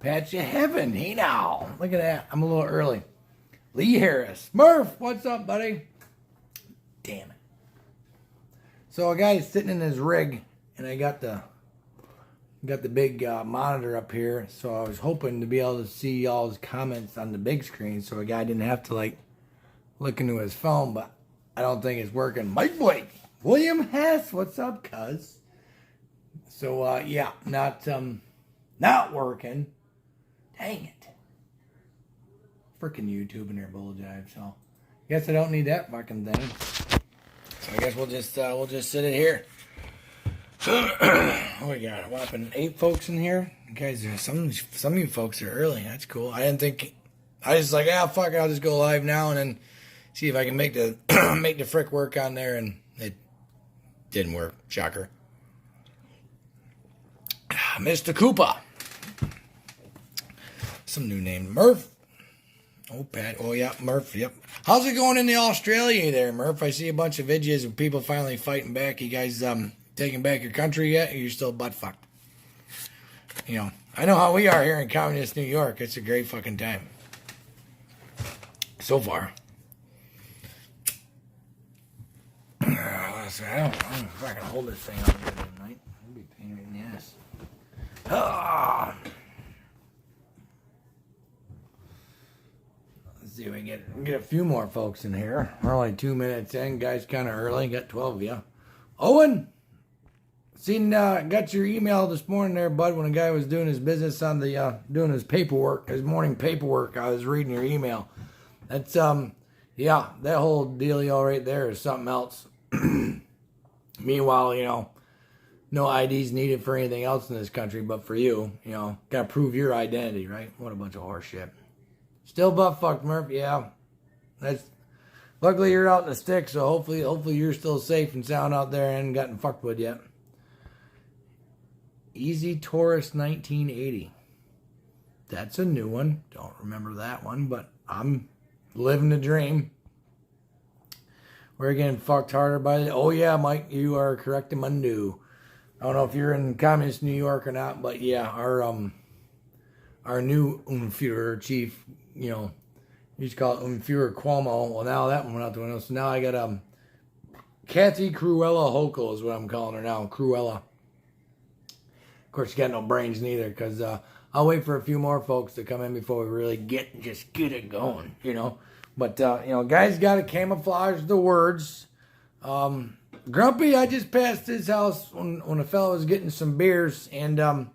Patch of Heaven. Hey now. Look at that. I'm a little early. Lee Harris. Murph, what's up, buddy? Damn it. So a guy's sitting in his rig, and I got the big monitor up here, so I was hoping to be able to see y'all's comments on the big screen so a guy didn't have to like look into his phone, but I don't think it's working. Mike Blake, William Hess, what's up, cuz? So yeah, not working. Dang it. Freaking YouTube and their bull jive, so guess I don't need that fucking thing. So I guess we'll just sit it here. Oh, we got a whopping 8 folks in here. You guys, some of you folks are early. That's cool. I didn't think. I was like, fuck it, I'll just go live now and then see if I can make the make the frick work on there, and it didn't work. Shocker. Mr. Koopa. Some new name. Murph. Oh, Pat. Oh, yeah, Murph. Yep. How's it going in the Australia there, Murph? I see a bunch of videos of people finally fighting back. You guys taking back your country yet? Or you're still butt fucked? You know, I know how we are here in communist New York. It's a great fucking time. So far. I don't know if I can hold this thing up here tonight. It'll be a pain in the ass. Let's see if we can get a few more folks in here. We're only 2 minutes in. Guys, kind of early. Got 12 of you. Owen! Got your email this morning there, bud, when a guy was doing his business on the, doing his paperwork, his morning paperwork. I was reading your email. That's, yeah, that whole dealio right there is something else. Meanwhile, you know, no IDs needed for anything else in this country but for you. You know, gotta prove your identity, right? What a bunch of horse shit. Still butt fucked, Murph. Yeah. That's, luckily you're out in the sticks, so hopefully you're still safe and sound out there and ain't gotten fucked with yet. Easy Taurus 1980. That's a new one. Don't remember that one, but I'm living the dream. We're getting fucked harder by the... Oh, yeah, Mike, you are correct, Mundo. I don't know if you're in communist New York or not, but yeah, our new Führer chief, you know, we used to call it Führer Cuomo. Well, now that one went out the window. So now I got Kathy Cruella Hochul is what I'm calling her now. Cruella. Of course, she got no brains neither, because I'll wait for a few more folks to come in before we really get it going, you know. But, you know, guys got to camouflage the words. Grumpy, I just passed his house when a fellow was getting some beers, and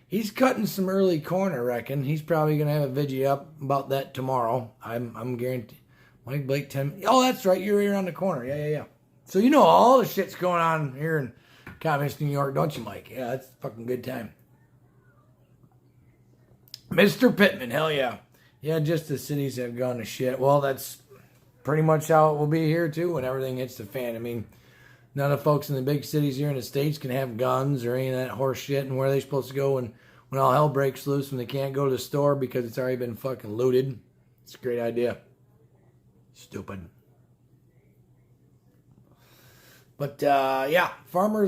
he's cutting some early corn, I reckon. He's probably going to have a video up about that tomorrow. I'm guaranteed. Mike Blake, 10. Oh, that's right. You're right around the corner. Yeah. So you know all the shit's going on here in communist New York, don't you, Mike? Yeah, it's a fucking good time. Mr. Pittman, hell yeah. Yeah, just the cities have gone to shit. Well, that's pretty much how it will be here, too, when everything hits the fan. I mean, none of the folks in the big cities here in the States can have guns or any of that horse shit. And where are they supposed to go when all hell breaks loose, when they can't go to the store because it's already been fucking looted? It's a great idea. Stupid. But, yeah, farmer,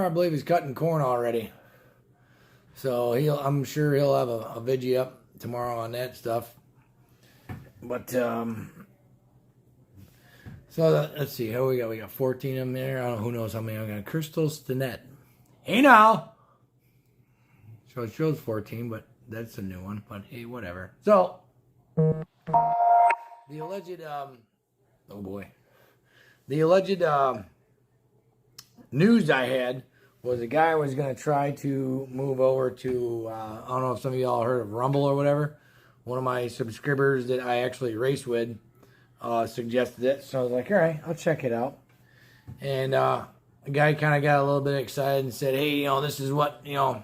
I believe, is cutting corn already. So I'm sure he'll have a video up tomorrow on that stuff. But, so let's see, how we got 14 of them there. I don't know, who knows how many I got. Crystal Stinnett. Hey now! So it shows 14, but that's a new one. But hey, whatever. So, the alleged, oh boy. The alleged, news I had was a guy was going to try to move over to, I don't know if some of y'all heard of Rumble or whatever. One of my subscribers that I actually race with suggested it. So I was like, all right, I'll check it out. And the guy kind of got a little bit excited and said, hey, you know, this is what, you know,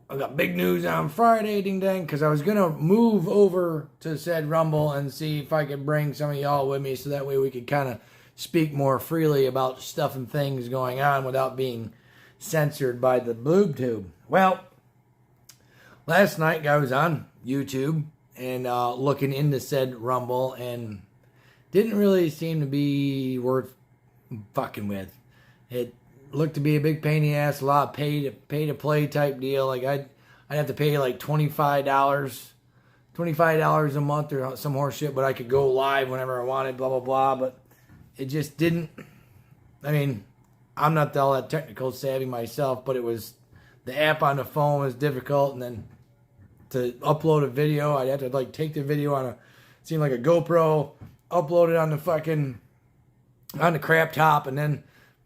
I got big news on Friday, ding dang, because I was going to move over to said Rumble and see if I could bring some of y'all with me so that way we could kind of speak more freely about stuff and things going on without being censored by the boob tube. Well, last night I was on YouTube and looking into said Rumble, and didn't really seem to be worth fucking with. It looked to be a big pain in the ass, a lot of pay to play type deal. Like I I'd have to pay like $25 a month or some horse shit, but I could go live whenever I wanted, blah, blah, blah. But it just didn't. I mean, I'm not all that technical savvy myself, but it was, the app on the phone was difficult. And then to upload a video, I'd have to like take the video on seemed like a GoPro, upload it on the crap top, and then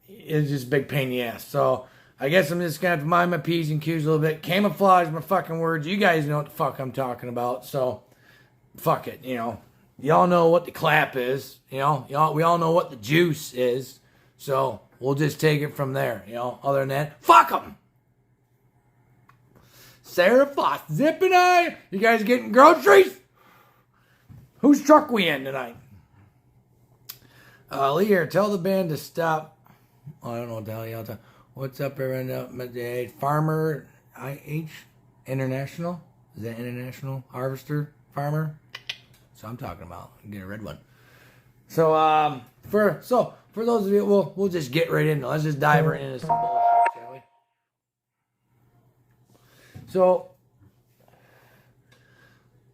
it's just a big pain in the ass. So I guess I'm just going to have to mind my P's and Q's a little bit. Camouflage my fucking words. You guys know what the fuck I'm talking about. So, fuck it, you know. Y'all know what the clap is. You know, we all know what the juice is. So, we'll just take it from there, you know. Other than that, fuck them. Sarah Foss, Zip and I. You guys getting groceries? Whose truck we in tonight? Lee here, tell the band to stop. Oh, I don't know what the hell y'all talking. What's up, everyone? Farmer IH International? Is that International Harvester Farmer? That's what I'm talking about. Get a red one. So, for those of you, we'll just get right into it. Let's just dive right into some bullshit, shall we? So,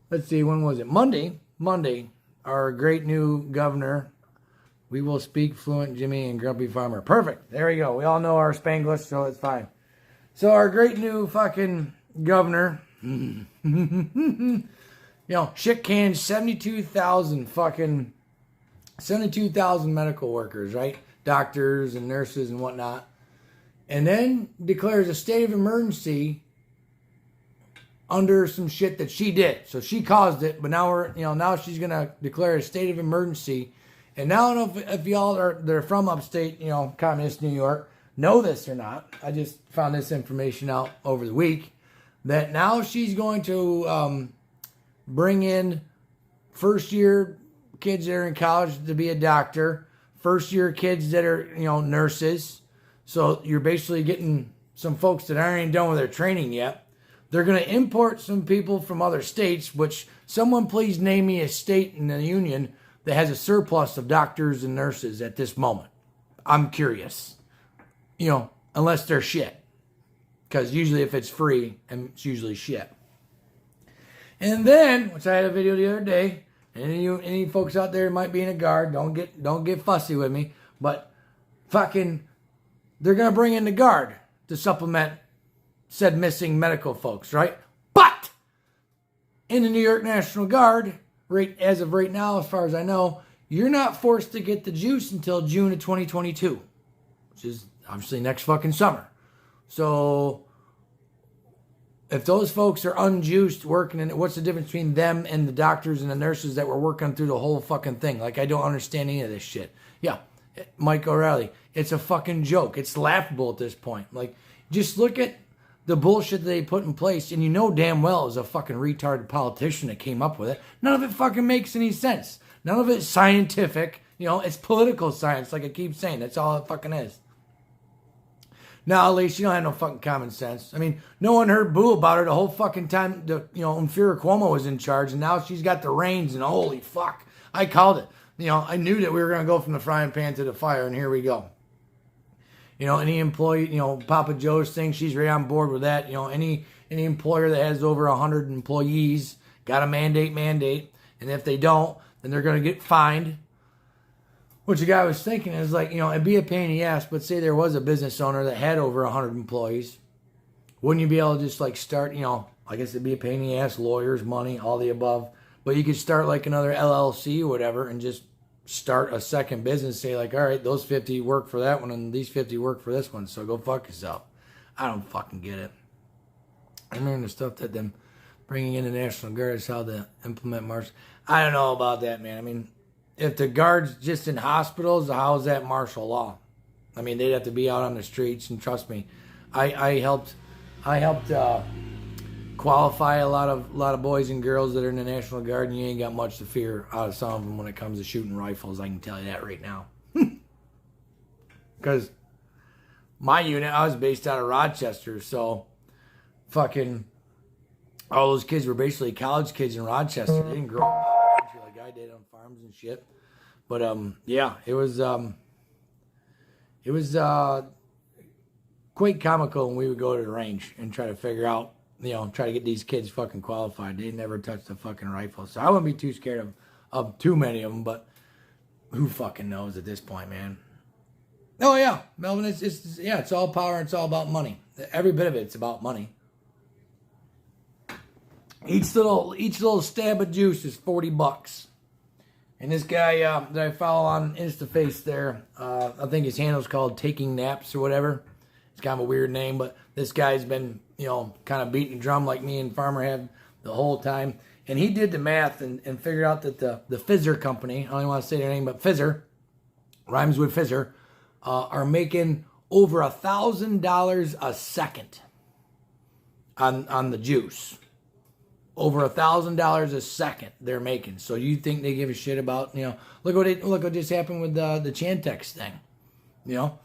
let's see, when was it? Monday, our great new governor. We will speak fluent Jimmy and Grumpy Farmer. Perfect. There we go. We all know our Spanglish, so it's fine. So our great new fucking governor, you know, shit canned 72,000 medical workers, right? Doctors and nurses and whatnot. And then declares a state of emergency under some shit that she did. So she caused it, but now she's going to declare a state of emergency. And now I don't know if y'all they're from upstate, you know, communist New York, know this or not. I just found this information out over the week that now she's going to bring in first-year kids that are in college to be a doctor, first-year kids that are, you know, nurses. So you're basically getting some folks that aren't even done with their training yet. They're going to import some people from other states, which someone please name me a state in the union that has a surplus of doctors and nurses at this moment. I'm curious. You know, unless they're shit. Because usually if it's free, it's usually shit. And then, which I had a video the other day, and any folks out there might be in a guard, don't get fussy with me, but fucking, they're going to bring in the guard to supplement said missing medical folks, right? But in the New York National Guard, as of right now, as far as I know, you're not forced to get the juice until June of 2022, which is obviously next fucking summer. So if those folks are unjuiced working, what's the difference between them and the doctors and the nurses that were working through the whole fucking thing? Like, I don't understand any of this shit. Yeah, Mike O'Reilly, it's a fucking joke. It's laughable at this point. Like, just look at the bullshit that they put in place, and you know damn well it was a fucking retarded politician that came up with it. None of it fucking makes any sense. None of it's scientific. You know, it's political science, like I keep saying. That's all it fucking is. Now, at least you don't have no fucking common sense. I mean, no one heard boo about her the whole fucking time, Infira Cuomo was in charge, and now she's got the reins, and holy fuck. I called it. You know, I knew that we were going to go from the frying pan to the fire, and here we go. You know, any employee, you know, Papa Joe's thing, she's right on board with that. You know, any employer that has over 100 employees got a mandate. And if they don't, then they're going to get fined. Which the guy was thinking is like, you know, it'd be a pain in the ass, but say there was a business owner that had over 100 employees. Wouldn't you be able to just like start, you know, I guess it'd be a pain in the ass, lawyers, money, all the above. But you could start like another LLC or whatever and just start a second business, say like, all right, those 50 work for that one and these 50 work for this one, so go fuck yourself. I don't fucking get it. I remember the stuff that them bringing in the National Guard is how to implement martial. I don't know about that, man. I mean, if the guard's just in hospitals, how is that martial law? I mean, they'd have to be out on the streets, and trust me, I helped qualify a lot of boys and girls that are in the National Guard, and you ain't got much to fear out of some of them when it comes to shooting rifles. I can tell you that right now. Because my unit, I was based out of Rochester, so fucking all those kids were basically college kids in Rochester. They didn't grow up in the country like I did on farms and shit. But yeah, it was quite comical when we would go to the range and try to figure out try to get these kids fucking qualified. They never touched a fucking rifle. So I wouldn't be too scared of too many of them, but who fucking knows at this point, man? Oh yeah, Melvin, it's all power and it's all about money. Every bit of it's about money. Each little stab of juice is $40. And this guy that I follow on InstaFace there, I think his handle's called Taking Naps or whatever. It's kind of a weird name, but this guy's been, kind of beating the drum like me and Farmer have the whole time. And he did the math and figured out that the Fizzer company, I don't even want to say their name, but Fizzer, rhymes with Fizzer, are making over $1,000 a second on the juice. Over $1,000 a second they're making. So you think they give a shit about, look what just happened with the Chantix thing.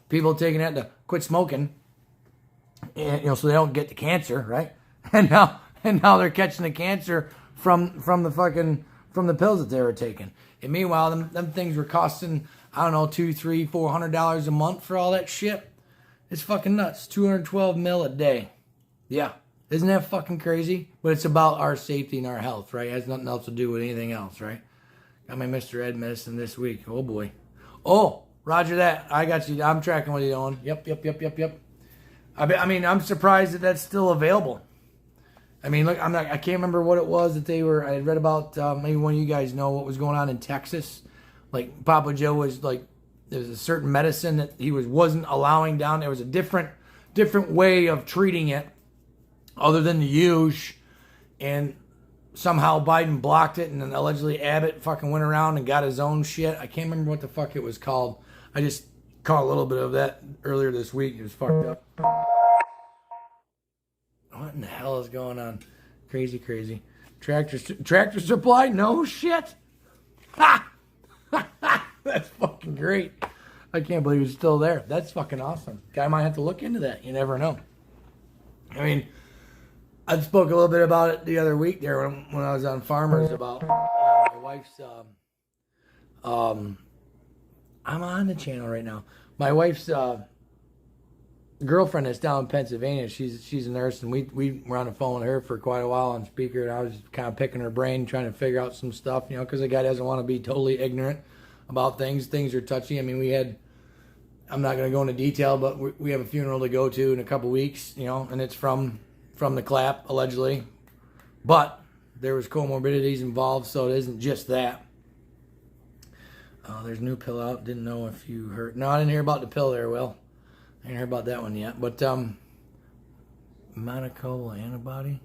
People taking that to quit smoking, and, so they don't get the cancer, right? And now they're catching the cancer from the pills that they were taking. And meanwhile, them things were costing, I don't know, $200, $300, $400 a month for all that shit. It's fucking nuts. 212 mil a day. Yeah. Isn't that fucking crazy? But it's about our safety and our health, right? It has nothing else to do with anything else, right? Got my Mr. Ed medicine this week. Oh, boy. Oh, roger that. I got you. I'm tracking what you're doing. Yep. I'm surprised that that's still available. I mean, look, I can't remember what it was that I had read about. Maybe one of you guys know what was going on in Texas. Like, Papa Joe was like, there was a certain medicine that he wasn't allowing down. There was a different way of treating it other than the use, and somehow Biden blocked it, and then allegedly Abbott fucking went around and got his own shit. I can't remember what the fuck it was called. I just caught a little bit of that earlier this week. It was fucked up. What in the hell is going on? Crazy. Tractor Supply? No shit. Ha! That's fucking great. I can't believe it's still there. That's fucking awesome. Guy might have to look into that. You never know. I mean, I spoke a little bit about it the other week there when I was on Farmers about my wife's. I'm on the channel right now. My wife's girlfriend that's down in Pennsylvania. She's a nurse, and we were on the phone with her for quite a while on speaker, and I was kind of picking her brain, trying to figure out some stuff, because the guy doesn't want to be totally ignorant about things. Things are touchy. I mean, I'm not going to go into detail, but we have a funeral to go to in a couple weeks, and it's from the clap, allegedly. But there was comorbidities involved, so it isn't just that. There's a new pill out. Didn't know if you heard. No, I didn't hear about the pill there, Will. I didn't hear about that one yet. But monoclonal antibody.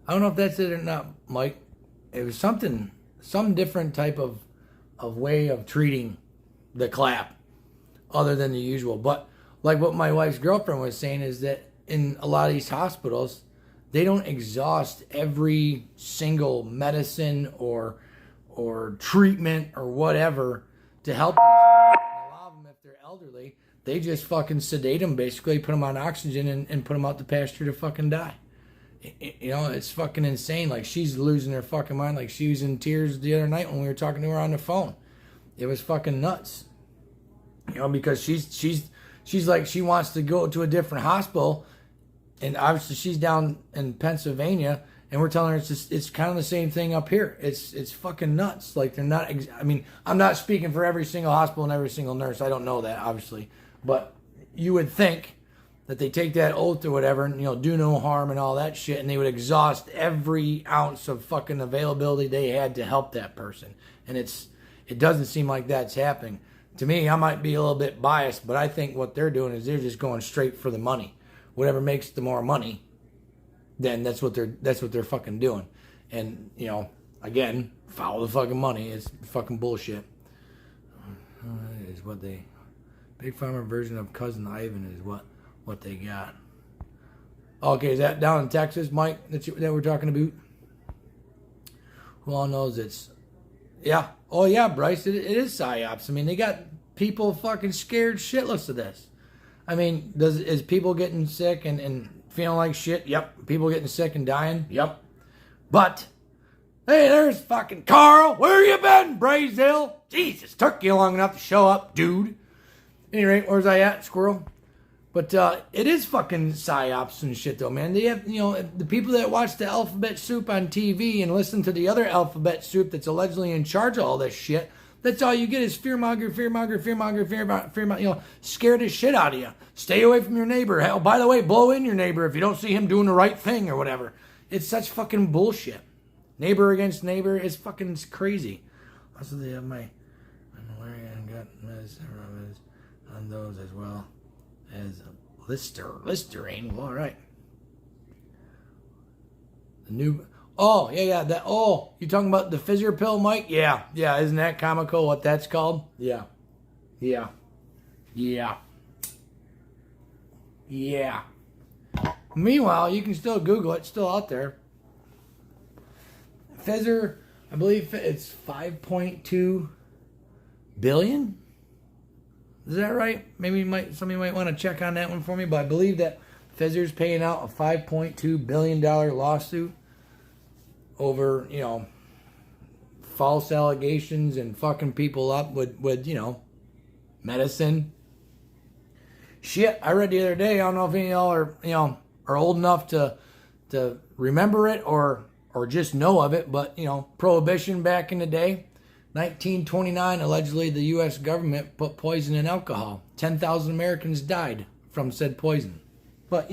I don't know if that's it or not, Mike. It was some different type of way of treating the clap other than the usual. But like what my wife's girlfriend was saying is that in a lot of these hospitals, they don't exhaust every single medicine or treatment or whatever to help these people. A lot of them, if they're elderly, they just fucking sedate them, basically put them on oxygen and put them out to pasture to fucking die. It's fucking insane. Like, she's losing her fucking mind. Like, she was in tears the other night when we were talking to her on the phone. It was fucking nuts. Because she's like, she wants to go to a different hospital, and obviously she's down in Pennsylvania, and we're telling her it's kind of the same thing up here. It's fucking nuts. Like, they're not. I mean, I'm not speaking for every single hospital and every single nurse. I don't know that, obviously, but you would think that they take that oath or whatever, and do no harm and all that shit, and they would exhaust every ounce of fucking availability they had to help that person. And it doesn't seem like that's happening. To me, I might be a little bit biased, but I think what they're doing is they're just going straight for the money. Whatever makes the more money, then that's what they're fucking doing. And again, follow the fucking money. It's fucking bullshit. Is what they Big Farmer version of Cousin Ivan is what they got. Okay, is that down in Texas, Mike, that we're talking about? Who all knows it's... Yeah. Oh, yeah, Bryce, it is PSYOPs. I mean, they got people fucking scared shitless of this. I mean, is people getting sick and feeling like shit? Yep. People getting sick and dying? Yep. But, hey, there's fucking Carl. Where you been, Brazil? Jesus, took you long enough to show up, dude. At any rate, where's I at, squirrel? But it is fucking psyops and shit, though, man. They have, the people that watch the alphabet soup on TV and listen to the other alphabet soup that's allegedly in charge of all this shit. That's all you get is fearmonger, scared the shit out of you. Stay away from your neighbor. Hell, by the way, blow in your neighbor if you don't see him doing the right thing or whatever. It's such fucking bullshit. Neighbor against neighbor is fucking crazy. Also, they have my malaria and gut medicine on those as well as Listerine. Well, all right. The new. Oh, yeah. You talking about the Fizzer pill, Mike? Yeah. Isn't that comical what that's called? Yeah. Meanwhile, you can still Google it. It's still out there. Fizzer, I believe it's 5.2 billion. Is that right? Maybe somebody might want to check on that one for me. But I believe that Fizzer's paying out a $5.2 billion lawsuit over, false allegations and fucking people up with medicine. Shit, I read the other day, I don't know if any of y'all are old enough to remember it or just know of it, but, Prohibition back in the day. 1929, allegedly the U.S. government put poison in alcohol. 10,000 Americans died from said poison. But,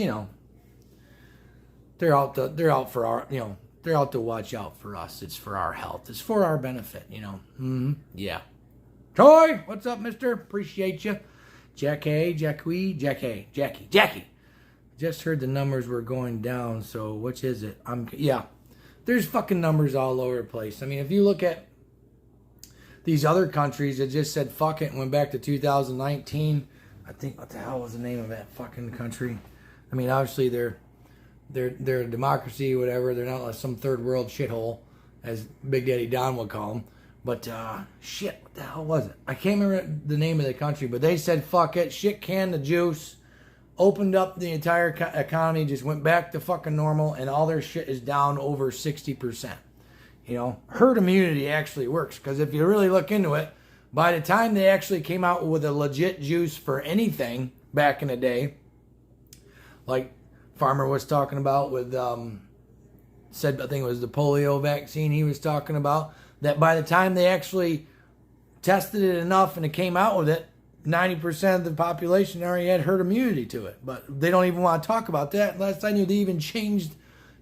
they're out for our, they're out to watch out for us. It's for our health. It's for our benefit, Yeah. Troy, what's up, mister? Appreciate you. Jackie. Just heard the numbers were going down, so which is it? There's fucking numbers all over the place. I mean, if you look at these other countries that just said fuck it and went back to 2019, I think, what the hell was the name of that fucking country? I mean, obviously they're a democracy, whatever. They're not like some third world shithole, as Big Daddy Don would call them. But shit, what the hell was it? I can't remember the name of the country, but they said fuck it, shit canned the juice, opened up the entire economy, just went back to fucking normal, and all their shit is down over 60%. Herd immunity actually works, because if you really look into it, by the time they actually came out with a legit juice for anything back in the day, like Farmer was talking about with, said I think it was the polio vaccine he was talking about, that by the time they actually tested it enough and it came out with it, 90% of the population already had herd immunity to it. But they don't even want to talk about that. Last I knew, they even changed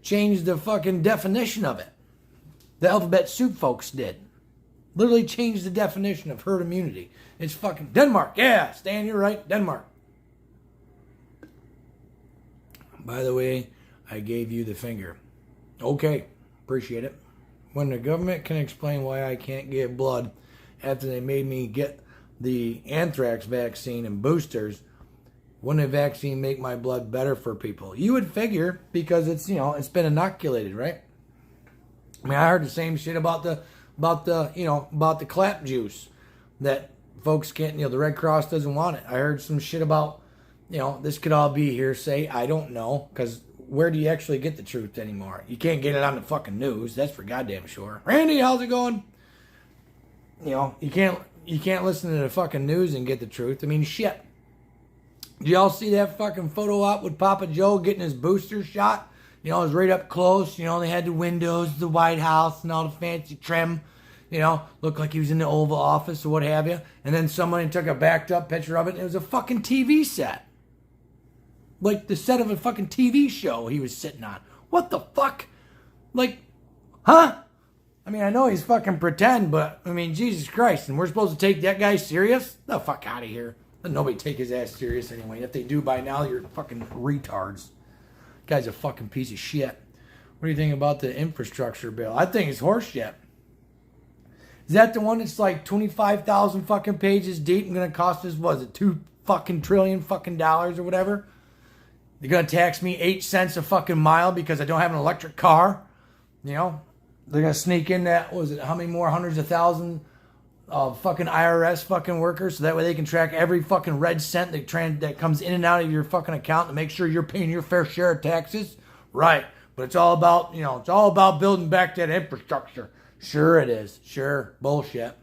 the fucking definition of it. The alphabet soup folks did. Literally changed the definition of herd immunity. It's fucking Denmark. Yeah, Stan, you're right. Denmark. By the way, I gave you the finger. Okay, appreciate it. When the government can explain why I can't get blood after they made me get the anthrax vaccine and boosters, wouldn't a vaccine make my blood better for people? You would figure, because it's, it's been inoculated, right? I mean, I heard the same shit about the clap juice that folks can't, the Red Cross doesn't want it. I heard some shit about, this could all be hearsay. I don't know, because where do you actually get the truth anymore? You can't get it on the fucking news. That's for goddamn sure. Randy, how's it going? You can't listen to the fucking news and get the truth. I mean, shit. Did y'all see that fucking photo op with Papa Joe getting his booster shot? It was right up close. They had the windows, the White House, and all the fancy trim. Looked like he was in the Oval Office or what have you. And then somebody took a backed up picture of it, and it was a fucking TV set. Like the set of a fucking TV show he was sitting on. What the fuck? Like, huh? I mean, I know he's fucking pretend, but, I mean, Jesus Christ. And we're supposed to take that guy serious? The fuck out of here. Let nobody take his ass serious anyway. If they do by now, you're fucking retards. Guy's a fucking piece of shit. What do you think about the infrastructure bill? I think it's horse shit. Is that the one that's like 25,000 fucking pages deep and going to cost us, what is it, $2 fucking trillion fucking dollars or whatever? They're going to tax me 8 cents a fucking mile because I don't have an electric car? They're going to sneak in that, what was it, how many more hundreds of thousands of fucking IRS fucking workers, so that way they can track every fucking red cent that comes in and out of your fucking account to make sure you're paying your fair share of taxes? Right. But it's all about, it's all about building back that infrastructure. Sure it is. Sure. Bullshit.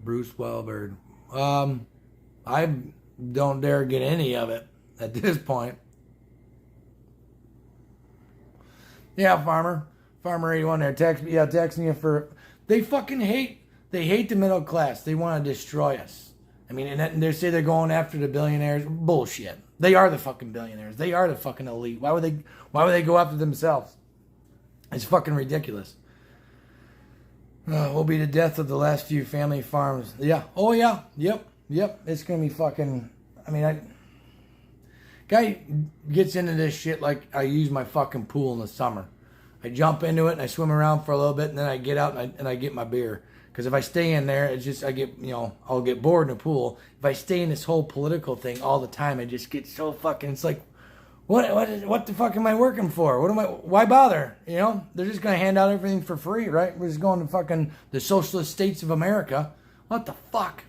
Bruce Welbird. I don't dare get any of it at this point. Yeah, Farmer 81 there, texting you for, they fucking hate the middle class. They want to destroy us. I mean, and they say they're going after the billionaires. Bullshit. They are the fucking billionaires. They are the fucking elite. Why would they go after themselves? It's fucking ridiculous. Will be the death of the last few family farms. Yeah. Oh yeah. Yep. It's gonna be fucking. I mean, guy gets into this shit like I use my fucking pool in the summer. I jump into it and I swim around for a little bit and then I get out and I get my beer. Because if I stay in there, it's just, I'll get bored in the pool. If I stay in this whole political thing all the time, I just get so fucking, it's like, what the fuck am I working for? Why bother? They're just going to hand out everything for free, right? We're just going to fucking the socialist states of America. What the fuck?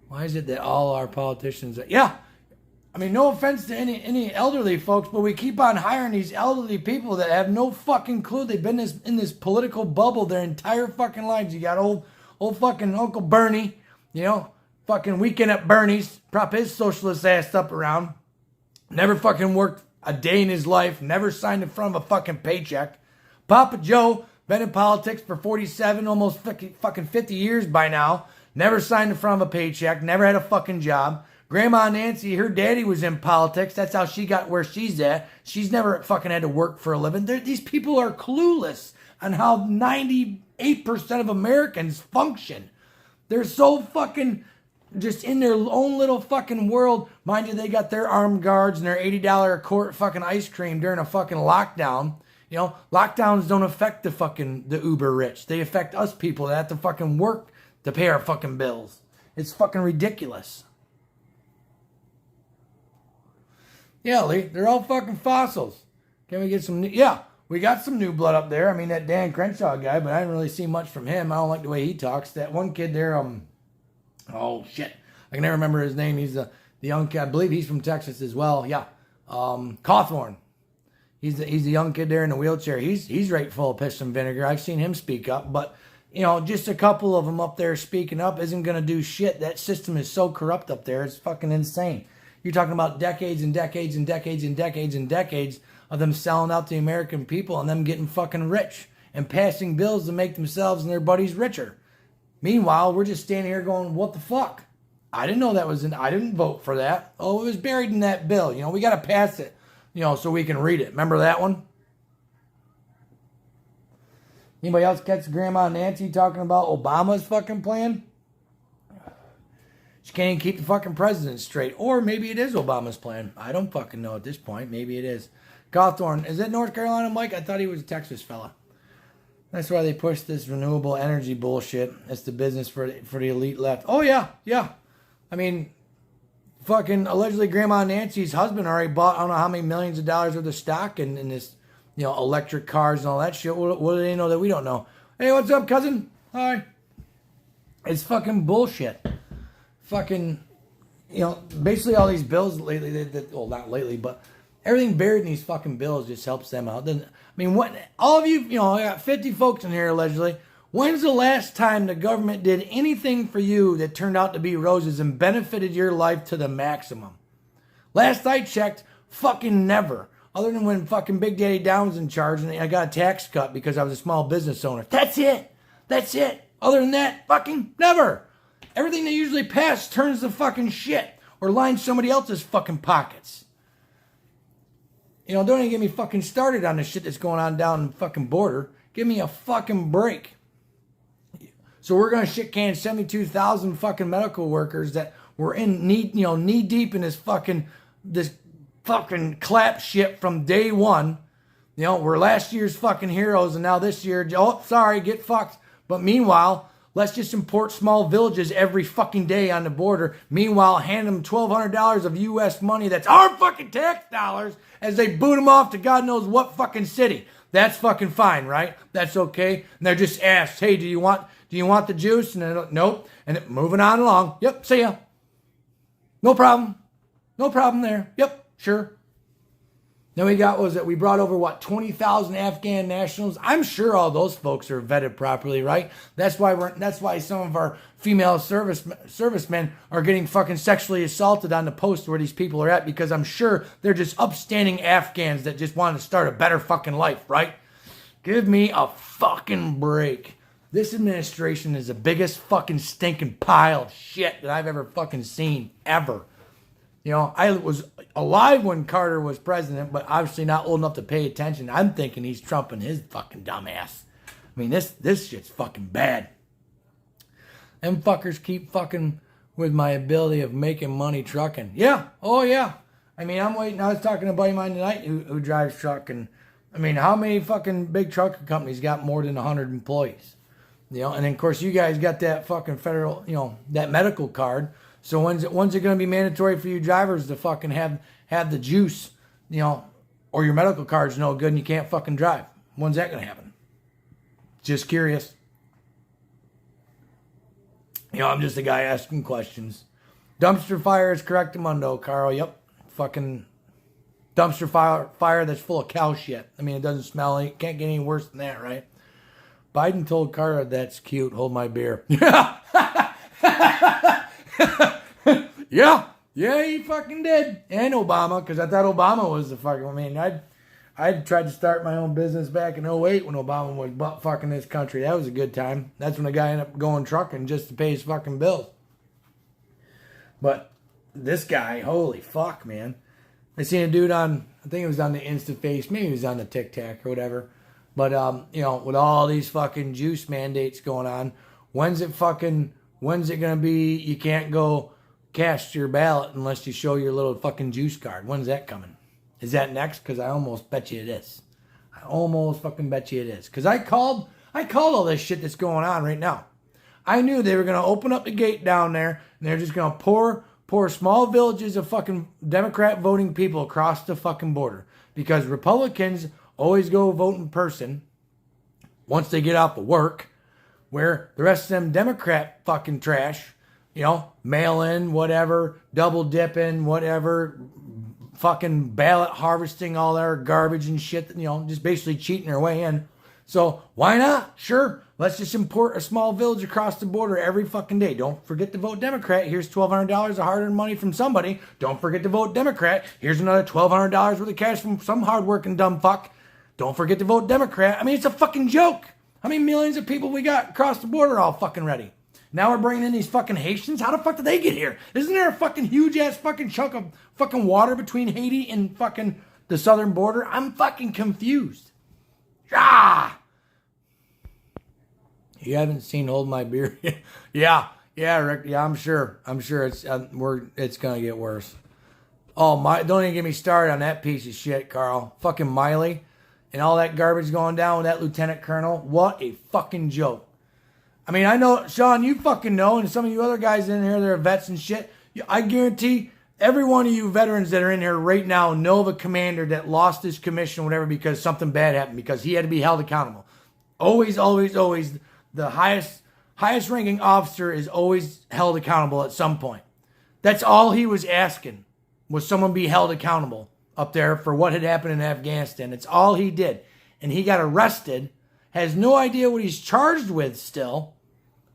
Why is it that all our politicians, I mean, no offense to any elderly folks, but we keep on hiring these elderly people that have no fucking clue. They've been in this political bubble their entire fucking lives. You got old fucking Uncle Bernie, fucking weekend at Bernie's, prop his socialist ass up around. Never fucking worked a day in his life. Never signed in front of a fucking paycheck. Papa Joe, been in politics for 47, almost fucking 50 years by now. Never signed in front of a paycheck. Never had a fucking job. Grandma Nancy, her daddy was in politics. That's how she got where she's at. She's never fucking had to work for a living. These people are clueless on how 98% of Americans function. They're so fucking just in their own little fucking world. Mind you, they got their armed guards and their $80 a quart fucking ice cream during a fucking lockdown. Lockdowns don't affect the uber rich. They affect us people that have to fucking work to pay our fucking bills. It's fucking ridiculous. Yeah, Lee, they're all fucking fossils. Can we get some new... Yeah, we got some new blood up there. I mean, that Dan Crenshaw guy, but I didn't really see much from him. I don't like the way he talks. That one kid there, oh, shit. I can never remember his name. He's the young kid. I believe he's from Texas as well. Yeah. Cawthorn. He's the young kid there in the wheelchair. He's right full of piss and vinegar. I've seen him speak up, but... just a couple of them up there speaking up isn't going to do shit. That system is so corrupt up there. It's fucking insane. You're talking about decades and decades and decades and decades and decades of them selling out the American people and them getting fucking rich and passing bills to make themselves and their buddies richer. Meanwhile, we're just standing here going, what the fuck? I didn't know that was I didn't vote for that. Oh, it was buried in that bill. We got to pass it, so we can read it. Remember that one? Anybody else catch Grandma Nancy talking about Obama's fucking plan? She can't even keep the fucking president straight. Or maybe it is Obama's plan. I don't fucking know at this point. Maybe it is. Cawthorn, is that North Carolina, Mike? I thought he was a Texas fella. That's why they push this renewable energy bullshit. It's the business for the elite left. Oh, yeah. I mean, fucking allegedly Grandma Nancy's husband already bought I don't know how many millions of dollars worth of stock in this, electric cars and all that shit. What do they know that we don't know? Hey, what's up, cousin? Hi. It's fucking bullshit. Fucking, basically all these bills lately, well, not lately, but everything buried in these fucking bills just helps them out. All of you, I got 50 folks in here allegedly. When's the last time the government did anything for you that turned out to be roses and benefited your life to the maximum? Last I checked, fucking never. Other than when fucking Big Daddy Down was in charge and I got a tax cut because I was a small business owner. That's it. Other than that, fucking never. Everything they usually pass turns to fucking shit or lines somebody else's fucking pockets. Don't even get me fucking started on the shit that's going on down the fucking border. Give me a fucking break. So we're going to shit can 72,000 fucking medical workers that were knee deep in this fucking clap shit from day one. We're last year's fucking heroes and now this year, oh, sorry, get fucked. But meanwhile, let's just import small villages every fucking day on the border. Meanwhile, hand them $1,200 of U.S. money that's our fucking tax dollars as they boot them off to God knows what fucking city. That's fucking fine, right? That's okay. And they're just asked, hey, do you want the juice? And they're like, nope. And moving on along. Yep, see ya. No problem. No problem there. Yep, sure. Then we brought over 20,000 Afghan nationals. I'm sure all those folks are vetted properly, right? That's why some of our female servicemen are getting fucking sexually assaulted on the post where these people are at, because I'm sure they're just upstanding Afghans that just want to start a better fucking life, right? Give me a fucking break. This administration is the biggest fucking stinking pile of shit that I've ever fucking seen, ever. You know, I was alive when Carter was president, but obviously not old enough to pay attention. I'm thinking he's trumping his fucking dumbass. I mean, this shit's fucking bad. Them fuckers keep fucking with my ability of making money trucking. Yeah, oh yeah. I mean, I'm waiting. I was talking to a buddy of mine tonight who drives truck, and I mean, how many fucking big trucker companies got more than 100 employees? You know, and then of course you guys got that fucking federal, you know, that medical card. So when's it going to be mandatory for you drivers to fucking have the juice, you know, or your medical card's no good and you can't fucking drive? When's that going to happen? Just curious. You know, I'm just a guy asking questions. Dumpster fire is correctamundo, Carl. Yep. Fucking dumpster fire that's full of cow shit. I mean, it doesn't smell. It can't get any worse than that, right? Biden told Carter, that's cute. Hold my beer. Yeah. Yeah, he fucking did. And Obama, because I thought Obama was the fucking, I mean, I'd tried to start my own business back in '08 when Obama was butt fucking this country. That was a good time. That's when the guy ended up going trucking just to pay his fucking bills. But this guy, holy fuck, man. I seen a dude on, I think it was on the InstaFace, maybe it was on the TikTok or whatever. But, you know, with all these fucking juice mandates going on, when's it going to be you can't go cast your ballot unless you show your little fucking juice card? When's that coming? Is that next? Because I almost bet you it is. I almost fucking bet you it is. Because I called all this shit that's going on right now. I knew they were going to open up the gate down there and they're just going to pour small villages of fucking Democrat voting people across the fucking border. Because Republicans always go vote in person once they get off of work, where the rest of them Democrat fucking trash, you know, mail in, whatever, double dipping, whatever, fucking ballot harvesting, all their garbage and shit, you know, just basically cheating their way in. So why not? Sure, let's just import a small village across the border every fucking day. Don't forget to vote Democrat. Here's $1,200 of hard-earned money from somebody. Don't forget to vote Democrat. Here's another $1,200 worth of cash from some hard-working dumb fuck. Don't forget to vote Democrat. I mean, it's a fucking joke. How many millions of people we got across the border all fucking ready? Now we're bringing in these fucking Haitians? How the fuck did they get here? Isn't there a fucking huge-ass fucking chunk of fucking water between Haiti and fucking the southern border? I'm fucking confused. Ah! You haven't seen Hold My Beer? Yeah, Rick. Yeah, I'm sure it's gonna get worse. Oh my! Don't even get me started on that piece of shit, Carl. Fucking Miley and all that garbage going down with that lieutenant colonel. What a fucking joke. I mean, I know, Sean, you fucking know, and some of you other guys in here that are vets and shit. I guarantee every one of you veterans that are in here right now know of a commander that lost his commission or whatever because something bad happened, because he had to be held accountable. Always, always, always, the highest ranking officer is always held accountable at some point. That's all he was asking, was someone be held accountable up there for what had happened in Afghanistan. It's all he did. And he got arrested, has no idea what he's charged with still.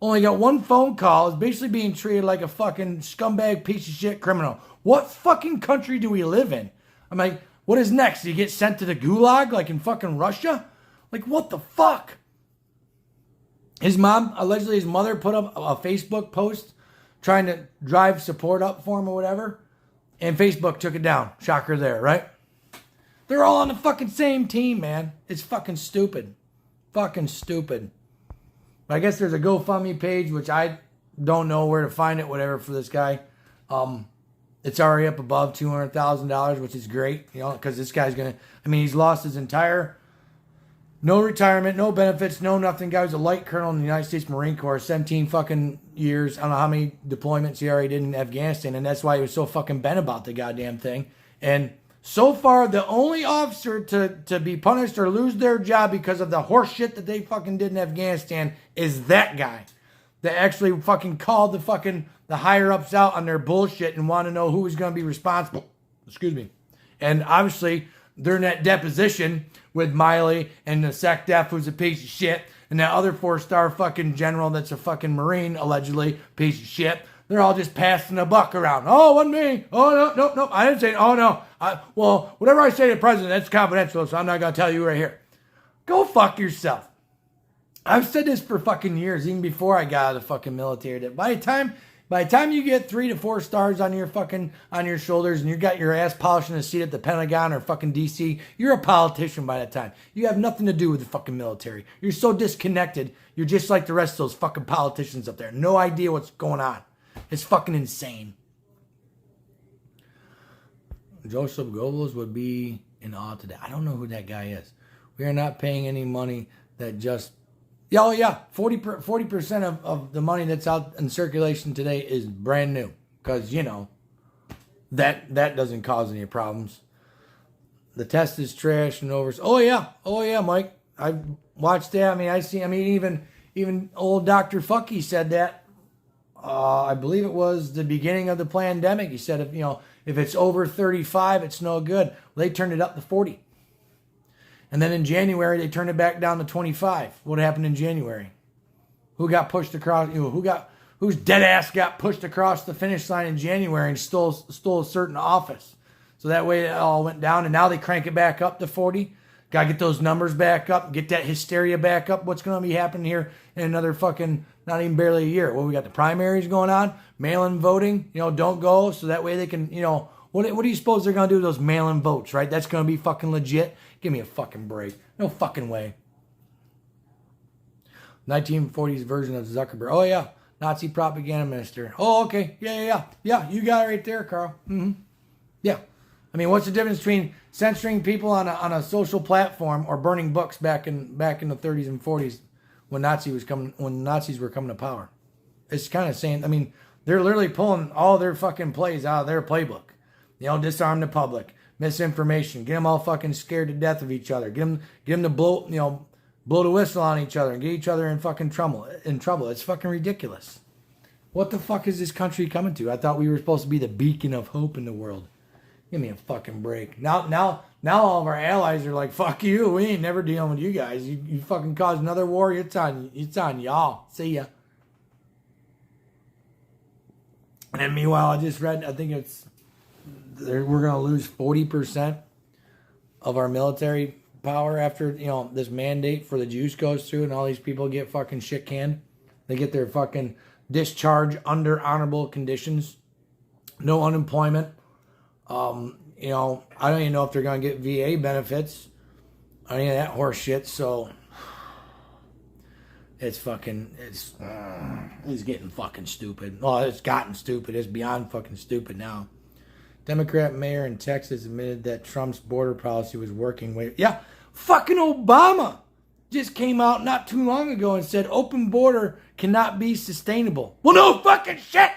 Only got one phone call, is basically being treated like a fucking scumbag piece of shit criminal. What fucking country do we live in? I'm like, what is next? Do you get sent to the gulag like in fucking Russia? Like, what the fuck? His mom, allegedly his mother, put up a Facebook post trying to drive support up for him or whatever. And Facebook took it down. Shocker there, right? They're all on the fucking same team, man. It's fucking stupid. Fucking stupid. But I guess there's a GoFundMe page, which I don't know where to find it, whatever, for this guy. It's already up above $200,000, which is great, you know, because this guy's going to, I mean, he's lost his entire, no retirement, no benefits, no nothing. Guy was a light colonel in the United States Marine Corps, 17 fucking years. I don't know how many deployments he already did in Afghanistan, and that's why he was so fucking bent about the goddamn thing. And so far, the only officer to be punished or lose their job because of the horse shit that they fucking did in Afghanistan is that guy that actually fucking called the higher ups out on their bullshit and want to know who was going to be responsible. Excuse me. And obviously, during that deposition with Miley and the SecDef, who's a piece of shit, and that other 4-star fucking general that's a fucking Marine, allegedly, piece of shit. They're all just passing the buck around. Oh, it wasn't me. Oh, no, I didn't say it. Oh, no. Well, whatever I say to the president, that's confidential, so I'm not going to tell you right here. Go fuck yourself. I've said this for fucking years, even before I got out of the fucking military. That by the time you get 3 to 4 stars on your shoulders and you got your ass polishing a seat at the Pentagon or fucking DC, you're a politician by that time. You have nothing to do with the fucking military. You're so disconnected. You're just like the rest of those fucking politicians up there. No idea what's going on. It's fucking insane. Joseph Goebbels would be in awe today. I don't know who that guy is. We are not paying any money that just... Oh, yeah. 40% of the money that's out in circulation today is brand new. Because, that doesn't cause any problems. The test is trash and over... Oh, yeah, Mike. I watched that. Even old Dr. Fucky said that. I believe it was the beginning of the pandemic. He said, if it's over 35, it's no good. Well, they turned it up to 40. And then in January, they turned it back down to 25. What happened in January? Who got pushed across? Whose dead ass got pushed across the finish line in January and stole a certain office? So that way it all went down, and now they crank it back up to 40. Got to get those numbers back up, get that hysteria back up. What's going to be happening here in another fucking, not even barely a year? Well, we got the primaries going on, mail-in voting, don't go, so that way they can, what do you suppose they're going to do with those mail-in votes, right? That's going to be fucking legit? Give me a fucking break. No fucking way. 1940s version of Zuckerberg. Oh, yeah. Nazi propaganda minister. Oh, okay. Yeah. You got it right there, Carl. Mm-hmm. Yeah. What's the difference between censoring people on a social platform or burning books back in the 30s and 40s when Nazis were coming to power? It's kind of saying, they're literally pulling all their fucking plays out of their playbook. Disarm the public, misinformation, get them all fucking scared to death of each other, get them to blow the whistle on each other and get each other in fucking trouble. It's fucking ridiculous. What the fuck is this country coming to? I thought we were supposed to be the beacon of hope in the world. Give me a fucking break. Now all of our allies are like, fuck you. We ain't never dealing with you guys. You fucking caused another war. It's on y'all. See ya. And meanwhile, I just read, I think we're going to lose 40% of our military power after, this mandate for the Jews goes through and all these people get fucking shit canned. They get their fucking discharge under honorable conditions. No unemployment. I don't even know if they're going to get VA benefits or any of that horse shit. So it's getting fucking stupid. Well, it's gotten stupid. It's beyond fucking stupid now. Democrat mayor in Texas admitted that Trump's border policy was working. Yeah, fucking Obama just came out not too long ago and said open border cannot be sustainable. Well, no fucking shit.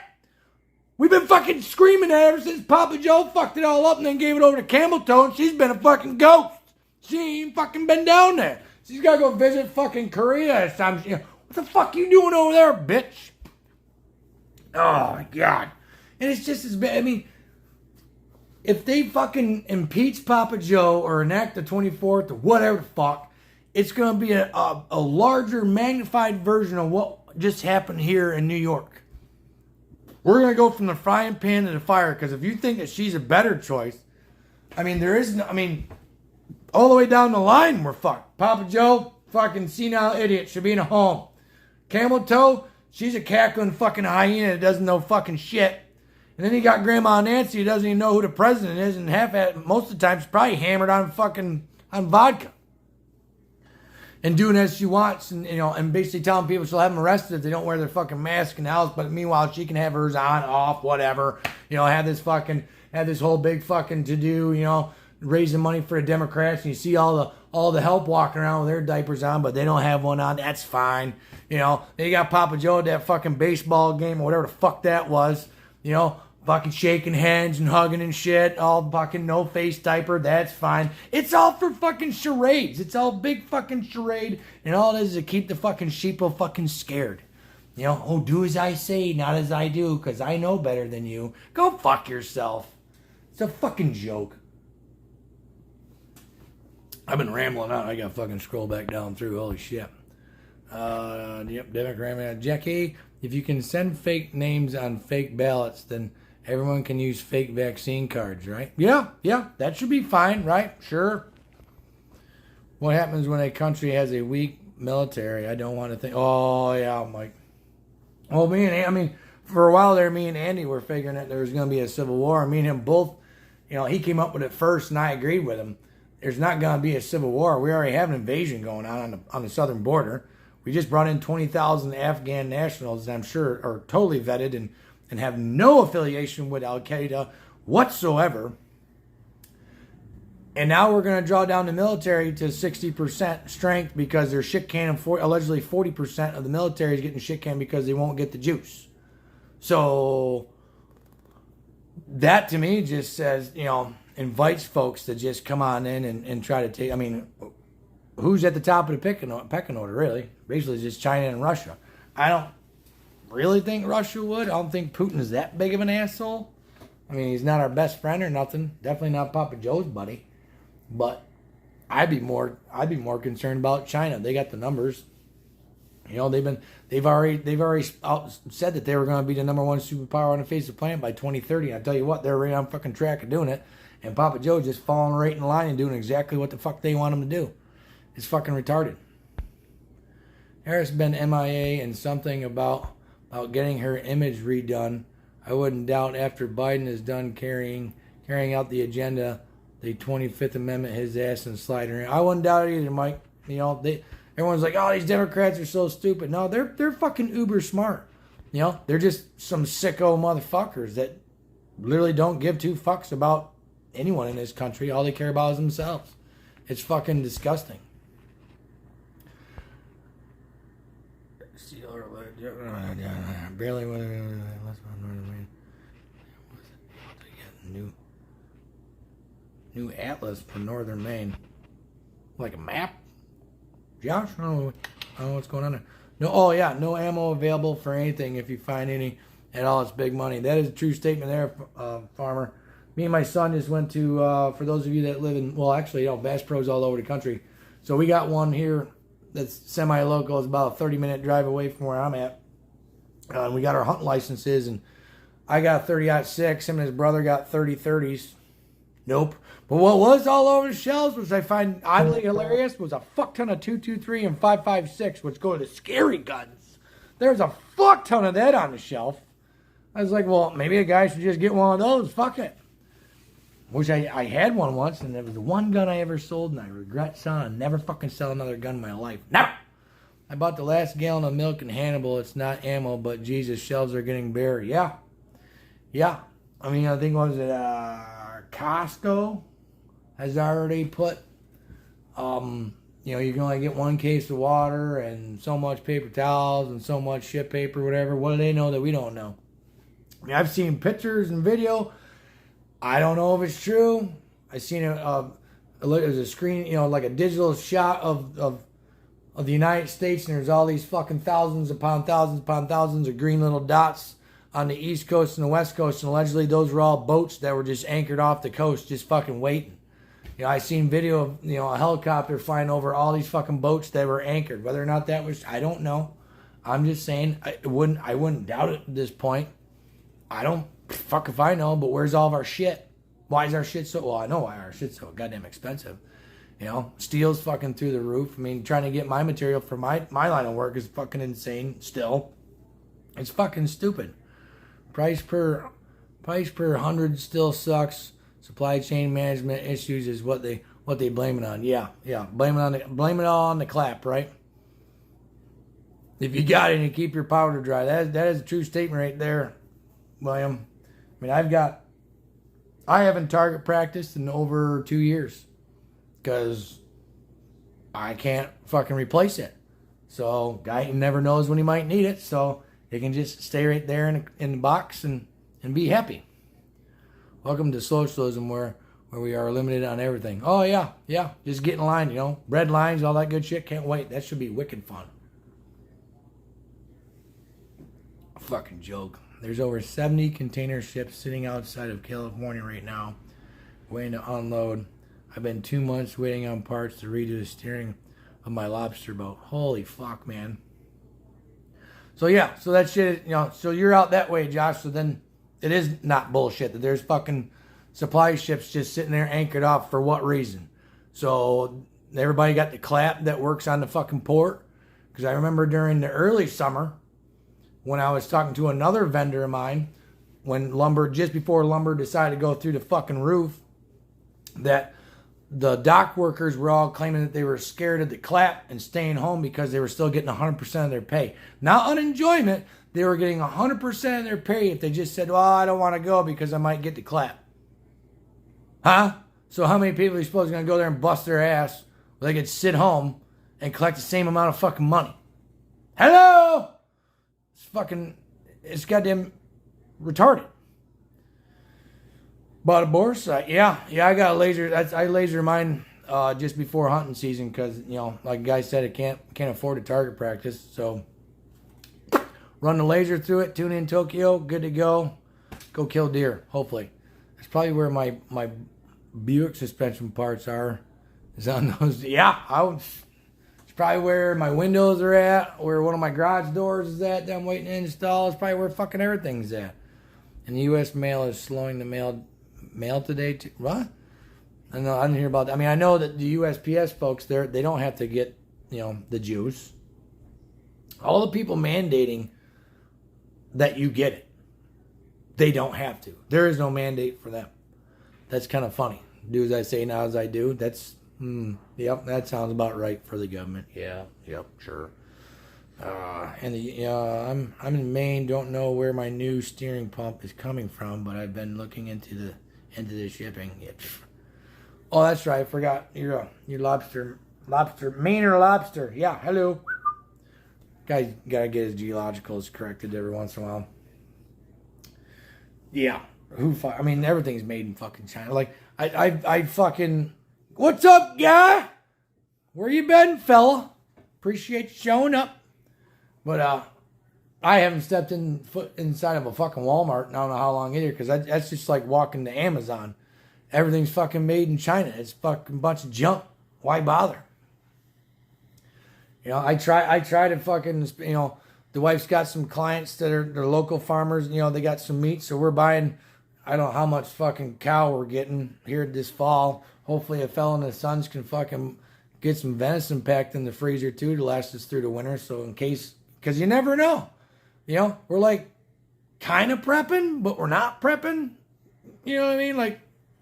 We've been fucking screaming at her ever since Papa Joe fucked it all up and then gave it over to Camel Toe, and she's been a fucking ghost. She ain't fucking been down there. She's got to go visit fucking Korea or something. What the fuck you doing over there, bitch? Oh, my God. And it's just as bad. If they fucking impeach Papa Joe or enact the 24th or whatever the fuck, it's going to be a larger, magnified version of what just happened here in New York. We're going to go from the frying pan to the fire, because if you think that she's a better choice, there is no, all the way down the line, we're fucked. Papa Joe, fucking senile idiot, should be in a home. Camel Toe, she's a cackling fucking hyena that doesn't know fucking shit. And then you got Grandma Nancy, who doesn't even know who the president is, and most of the time she's probably hammered on vodka. And doing as she wants, and basically telling people she'll have them arrested if they don't wear their fucking mask in the house. But meanwhile, she can have hers on, off, whatever. Have this whole big fucking to do. Raising money for the Democrats, and you see all the help walking around with their diapers on, but they don't have one on. That's fine. They got Papa Joe at that fucking baseball game or whatever the fuck that was. Fucking shaking hands and hugging and shit, all fucking no face diaper, that's fine. It's all for fucking charades. It's all big fucking charade, and all it is to keep the fucking sheeple fucking scared. Do as I say, not as I do, because I know better than you. Go fuck yourself. It's a fucking joke. I've been rambling on. I got to fucking scroll back down through. Holy shit. Yep, Democrat. Jackie, if you can send fake names on fake ballots, then everyone can use fake vaccine cards, right? Yeah, that should be fine, right? Sure. What happens when a country has a weak military? I don't want to think. Oh, yeah, Mike. Well, for a while there, me and Andy were figuring that there was going to be a civil war. Me and him both, he came up with it first, and I agreed with him. There's not going to be a civil war. We already have an invasion going on the southern border. We just brought in 20,000 Afghan nationals that I'm sure are totally vetted and have no affiliation with Al-Qaeda whatsoever. And now we're going to draw down the military to 60% strength because they're shit canned. Allegedly 40% of the military is getting shit canned because they won't get the juice. So that to me just says, invites folks to just come on in and try to take. Who's at the top of the pecking order, really? Basically, just China and Russia. I don't really think Russia would. I don't think Putin is that big of an asshole. He's not our best friend or nothing. Definitely not Papa Joe's buddy. But I'd be more concerned about China. They got the numbers. They've already said that they were going to be the number one superpower on the face of the planet by 2030. I tell you what, they're right on fucking track of doing it. And Papa Joe just falling right in line and doing exactly what the fuck they want him to do. It's fucking retarded. Harris been MIA and something about getting her image redone. I wouldn't doubt after Biden is done carrying out the agenda, the 25th Amendment, his ass and sliding around. I wouldn't doubt it either, Mike. Everyone's like, oh, these Democrats are so stupid. No, they're fucking uber smart. They're just some sicko motherfuckers that literally don't give two fucks about anyone in this country. All they care about is themselves. It's fucking disgusting. Barely new atlas for northern Maine. Like a map? Josh? I don't know what's going on there. No ammo available for anything if you find any at all. It's big money. That is a true statement there, farmer. Me and my son just went to, for those of you that live in, Bass Pro's all over the country. So we got one here that's semi-local. It's about a 30-minute drive away from where I'm at. We got our hunting licenses, and I got a 30-06. Him and his brother got 30-30s. Nope. But what was all over the shelves, which I find oddly hilarious, was a fuck ton of 223 and 556, which go to the scary guns. There's a fuck ton of that on the shelf. I was like, well, maybe a guy should just get one of those. Fuck it. Which I had one once, and it was the one gun I ever sold, and I regret selling. Never fucking sell another gun in my life. Never! I bought the last gallon of milk in Hannibal. It's not ammo, but Jesus, shelves are getting bare. Yeah. I think, what was it, Costco has already put, you can only get one case of water and so much paper towels and so much shit paper, whatever. What do they know that we don't know? I've seen pictures and video. I don't know if it's true. I seen it. There's a screen, like a digital shot of the United States, and there's all these fucking thousands upon thousands of green little dots on the East Coast and the West Coast, and allegedly those were all boats that were just anchored off the coast, just fucking waiting. I seen video of a helicopter flying over all these fucking boats that were anchored. Whether or not that was, I don't know. I'm just saying I wouldn't doubt it at this point. I don't. Fuck if I know, but where's all of our shit? Why is our shit so... Well, I know why our shit's so goddamn expensive. Steel's fucking through the roof. Trying to get my material for my line of work is fucking insane still. It's fucking stupid. Price per 100 still sucks. Supply chain management issues is what they blame it on. Yeah. Blame it all on the clap, right? If you got it and you keep your powder dry. That is a true statement right there, William. I haven't target practiced in over 2 years because I can't fucking replace it. So guy never knows when he might need it, so he can just stay right there in the box and be happy. Welcome to socialism where we are limited on everything. Oh yeah, just get in line, red lines, all that good shit. Can't wait. That should be wicked fun. A fucking joke. There's over 70 container ships sitting outside of California right now, waiting to unload. I've been 2 months waiting on parts to redo the steering of my lobster boat. Holy fuck, man. So yeah, so that shit, so you're out that way, Josh. So then it is not bullshit that there's fucking supply ships just sitting there anchored off for what reason? So everybody got the clap that works on the fucking port. Because I remember during the early summer when I was talking to another vendor of mine, when just before lumber decided to go through the fucking roof, that the dock workers were all claiming that they were scared of the clap and staying home because they were still getting 100% of their pay. Not unenjoyment, they were getting 100% of their pay if they just said, well, I don't want to go because I might get the clap. Huh? So how many people are you supposed to going to go there and bust their ass where they could sit home and collect the same amount of fucking money? Hello? It's goddamn retarded. But a Borsite, yeah, I got a laser. I laser mine just before hunting season because like a guy said, I can't afford a target practice. So run the laser through it, tune in Tokyo, good to go. Go kill deer. Hopefully, that's probably where my Buick suspension parts are. Is on those. Yeah, it's probably where my windows are at, where one of my garage doors is at that I'm waiting to install. It's probably where fucking everything's at. And the U.S. mail is slowing the mail today too. What? I didn't hear about that. I mean, I know that the USPS folks they don't have to get the juice. All the people mandating that you get it, they don't have to. There is no mandate for them. That's kind of funny. Do as I say, not as I do. That's yep. That sounds about right for the government. Yeah. Yep. Sure. I'm in Maine. Don't know where my new steering pump is coming from, but I've been looking into the shipping. Yep. Oh, that's right. I forgot. You're lobster, Mainer lobster. Yeah. Hello. Guy gotta get his geologicals corrected every once in a while. Yeah. I mean, everything's made in fucking China. Like I fucking. What's up, guy? Where you been, fella? Appreciate you showing up. But I haven't stepped inside of a fucking Walmart in I don't know how long either, because that's just like walking to Amazon. Everything's fucking made in China. It's fucking bunch of junk. Why bother? I try to fucking, the wife's got some clients that they're local farmers. They got some meat, so we're buying, I don't know how much fucking cow we're getting here this fall. Hopefully a fella in the Sons can fucking get some venison packed in the freezer too to last us through the winter. So in case, because you never know. We're like kind of prepping, but we're not prepping. You know what I mean? Like,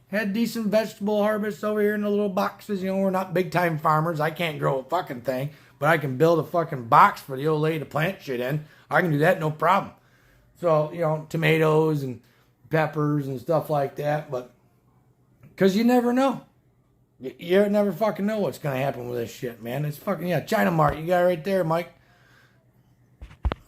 had decent vegetable harvests over here in the little boxes. We're not big time farmers. I can't grow a fucking thing, but I can build a fucking box for the old lady to plant shit in. I can do that, no problem. So, tomatoes and peppers and stuff like that. But, because you never know. You never fucking know what's going to happen with this shit, man. It's fucking, China Mart. You got it right there, Mike.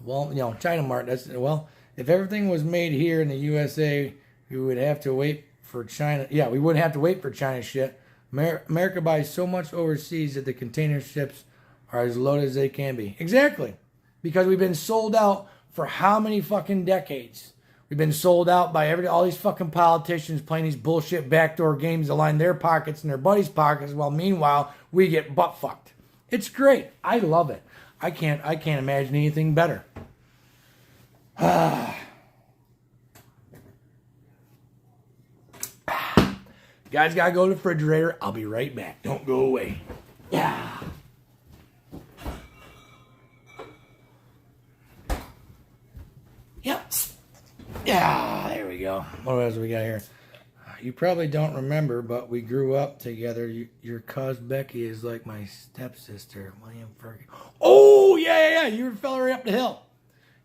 Well, China Mart. If everything was made here in the USA, we would have to wait for China. Yeah, we wouldn't have to wait for China shit. America buys so much overseas that the container ships are as loaded as they can be. Exactly. Because we've been sold out for how many fucking decades? We've been sold out by all these fucking politicians playing these bullshit backdoor games to line their pockets and their buddies' pockets, while meanwhile we get butt fucked. It's great. I love it. I can't imagine anything better. Guys, gotta go to the refrigerator. I'll be right back. Don't go away. Yeah. Yep. Yeah, there we go. What else we got here? You probably don't remember, but we grew up together. Your cousin Becky is like my stepsister, William Fergie. Oh, yeah. You were a fella right up the hill.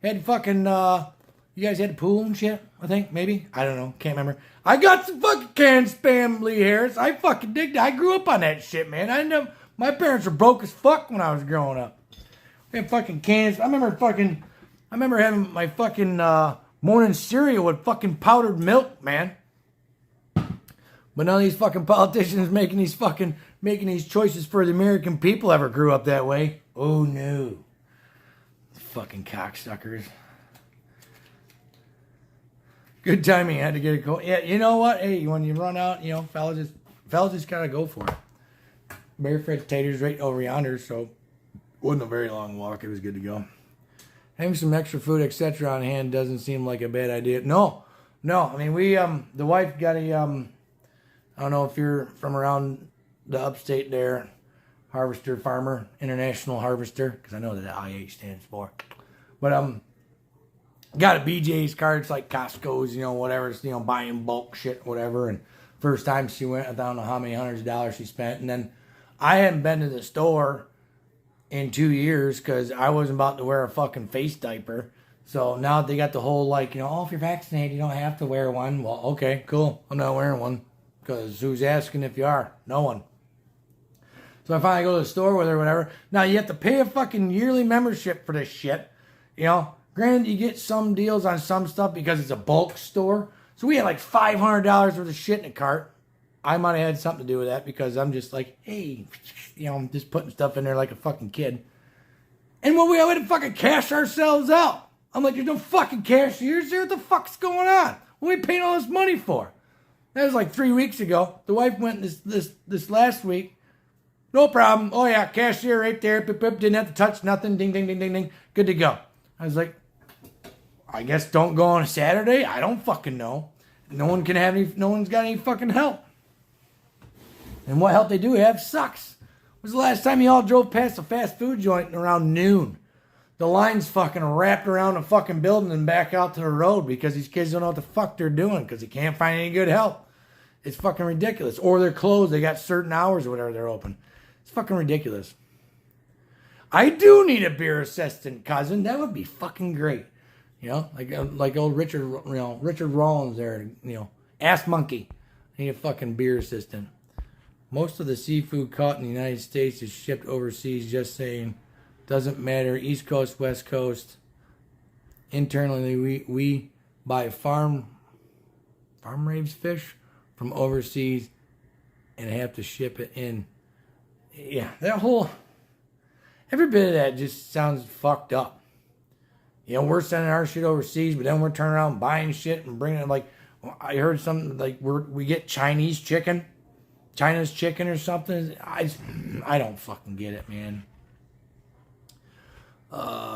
Had fucking, you guys had a pool and shit, I think, maybe? I don't know, can't remember. I got some fucking canned Spam Lee Harris. I fucking digged it. I grew up on that shit, man. My parents were broke as fuck when I was growing up. We had fucking cans. I remember having my fucking morning cereal with fucking powdered milk, man. But none of these fucking politicians making these choices for the American people ever grew up that way. Oh no. Fucking cocksuckers. Good timing. I had to get a call. Yeah, you know what? Hey, when you run out, fellas, just fellas just gotta go for it. Bear Fritz taters right over yonder, so wasn't a very long walk. It was good to go. Having some extra food, etc. on hand doesn't seem like a bad idea. No. I mean, we, the wife got a, I don't know if you're from around the upstate there, Harvester Farmer, International Harvester, because I know that IH stands for. But, got a BJ's card. It's like Costco's, whatever. It's, buying bulk shit, whatever. And first time she went, I don't know how many hundreds of dollars she spent. And then I hadn't been to the store in 2 years because I wasn't about to wear a fucking face diaper. So now they got the whole like, if you're vaccinated, you don't have to wear one. Well, okay, cool. I'm not wearing one because who's asking if you are? No one. So I finally go to the store with her or whatever. Now you have to pay a fucking yearly membership for this shit. Granted, you get some deals on some stuff because it's a bulk store. So we had like $500 worth of shit in the cart. I might have had something to do with that because I'm just like, hey, I'm just putting stuff in there like a fucking kid. And when we had to fucking cash ourselves out, I'm like, there's no fucking cashiers there. What the fuck's going on? What are we paying all this money for? That was like 3 weeks ago. The wife went this last week. No problem. Oh yeah, cashier right there. Pip, pip, didn't have to touch nothing. Ding, ding, ding, ding, ding. Good to go. I was like, I guess don't go on a Saturday. I don't fucking know. No one's got any fucking help. And what help they do have sucks. When was the last time you all drove past a fast food joint around noon? The line's fucking wrapped around the fucking building and back out to the road because these kids don't know what the fuck they're doing because they can't find any good help. It's fucking ridiculous. Or they're closed. They got certain hours or whatever they're open. It's fucking ridiculous. I do need a beer assistant, cousin. That would be fucking great. Like old Richard, Richard Rollins there, ass monkey. I need a fucking beer assistant. Most of the seafood caught in the United States is shipped overseas, just saying. Doesn't matter, East Coast, West Coast. Internally, we buy farm raised fish from overseas and have to ship it in. Yeah, every bit of that just sounds fucked up. We're sending our shit overseas, but then we're turning around buying shit and bringing it. Like, I heard something like we get Chinese chicken. China's chicken or something. I don't fucking get it, man.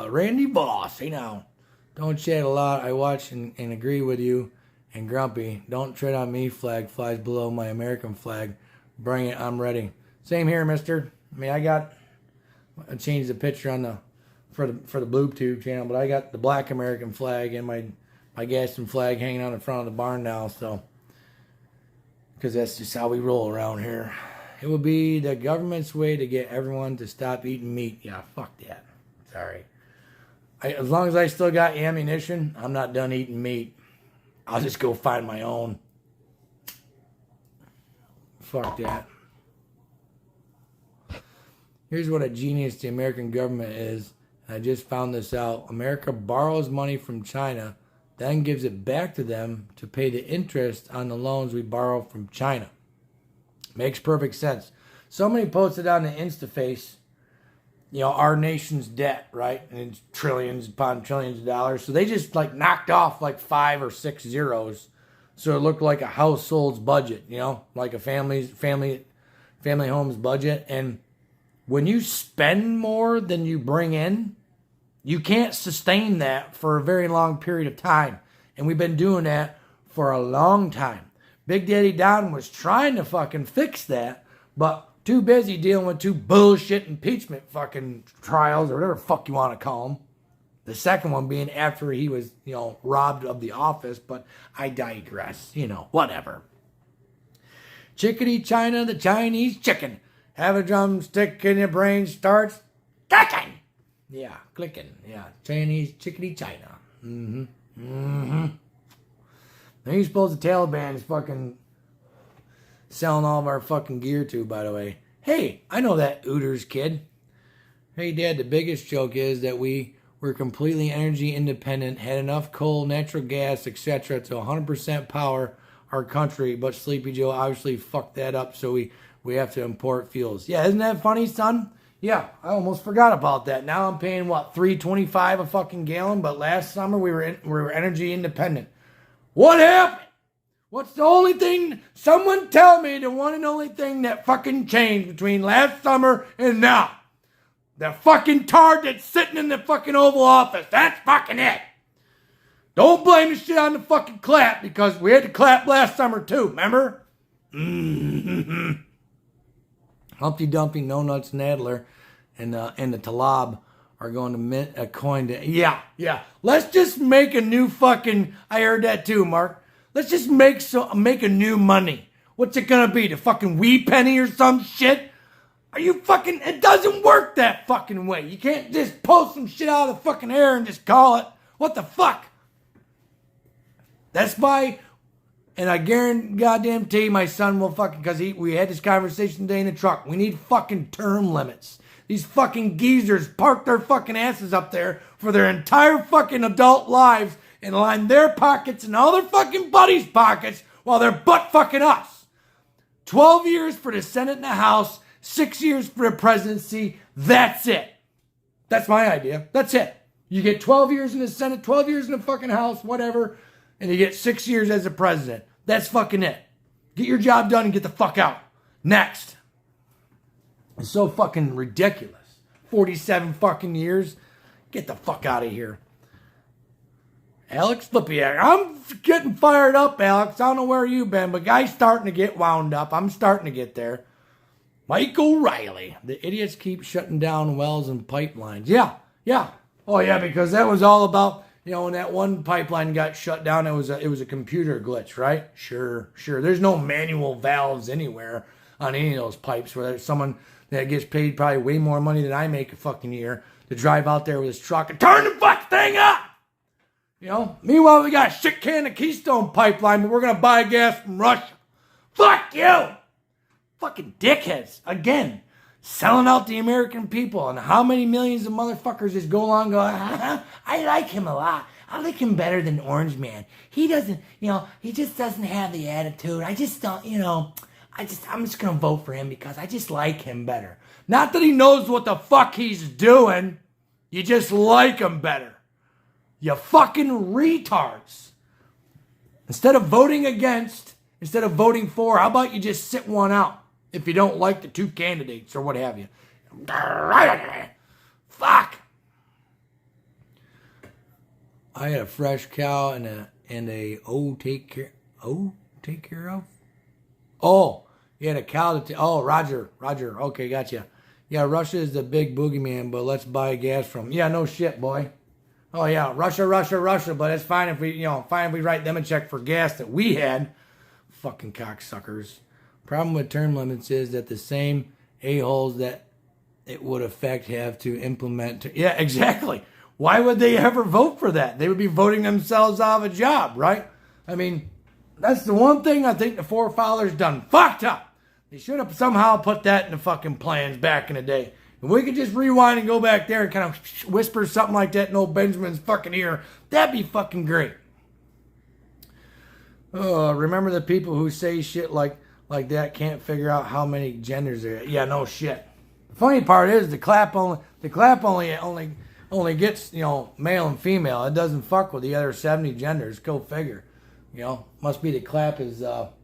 Randy Boss, hey now. Don't chat a lot. I watch and agree with you. And Grumpy, don't tread on me flag flies below my American flag. Bring it, I'm ready. Same here, mister. I mean, I changed the picture on for the Blue Tube channel, but I got the black American flag and my Gaston flag hanging on the front of the barn now, so. Because that's just how we roll around here. It will be the government's way to get everyone to stop eating meat. Yeah, fuck that. Sorry. As long as I still got ammunition, I'm not done eating meat. I'll just go find my own. Fuck that. Here's what a genius the American government is. I just found this out. America borrows money from China, then gives it back to them to pay the interest on the loans we borrow from China. Makes perfect sense. Somebody posted on the InstaFace, our nation's debt, right? And it's trillions upon trillions of dollars. So they just knocked off 5 or 6 zeros. So it looked like a household's budget, like a family home's budget. And when you spend more than you bring in, you can't sustain that for a very long period of time. And we've been doing that for a long time. Big Daddy Don was trying to fucking fix that, but too busy dealing with 2 bullshit impeachment fucking trials or whatever the fuck you want to call them. The second one being after he was, robbed of the office, but I digress, whatever. Chickadee China, the Chinese chicken. Have a drumstick in your brain starts clicking. Yeah, clicking. Yeah, Chinese chickadee China. Mm-hmm. Mm-hmm. Now you suppose the Taliban is fucking selling all of our fucking gear to, by the way. Hey, I know that Ooters kid. Hey, Dad, the biggest joke is that we were completely energy independent, had enough coal, natural gas, etc. to 100% power our country, but Sleepy Joe obviously fucked that up, so we have to import fuels. Yeah, isn't that funny, son? Yeah, I almost forgot about that. Now I'm paying, $3.25 a fucking gallon, but last summer we were energy independent. What happened? What's the only thing, someone tell me the one and only thing that fucking changed between last summer and now? The fucking tard that's sitting in the fucking Oval Office. That's fucking it. Don't blame the shit on the fucking clap, because we had to clap last summer too, remember? Mm-hmm. Humpty Dumpty, No Nuts, Nadler, and the Talab are going to mint a coin to... Yeah. Let's just make a new fucking... I heard that too, Mark. Let's just make a new money. What's it gonna be? The fucking wee penny or some shit? Are you fucking... It doesn't work that fucking way. You can't just pull some shit out of the fucking air and just call it. What the fuck? That's why... And I guarantee my son will fucking... Because we had this conversation today in the truck. We need fucking term limits. These fucking geezers park their fucking asses up there for their entire fucking adult lives and line their pockets and all their fucking buddies' pockets while they're butt fucking us. 12 years for the Senate and the House, 6 years for the presidency. That's it. That's my idea. That's it. You get 12 years in the Senate, 12 years in the fucking House, whatever, and you get 6 years as a president. That's fucking it. Get your job done and get the fuck out. Next. It's so fucking ridiculous. 47 fucking years. Get the fuck out of here. Alex Flippiak. I'm getting fired up, Alex. I don't know where you've been, but guy's starting to get wound up. I'm starting to get there. Mike O'Reilly. The idiots keep shutting down wells and pipelines. Yeah. Oh, yeah, because that was all about, when that one pipeline got shut down, it was a computer glitch, right? Sure. There's no manual valves anywhere on any of those pipes where there's someone that gets paid probably way more money than I make a fucking year to drive out there with his truck and turn the fuck thing up. Meanwhile, we got a shit can of Keystone Pipeline, but we're going to buy gas from Russia. Fuck you! Fucking dickheads. Again, selling out the American people. And how many millions of motherfuckers just go along going, I like him a lot. I like him better than Orange Man. He doesn't, he just doesn't have the attitude. I just don't, I'm just going to vote for him because I just like him better. Not that he knows what the fuck he's doing. You just like him better. You fucking retards. Instead of voting against, instead of voting for, how about you just sit one out if you don't like the two candidates or what have you? Fuck. I had a fresh cow and a take care of. Oh, you had a cow Roger. Okay, gotcha. Yeah, Russia is the big boogeyman, but let's buy gas from. Yeah, no shit, boy. Oh yeah, Russia, but it's fine if we, fine if we write them a check for gas that we had. Fucking cocksuckers. Problem with term limits is that the same a-holes that it would affect have to implement. Yeah, exactly. Why would they ever vote for that? They would be voting themselves out of a job, right? I mean, that's the one thing I think the forefathers done fucked up. They should have somehow put that in the fucking plans back in the day. If we could just rewind and go back there and kind of whisper something like that in old Benjamin's fucking ear, that'd be fucking great. Remember the people who say shit like that can't figure out how many genders there are. Yeah, no shit. The funny part is the clap only gets, male and female. It doesn't fuck with the other 70 genders. Go figure. Must be the clap is what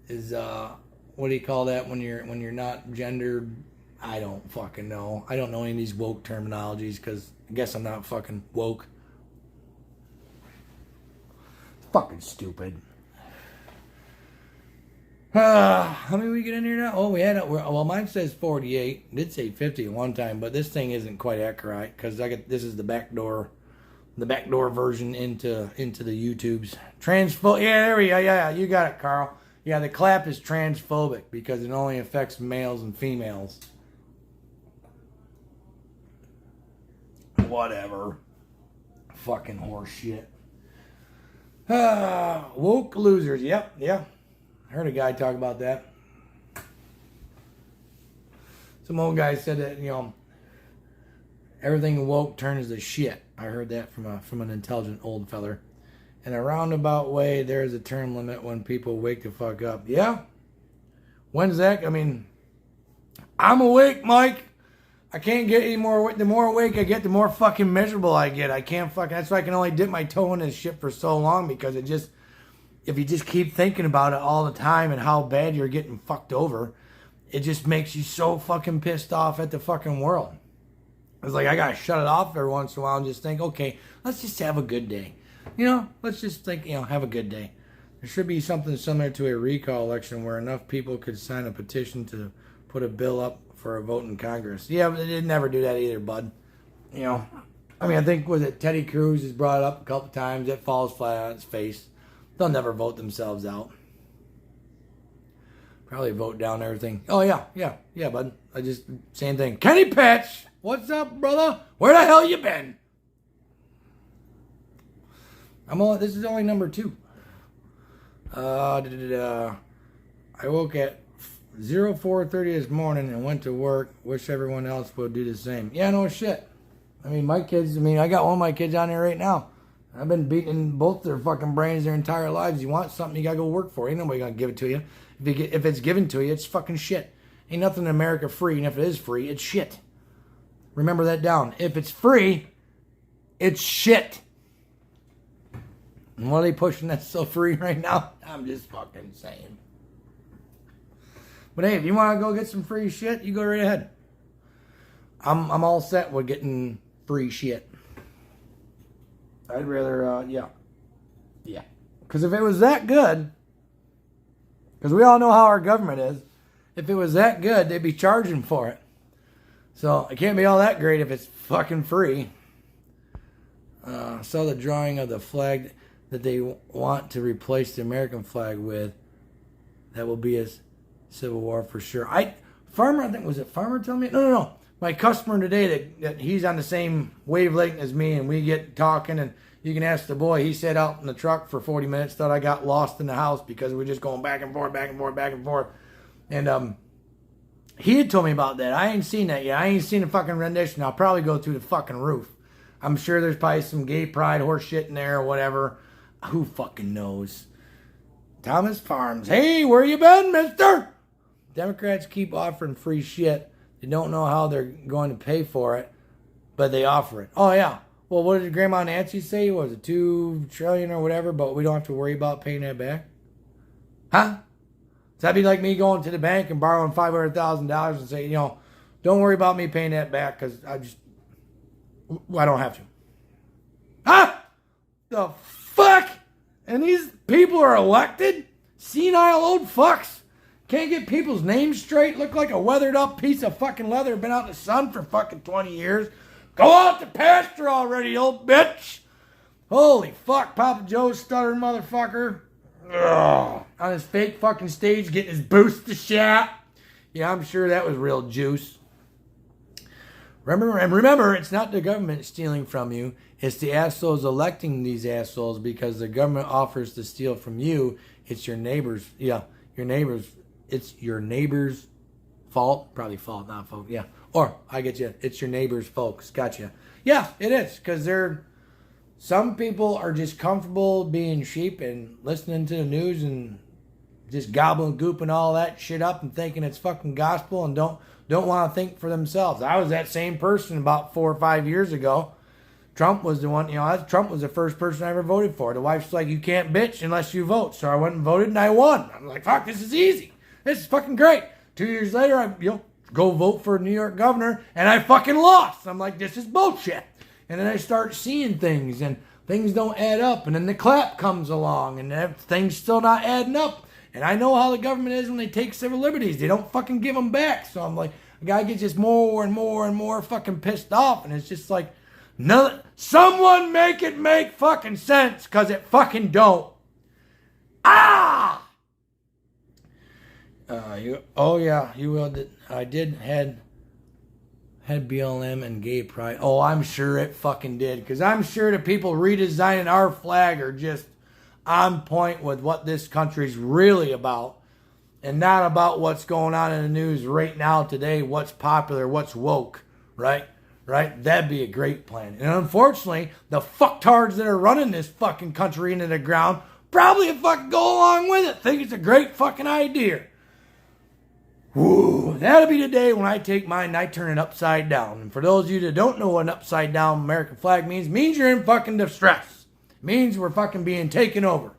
do you call that when you're not gendered? I don't fucking know. I don't know any of these woke terminologies because I guess I'm not fucking woke. Fucking stupid. How many did we get in here now? Oh, we had mine says 48. It did say 50 at one time, but this thing isn't quite accurate because this is the backdoor version into the YouTubes. Yeah, there we go. Yeah, you got it, Carl. Yeah, the clap is transphobic because it only affects males and females. Whatever. Fucking horse shit. Woke losers. Yep. I heard a guy talk about that. Some old guy said that, everything woke turns to shit. I heard that from an intelligent old feller. In a roundabout way, there's a term limit when people wake the fuck up. Yeah? When's that? I mean, I'm awake, Mike. I can't get any more. The more awake I get, the more fucking miserable I get. I can't fucking. That's why I can only dip my toe in this shit for so long because it if you just keep thinking about it all the time and how bad you're getting fucked over, it just makes you so fucking pissed off at the fucking world. It's like I gotta shut it off every once in a while and just think, okay, let's just have a good day. Let's just think, have a good day. There should be something similar to a recall election where enough people could sign a petition to put a bill up for a vote in Congress. Yeah, but they didn't ever do that either, bud. I think, Teddy Cruz has brought it up a couple times. It falls flat on its face. They'll never vote themselves out. Probably vote down everything. Oh, yeah, bud. Same thing. Kenny Patch, what's up, brother? Where the hell you been? This is only number 2. I woke at 04:30 this morning and went to work. Wish everyone else would do the same. Yeah, no shit. My kids, I got one of my kids on there right now. I've been beating both their fucking brains their entire lives. You want something, you gotta go work for it. Ain't nobody gonna give it to you. If it's given to you, it's fucking shit. Ain't nothing in America free, and if it is free, it's shit. Remember that down. If it's free, it's shit. And what are they pushing that's so free right now? I'm just fucking saying. But hey, if you want to go get some free shit, you go right ahead. I'm all set with getting free shit. I'd rather, yeah. Because if it was that good, because we all know how our government is, if it was that good, they'd be charging for it. So it can't be all that great if it's fucking free. Saw the drawing of the flag that they want to replace the American flag with. That will be a civil war for sure. Farmer telling me? No. My customer today, that he's on the same wavelength as me, and we get talking, and you can ask the boy. He sat out in the truck for 40 minutes, thought I got lost in the house because we were just going back and forth. And he had told me about that. I ain't seen that yet. I ain't seen a fucking rendition. I'll probably go through the fucking roof. I'm sure there's probably some gay pride horse shit in there or whatever. Who fucking knows? Thomas Farms. Hey, where you been, mister? Democrats keep offering free shit. They don't know how they're going to pay for it, but they offer it. Oh, yeah. Well, what did Grandma Nancy say? Was it $2 trillion or whatever, but we don't have to worry about paying that back? Huh? So that'd be like me going to the bank and borrowing $500,000 and say, don't worry about me paying that back because I don't have to. Huh? The fuck? And these people are elected? Senile old fucks. Can't get people's names straight. Look like a weathered up piece of fucking leather. Been out in the sun for fucking 20 years. Go out to pasture already, old bitch. Holy fuck. Papa Joe's stuttering motherfucker. Ugh. On his fake fucking stage getting his booster shot. Yeah, I'm sure that was real juice. Remember, it's not the government stealing from you. It's the assholes electing these assholes because the government offers to steal from you. It's your neighbors. Yeah, your neighbors. It's your neighbor's fault. Probably fault, not fault. Yeah. Or, I get you. It's your neighbor's folks. Gotcha. Yeah, it is. Because some people are just comfortable being sheep and listening to the news and just gobbling, gooping all that shit up and thinking it's fucking gospel and don't want to think for themselves. I was that same person about 4 or 5 years ago. Trump was the one, Trump was the first person I ever voted for. The wife's like, you can't bitch unless you vote. So I went and voted and I won. I'm like, fuck, this is easy. This is fucking great. 2 years later, I go vote for a New York governor, and I fucking lost. I'm like, this is bullshit. And then I start seeing things, and things don't add up. And then the clap comes along, and things still not adding up. And I know how the government is when they take civil liberties. They don't fucking give them back. So I'm like, the guy gets just more and more and more fucking pissed off. And it's just like, someone make it make fucking sense, because it fucking don't. Ah! You will. I had BLM and gay pride. Oh, I'm sure it fucking did. Because I'm sure the people redesigning our flag are just on point with what this country's really about. And not about what's going on in the news right now today, what's popular, what's woke, right? Right? That'd be a great plan. And unfortunately, the fucktards that are running this fucking country into the ground probably fucking go along with it. Think it's a great fucking idea. Woo, that'll be the day when I take mine and I turn it upside down. And for those of you that don't know what an upside down American flag means you're in fucking distress. It means we're fucking being taken over.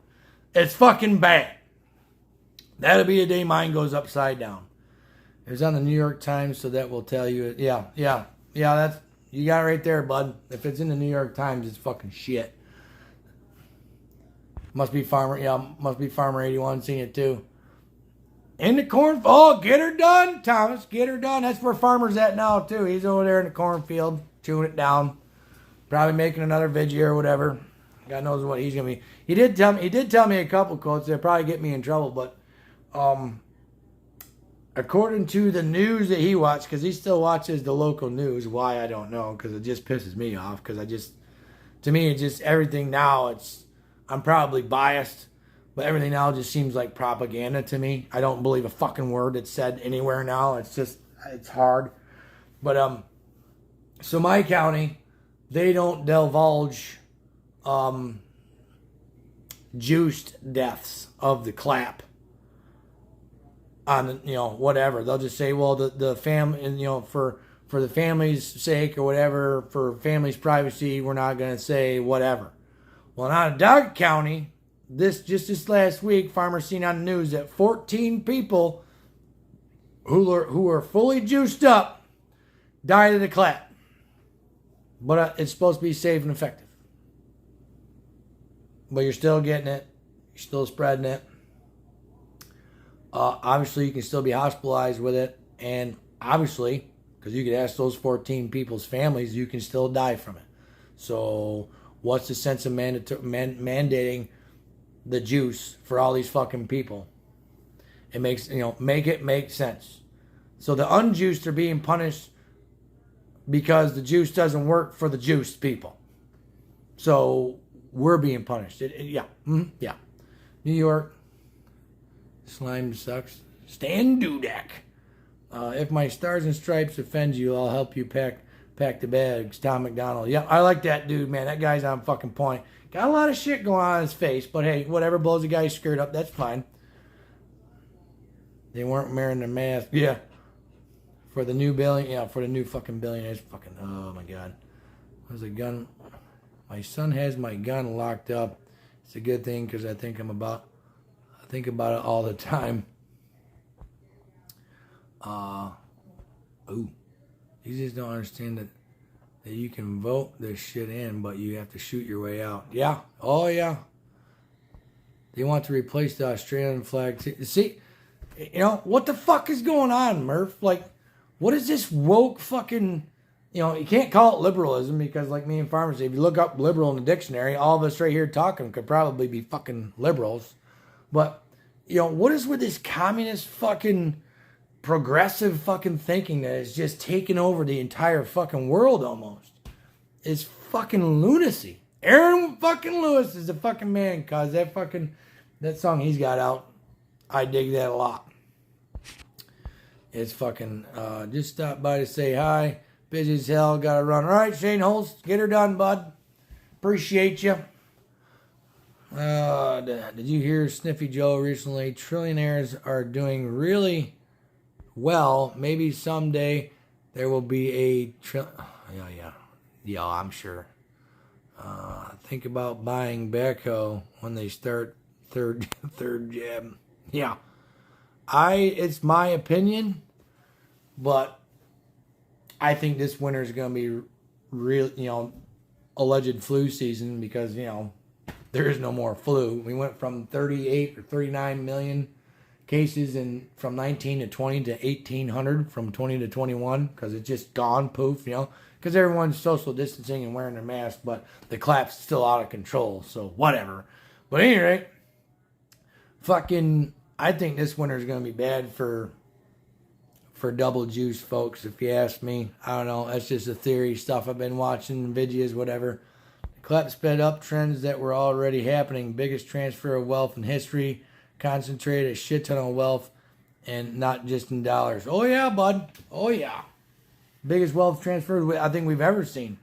It's fucking bad. That'll be the day mine goes upside down. It was on the New York Times, so that will tell you. Yeah. That's you got it right there, bud. If it's in the New York Times, it's fucking shit. Must be Farmer 81 seeing it too. In the corn. Oh, get her done, Thomas. Get her done. That's where Farmer's at now too. He's over there in the cornfield, chewing it down. Probably making another video or whatever. God knows what he's gonna be. He did tell me a couple quotes that probably get me in trouble, but according to the news that he watched, because he still watches the local news. Why, I don't know, because it just pisses me off. Because to me, it's just everything now. I'm probably biased, but everything now just seems like propaganda to me. I don't believe a fucking word that's said anywhere now. It's hard. But so my county, they don't divulge juiced deaths of the clap on, whatever. They'll just say, well, the family, and for the family's sake or whatever, for family's privacy, we're not going to say whatever. Well, out of Doug County, this last week, farmers seen on the news that 14 people who are fully juiced up died of the clap. But it's supposed to be safe and effective. But you're still getting it. You're still spreading it. Obviously, you can still be hospitalized with it. And obviously, because you could ask those 14 people's families, you can still die from it. So what's the sense of mandating the juice for all these fucking people? It makes, make it make sense. So the unjuiced are being punished because the juice doesn't work for the juiced people. So we're being punished. Yeah. New York. Slime sucks. Stan Dudek. If my stars and stripes offend you, I'll help you pack the bags. Tom McDonald. Yeah, I like that dude, man. That guy's on fucking point. Got a lot of shit going on in his face, but hey, whatever blows the guy's skirt up, that's fine. They weren't wearing their mask. Yeah. For the new for the new fucking billionaires. Fucking, oh my God. Where's the gun? My son has my gun locked up. It's a good thing because I think about it all the time. You just don't understand that you can vote this shit in, but you have to shoot your way out. Yeah. Oh, yeah. They want to replace the Australian flag. See, what the fuck is going on, Murph? Like, what is this woke fucking... you can't call it liberalism because, like me and farmers say, if you look up liberal in the dictionary, all of us right here talking could probably be fucking liberals. But, what is with this communist fucking progressive fucking thinking that is just taking over the entire fucking world almost? It's fucking lunacy. Aaron fucking Lewis is the fucking man, cause that song he's got out, I dig that a lot. It's fucking, just stopped by to say hi. Busy as hell, gotta run. All right, Shane Holst, get her done, bud. Appreciate you. Did you hear Sniffy Joe recently? Trillionaires are doing really well. Maybe someday there will be a yeah, I'm sure. Think about buying backhoe when they start third jab. Yeah, it's my opinion, but I think this winter is going to be real, alleged flu season because, there is no more flu. We went from 38 or 39 million cases from 19 to 20 to 1,800 from 20 to 21 because it's just gone poof, because everyone's social distancing and wearing their mask, but the clap's still out of control, so whatever. But anyway, I think this winter is going to be bad for double juice folks, if you ask me. I don't know. That's just a theory stuff I've been watching, videos, whatever. The clap sped up trends that were already happening. Biggest transfer of wealth in history. Concentrated a shit ton of wealth and not just in dollars. Oh, yeah, bud. Oh, yeah. Biggest wealth transfer I think we've ever seen.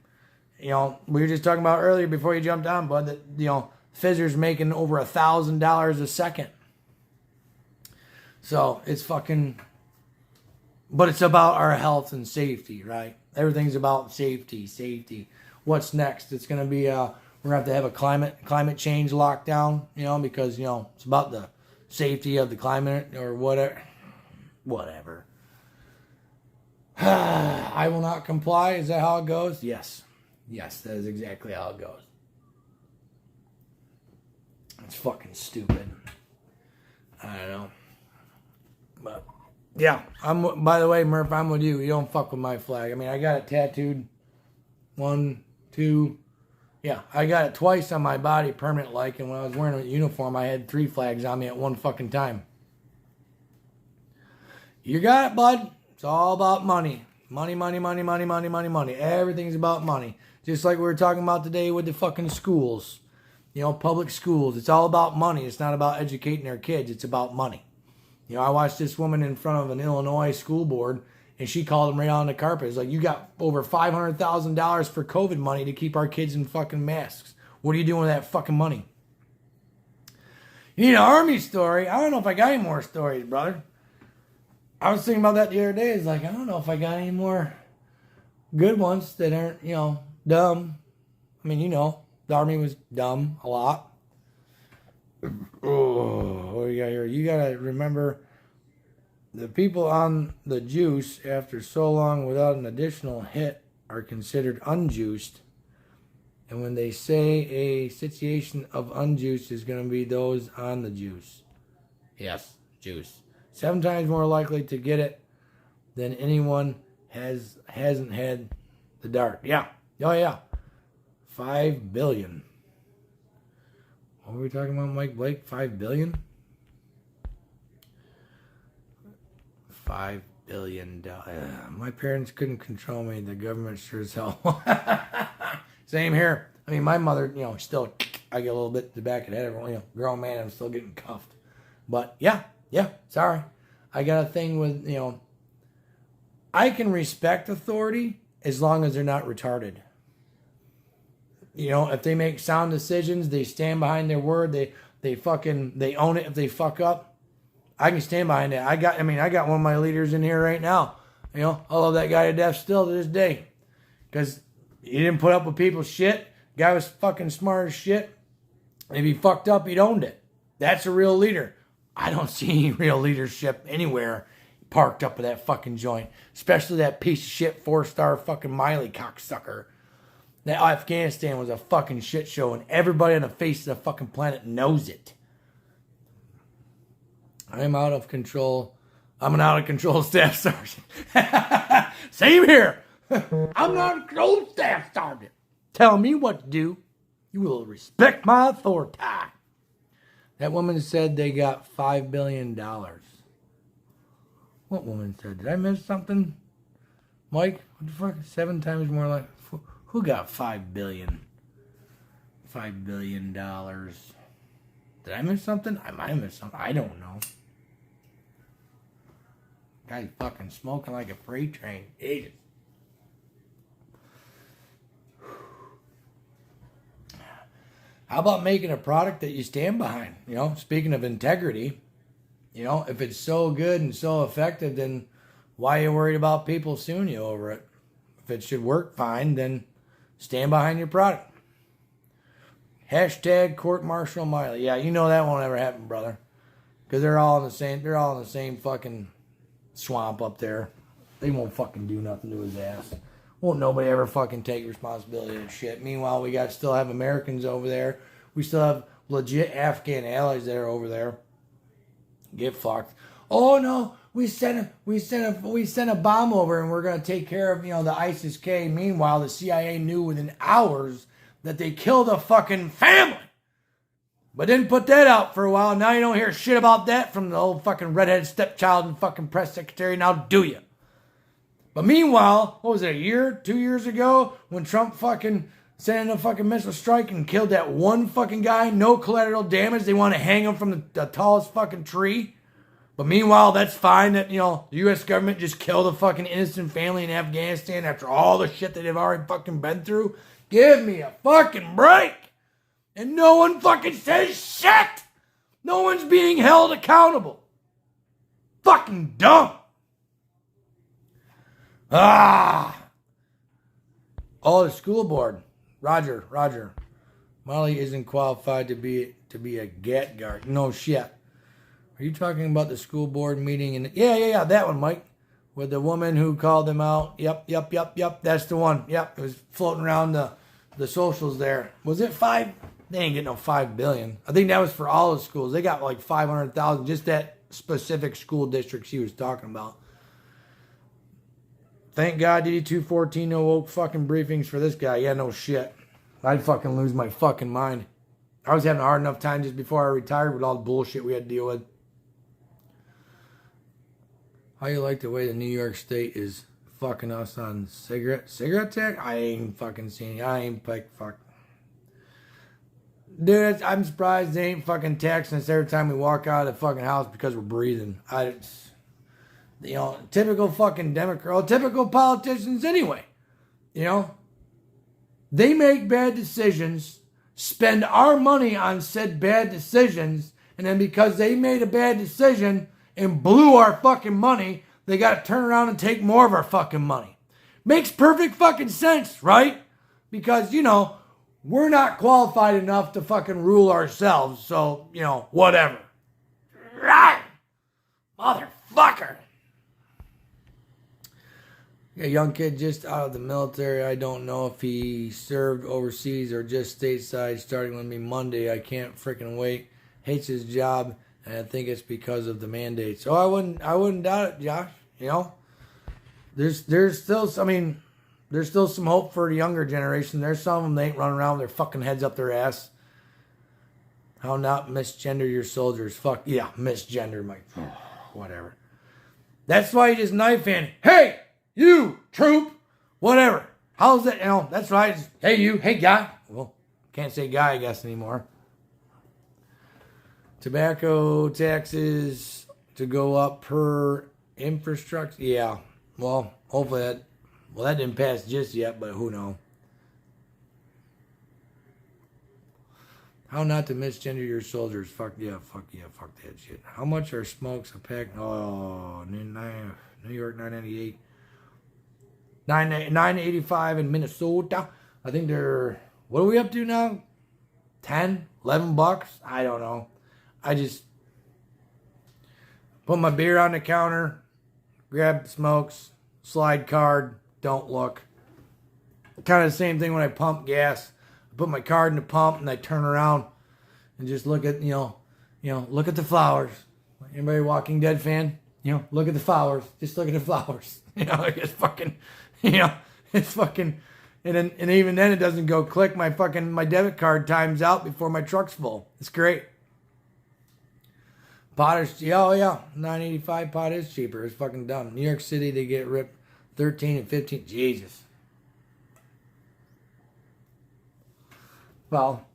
We were just talking about earlier before you jumped on, bud, that, Fizzer's making over $1,000 a second. So it's fucking... But it's about our health and safety, right? Everything's about safety. What's next? It's going to be we're going to have to have a climate change lockdown, you know, because, you know, it's about the safety of the climate or whatever. Whatever. I will not comply. Is that how it goes? Yes. Yes, that is exactly how it goes. It's fucking stupid. I don't know. But, yeah. By the way, Murph, I'm with you. You don't fuck with my flag. I mean, I got it tattooed. 1, 2. Yeah, I got it twice on my body, permanent like, and when I was wearing a uniform, I had 3 flags on me at one fucking time. You got it, bud. It's all about money. Money, money, money, money, money, money, money. Everything's about money. Just like we were talking about today with the fucking schools. You know, public schools. It's all about money. It's not about educating their kids. It's about money. You know, I watched this woman in front of an Illinois school board, and she called them right on the carpet. It's like, you got over $500,000 for COVID money to keep our kids in fucking masks. What are you doing with that fucking money? You need an army story? I don't know if I got any more stories, brother. I was thinking about that the other day. It's like, I don't know if I got any more good ones that aren't, you know, dumb. I mean, you know, the army was dumb a lot. Oh, what do you got here? You got to remember, the people on the juice after so long without an additional hit are considered unjuiced. And when they say a situation of unjuiced is going to be those on the juice. Yes, juice. 7 times more likely to get it than anyone hasn't had the dart. Yeah. Oh, yeah. 5 billion. What were we talking about, Mike Blake? 5 billion? $5 billion. My parents couldn't control me. The government sure as hell. Same here. I mean, my mother, you know, still, I get a little bit to the back of the head. Everyone, you know, grown man, I'm still getting cuffed. But yeah, sorry. I got a thing with, you know, I can respect authority as long as they're not retarded. You know, if they make sound decisions, they stand behind their word, they own it if they fuck up. I can stand behind that. I got one of my leaders in here right now. You know, I love that guy to death still to this day. Because he didn't put up with people's shit. Guy was fucking smart as shit. If he fucked up, he'd owned it. That's a real leader. I don't see any real leadership anywhere parked up with that fucking joint. Especially that piece of shit 4-star fucking Miley cocksucker. That Afghanistan was a fucking shit show and everybody on the face of the fucking planet knows it. I'm out of control. I'm an out of control staff sergeant. Same here. I'm an out of control staff sergeant. Tell me what to do. You will respect my authority. That woman said they got $5 billion. What woman said? Did I miss something? Mike, what the fuck? 7 times more like... Who got $5 billion? $5 billion. Did I miss something? I might have missed something. I don't know. Guy's fucking smoking like a freight train. Jesus. How about making a product that you stand behind? You know, speaking of integrity, you know, if it's so good and so effective, then why are you worried about people suing you over it? If it should work fine, then stand behind your product. Hashtag court martial Miley. Yeah, you know that won't ever happen, brother. Because they're all in the same fucking swamp up there. They won't fucking do nothing to his ass. Won't nobody ever fucking take responsibility for shit. Meanwhile, we still have Americans over there. We still have legit Afghan allies that are over there. Get fucked. Oh no, we sent a bomb over and we're gonna take care of, you know, the ISIS-K. Meanwhile, the CIA knew within hours that they killed a fucking family. But didn't put that out for a while. Now you don't hear shit about that from the old fucking redheaded stepchild and fucking press secretary. Now do you? But meanwhile, what was it, 2 years ago, when Trump fucking sent in a fucking missile strike and killed that one fucking guy, no collateral damage, they want to hang him from the tallest fucking tree. But meanwhile, that's fine that, you know, the U.S. government just killed a fucking innocent family in Afghanistan after all the shit that they've already fucking been through. Give me a fucking break. And no one fucking says shit. No one's being held accountable. Fucking dumb. Oh, the school board. Roger. Molly isn't qualified to be a GAT guard. No shit. Are you talking about the school board meeting? Yeah, that one, Mike. With the woman who called them out. Yep. That's the one. Yep, it was floating around the socials there. Was it 5? They ain't getting no $5 billion. I think that was for all the schools. They got like 500,000, just that specific school district she was talking about. Thank God DD214 no woke fucking briefings for this guy. Yeah, no shit. I'd fucking lose my fucking mind. I was having a hard enough time just before I retired with all the bullshit we had to deal with. How you like the way the New York State is fucking us on cigarette tax? I ain't fucking seen it. I ain't like fuck. Dude, I'm surprised they ain't fucking taxing us every time we walk out of the fucking house because we're breathing. Typical fucking Democrat, or typical politicians anyway. They make bad decisions, spend our money on said bad decisions, and then because they made a bad decision and blew our fucking money, they got to turn around and take more of our fucking money. Makes perfect fucking sense, right? Because, we're not qualified enough to fucking rule ourselves, so, whatever. Right! Motherfucker! A young kid just out of the military. I don't know if he served overseas or just stateside, starting with me Monday. I can't freaking wait. Hates his job, and I think it's because of the mandates. So I wouldn't doubt it, Josh. There's still some hope for the younger generation. There's some of them, they ain't running around with their fucking heads up their ass. How not misgender your soldiers? Fuck yeah, misgender, Mike. Whatever. That's why you just knife hand. Hey, you troop, whatever. How's that? That's right. Hey you, hey guy. Well, can't say guy, I guess, anymore. Tobacco taxes to go up per infrastructure. Yeah. Well, hopefully that didn't pass just yet, but who knows? How not to misgender your soldiers. Fuck that shit. How much are smokes a pack? Oh, New York 998. 985 in Minnesota. I think they're, what are we up to now? 10, 11 bucks? I don't know. I just put my beer on the counter, grab smokes, slide card, don't look. Kind of the same thing when I pump gas. I put my card in the pump and I turn around and just look at, look at the flowers. Anybody Walking Dead fan? Look at the flowers. Just look at the flowers. It's fucking, it's fucking, and even then it doesn't go click. My debit card times out before my truck's full. It's great. Potter's, oh yeah, $9.85 pot is cheaper. It's fucking dumb. New York City, they get ripped 13 and 15. Jesus. Well,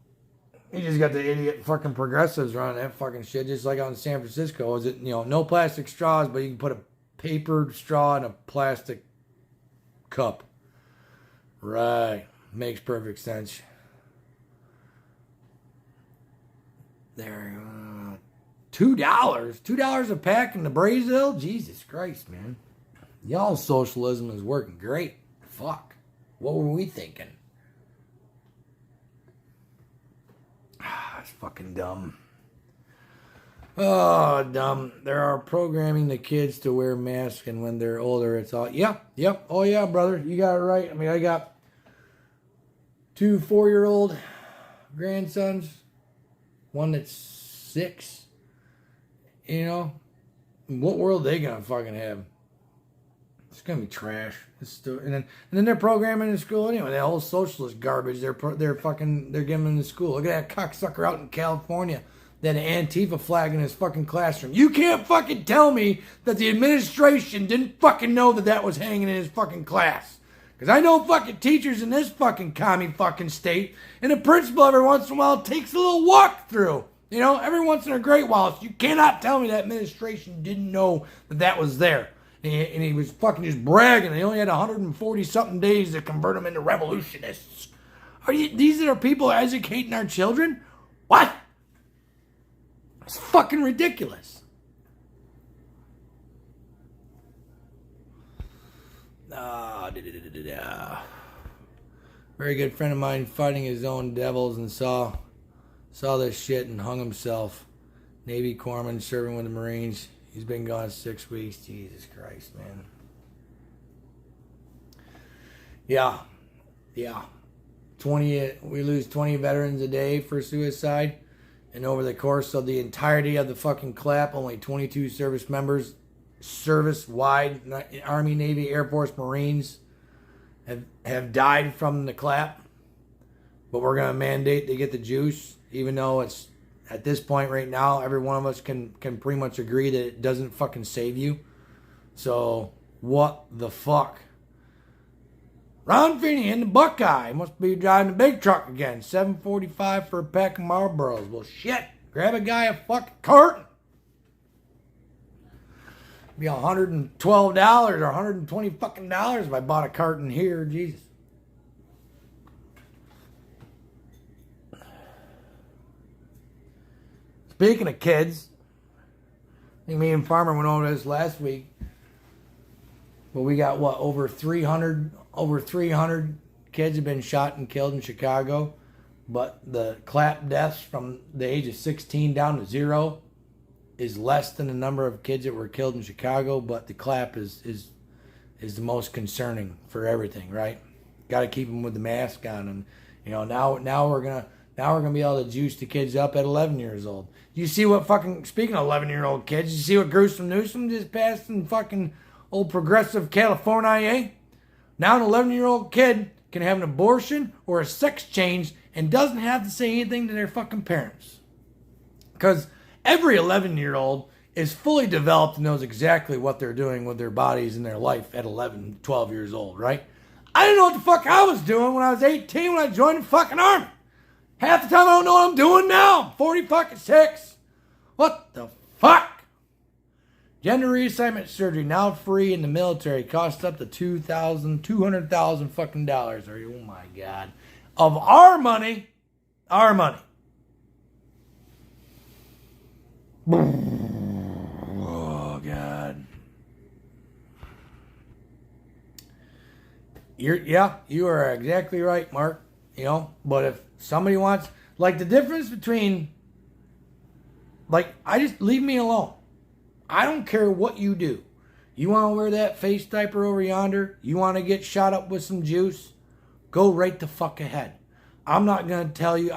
you just got the idiot fucking progressives running that fucking shit, just like out in San Francisco. Is it, no plastic straws, but you can put a paper straw in a plastic cup. Right. Makes perfect sense. There, $2? $2 a pack in the Brazil? Jesus Christ, man. Y'all socialism is working great. Fuck. What were we thinking? It's fucking dumb. Oh, dumb. They are programming the kids to wear masks, and when they're older, it's all, yep. Oh, yeah, brother. You got it right. I mean, I got 2 4-year-old grandsons. One that's 6. What world are they gonna fucking have? It's gonna be trash. And then they're programming in school anyway. That whole socialist garbage they're giving them in school. Look at that cocksucker out in California that an Antifa flag in his fucking classroom. You can't fucking tell me that the administration didn't fucking know that was hanging in his fucking class. Because I know fucking teachers in this fucking commie fucking state, and the principal every once in a while takes a little walk through. Every once in a great while. You cannot tell me that administration didn't know that was there. And he was fucking just bragging. They only had 140-something days to convert them into revolutionists. These are people educating our children? What? It's fucking ridiculous. very good friend of mine fighting his own devils and saw this shit and hung himself. Navy corpsman serving with the Marines. He's been gone 6 weeks. Jesus Christ, man. Yeah. 20. We lose 20 veterans a day for suicide. And over the course of the entirety of the fucking clap, only 22 service members, service-wide, Army, Navy, Air Force, Marines, have died from the clap. But we're going to mandate they get the juice, even though it's, at this point right now, every one of us can pretty much agree that it doesn't fucking save you. So, what the fuck? Ron Finney and the Buckeye must be driving the big truck again. $7.45 for a pack of Marlboros. Well, shit. Grab a guy a fucking carton. It'd be $112 or $120 fucking dollars if I bought a carton here. Jesus. Speaking of kids, I think me and Farmer went over this last week. But we got what, over 300 kids have been shot and killed in Chicago. But the clap deaths from the age of 16 down to 0 is less than the number of kids that were killed in Chicago. But the clap is the most concerning for everything, right? Got to keep them with the mask on, and now we're gonna be able to juice the kids up at 11 years old. You see what fucking, speaking of 11-year-old kids, you see what Gruesome Newsom just passed in fucking old progressive California, eh? Now an 11-year-old kid can have an abortion or a sex change and doesn't have to say anything to their fucking parents. Because every 11-year-old is fully developed and knows exactly what they're doing with their bodies and their life at 11, 12 years old, right? I didn't know what the fuck I was doing when I was 18 when I joined the fucking army. Half the time I don't know what I'm doing now. I'm 46. What the fuck? Gender reassignment surgery now free in the military costs up to $200,000 fucking dollars. Oh my God. Of our money. Oh God. You are exactly right, Mark. But if somebody wants, like, the difference between, like, I just leave me alone. I don't care what you do. You want to wear that face diaper over yonder? You want to get shot up with some juice? Go right the fuck ahead. I'm not going to tell you.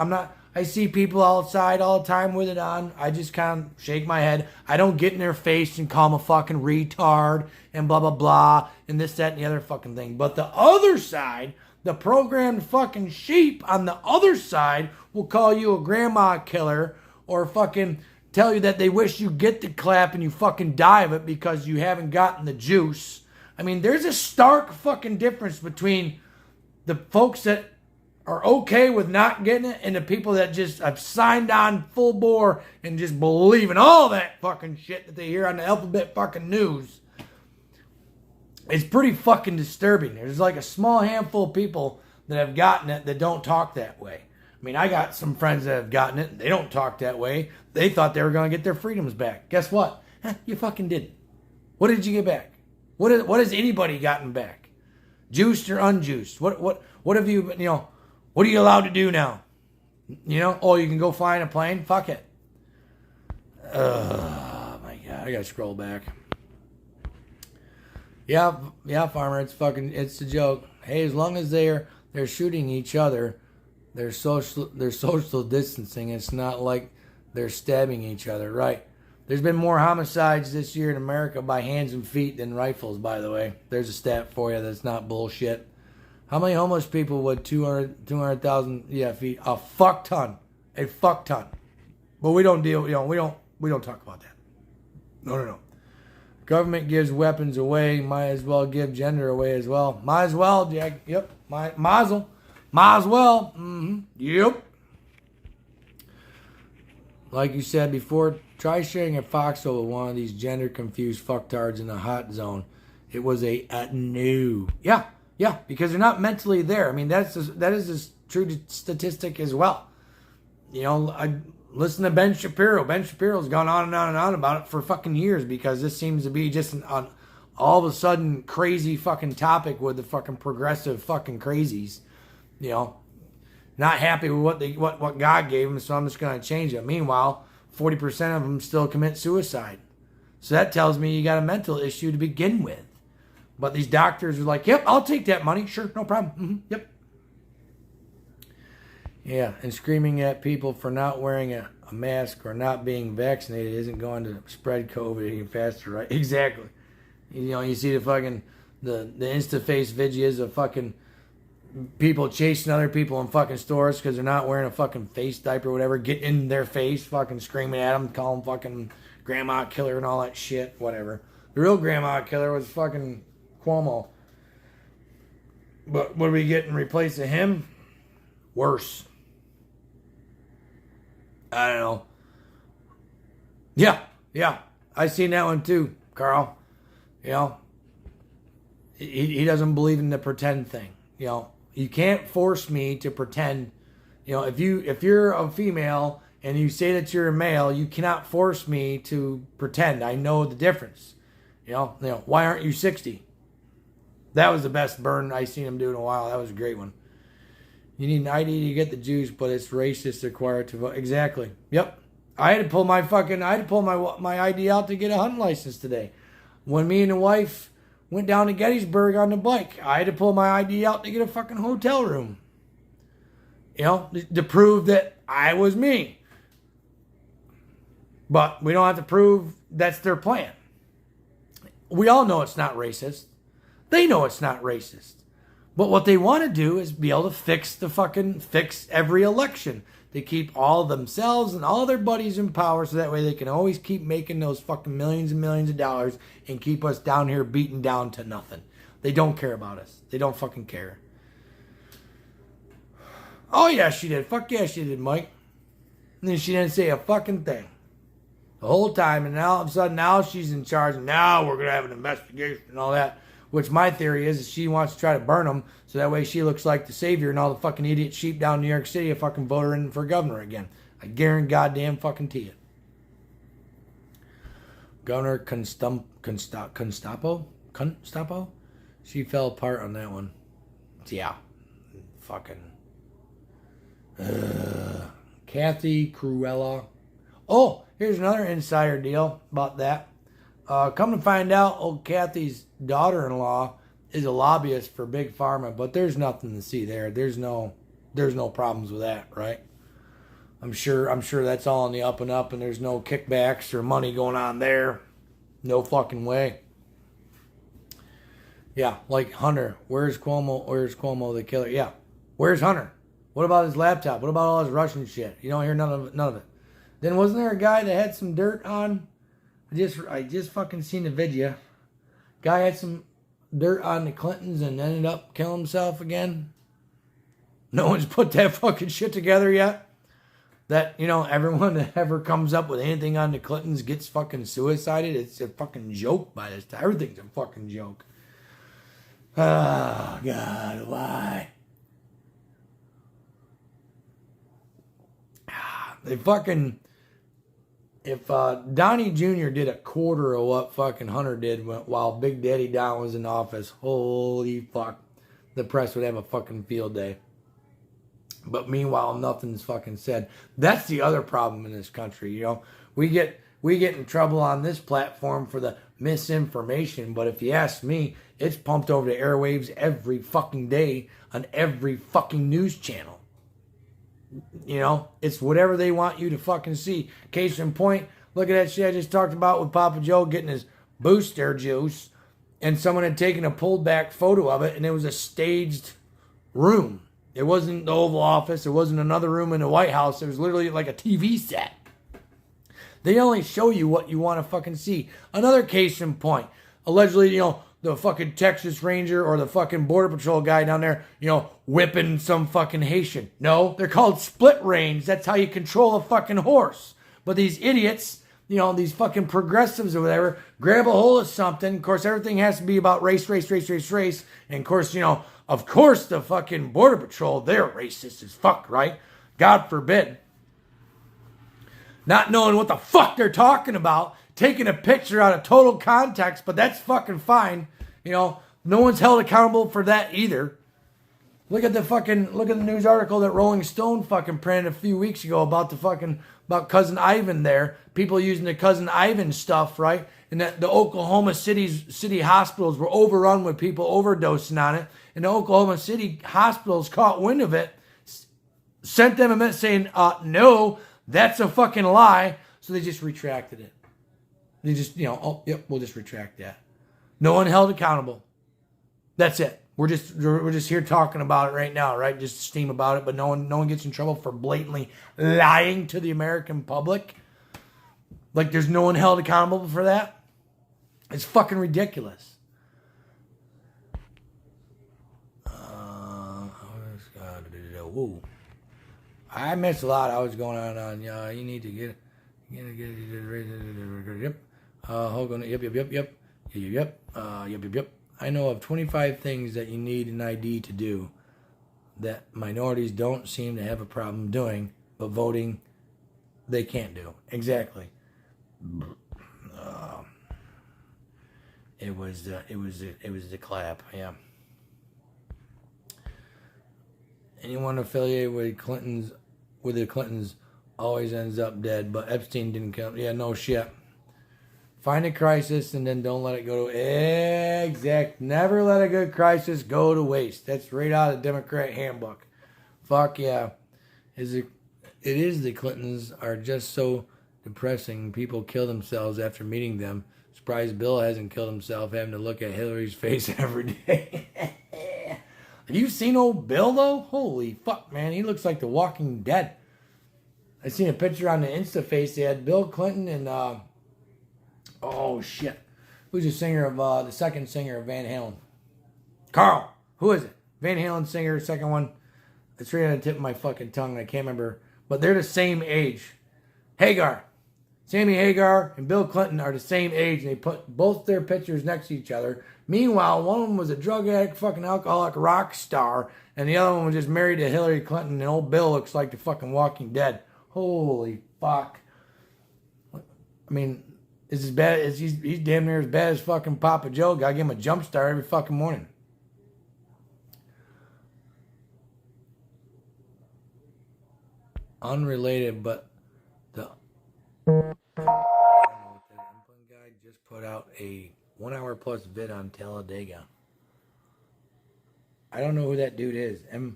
I see people outside all the time with it on. I just kind of shake my head. I don't get in their face and call them a fucking retard and blah, blah, blah, and this, that, and the other fucking thing. But the other side, the programmed fucking sheep on the other side will call you a grandma killer or fucking tell you that they wish you get the clap and you fucking die of it because you haven't gotten the juice. I mean, there's a stark fucking difference between the folks that are okay with not getting it and the people that just have signed on full bore and just believe in all that fucking shit that they hear on the alphabet fucking news. It's pretty fucking disturbing. There's like a small handful of people that have gotten it that don't talk that way. I mean, I got some friends that have gotten it. They don't talk that way. They thought they were going to get their freedoms back. Guess what? You fucking didn't. What did you get back? What has anybody gotten back? Juiced or unjuiced? What have you, what are you allowed to do now? Oh, you can go fly in a plane? Fuck it. Oh, my God. I got to scroll back. Yeah, Farmer, it's a joke. Hey, as long as they're shooting each other, they're social distancing. It's not like they're stabbing each other, right? There's been more homicides this year in America by hands and feet than rifles, by the way. There's a stat for you that's not bullshit. How many homeless people would 200,000 feet? A fuck ton. But we don't deal, we don't talk about that. No. Government gives weapons away. Might as well give gender away as well. Might as well, Jack. Yep. Might as well. Mm-hmm. Yep. Like you said before, try sharing a foxhole with one of these gender-confused fucktards in a hot zone. It was a no. Yeah, because they're not mentally there. I mean, that is a true statistic as well. I listen to Ben Shapiro. Ben Shapiro's gone on and on and on about it for fucking years because this seems to be just an all of a sudden crazy fucking topic with the fucking progressive fucking crazies. You know, not happy with what God gave them, so I'm just going to change it. Meanwhile, 40% of them still commit suicide. So that tells me you got a mental issue to begin with. But these doctors are like, yep, I'll take that money. Sure, no problem. Yep. Yeah, and screaming at people for not wearing a mask or not being vaccinated isn't going to spread COVID any faster, right? Exactly. You know, you see the fucking, the Insta-face videos of fucking people chasing other people in fucking stores because they're not wearing a fucking face diaper or whatever, getting in their face, fucking screaming at them, calling them fucking grandma killer and all that shit, whatever. The real grandma killer was fucking Cuomo. But what are we getting in replace of him? Worse. I don't know. Yeah. I seen that one too, Carl. You know, he doesn't believe in the pretend thing. You know, you can't force me to pretend. You know, if you're a female and you say that you're a male, you cannot force me to pretend. I know the difference. You know, why aren't you 60? That was the best burn I seen him do in a while. That was a great one. You need an ID to get the juice, but it's racist to require to vote. Exactly. Yep. I had to pull my ID out to get a hunting license today. When me and the wife went down to Gettysburg on the bike, I had to pull my ID out to get a fucking hotel room. You know, to prove that I was me. But we don't have to prove that's their plan. We all know it's not racist. They know it's not racist. But what they want to do is be able to fix every election. They keep all themselves and all their buddies in power so that way they can always keep making those fucking millions and millions of dollars and keep us down here beaten down to nothing. They don't care about us. They don't fucking care. Oh yeah, she did. Fuck yeah, she did, Mike. And then she didn't say a fucking thing. The whole time, and now all of a sudden now she's in charge and now we're going to have an investigation and all that. Which my theory is she wants to try to burn them so that way she looks like the savior and all the fucking idiot sheep down in New York City a fucking vote her in for governor again. I guarantee goddamn fucking to it. Governor Constapo? She fell apart on that one. Yeah. Fucking. Kathy Cruella. Oh, here's another insider deal about that. Come to find out, old Kathy's daughter-in-law is a lobbyist for Big Pharma, but there's nothing to see there. There's no problems with that, right? I'm sure that's all on the up and up, and there's no kickbacks or money going on there. No fucking way. Yeah, like Hunter. Where's Cuomo? Where's Cuomo the killer? Yeah, where's Hunter? What about his laptop? What about all his Russian shit? You don't hear none of it. Then wasn't there a guy that had some dirt on? I just fucking seen the video. Guy had some dirt on the Clintons and ended up killing himself again. No one's put that fucking shit together yet. That, you know, everyone that ever comes up with anything on the Clintons gets fucking suicided. It's a fucking joke by this time. Everything's a fucking joke. Oh, God, why? They fucking... If Donnie Jr. did a quarter of what fucking Hunter did while Big Daddy Don was in office, holy fuck, the press would have a fucking field day. But meanwhile, nothing's fucking said. That's the other problem in this country, you know. We get in trouble on this platform for the misinformation, but if you ask me, it's pumped over the airwaves every fucking day on every fucking news channel. You know, it's whatever they want you to fucking see. Case in point, look at that shit I just talked about with Papa Joe getting his booster juice, and someone had taken a pulled back photo of it, and it was a staged room. It wasn't the Oval Office. It wasn't another room in the White House. It was literally like a TV set. They only show you what you want to fucking see. Another case in point, allegedly, you know, the fucking Texas Ranger or the fucking Border Patrol guy down there, you know, whipping some fucking Haitian. No, they're called split reins. That's how you control a fucking horse. But these idiots, you know, these fucking progressives or whatever, grab a hold of something. Of course, everything has to be about race. And of course, you know, the fucking Border Patrol, they're racist as fuck, right? God forbid. Not knowing what the fuck they're talking about. Taking a picture out of total context, but that's fucking fine. You know, no one's held accountable for that either. Look at the news article that Rolling Stone fucking printed a few weeks ago about about Cousin Ivan there. People using the Cousin Ivan stuff, right? And that the Oklahoma city hospitals were overrun with people overdosing on it. And the Oklahoma City hospitals caught wind of it, sent them a message saying, no, that's a fucking lie. So they just retracted it. They just, oh, yep, we'll just retract that. No one held accountable. That's it. We're just here talking about it right now, right? Just steam about it, but no one gets in trouble for blatantly lying to the American public. Like there's no one held accountable for that. It's fucking ridiculous. I missed a lot. I was going on. You need to get. Yep. Hold on. Yep. I know of 25 things that you need an ID to do that minorities don't seem to have a problem doing, but voting they can't do. Exactly. It was the clap. Yeah. Anyone affiliated with the Clintons always ends up dead, but Epstein didn't come. Yeah, no shit. Find a crisis and then don't let it go to... Exact. Never let a good crisis go to waste. That's right out of the Democrat handbook. Fuck yeah. It is the Clintons are just so depressing. People kill themselves after meeting them. Surprised Bill hasn't killed himself having to look at Hillary's face every day. Have you seen old Bill, though? Holy fuck, man. He looks like the Walking Dead. I seen a picture on the Insta face. They had Bill Clinton and... oh, shit. Who's the singer of... the second singer of Van Halen? Carl. Who is it? Van Halen singer, second one. It's right on the tip of my fucking tongue. I can't remember. But they're the same age. Hagar. Sammy Hagar and Bill Clinton are the same age. And they put both their pictures next to each other. Meanwhile, one of them was a drug addict, fucking alcoholic rock star. And the other one was just married to Hillary Clinton. And old Bill looks like the fucking Walking Dead. Holy fuck. I mean, is as bad as he's damn near as bad as fucking Papa Joe. Gotta give him a jump start every fucking morning. Unrelated, but the guy just put out a 1 hour plus vid on Talladega. I don't know who that dude is. M.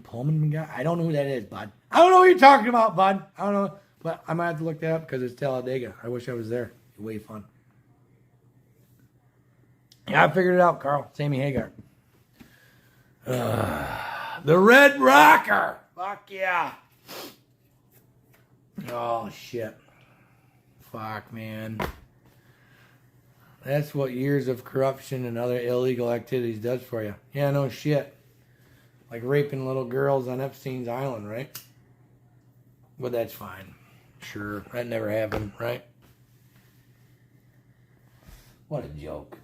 Pullman guy? I don't know who that is, bud. I don't know what you're talking about, bud. I don't know. But I might have to look that up because it's Talladega. I wish I was there. It'd be way fun. Yeah, I figured it out, Carl. Sammy Hagar. The Red Rocker. Fuck yeah. Oh, shit. Fuck, man. That's what years of corruption and other illegal activities does for you. Yeah, no shit. Like raping little girls on Epstein's Island, right? But that's fine. Sure, that never happened, right? What a joke.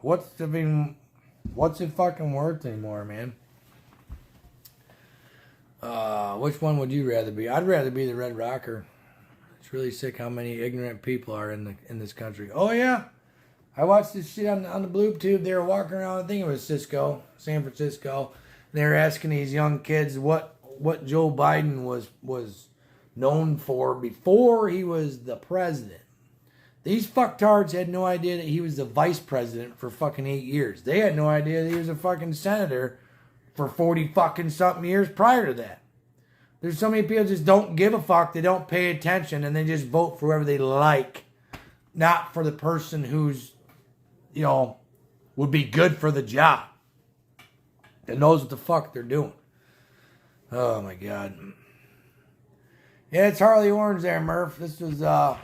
What's it fucking worth anymore, man? Which one would you rather be? I'd rather be the Red Rocker. It's really sick how many ignorant people are in this country. Oh yeah, I watched this shit on the Blue Tube. They were walking around. I think it was San Francisco. And they were asking these young kids what Joe Biden was known for before he was the president. These fucktards had no idea that he was the vice president for fucking 8 years. They had no idea that he was a fucking senator for 40 fucking something years prior to that. There's so many people just don't give a fuck. They don't pay attention and they just vote for whoever they like. Not for the person who's, would be good for the job. That knows what the fuck they're doing. Oh my God. Yeah, it's Harley Orange there, Murph. This was, I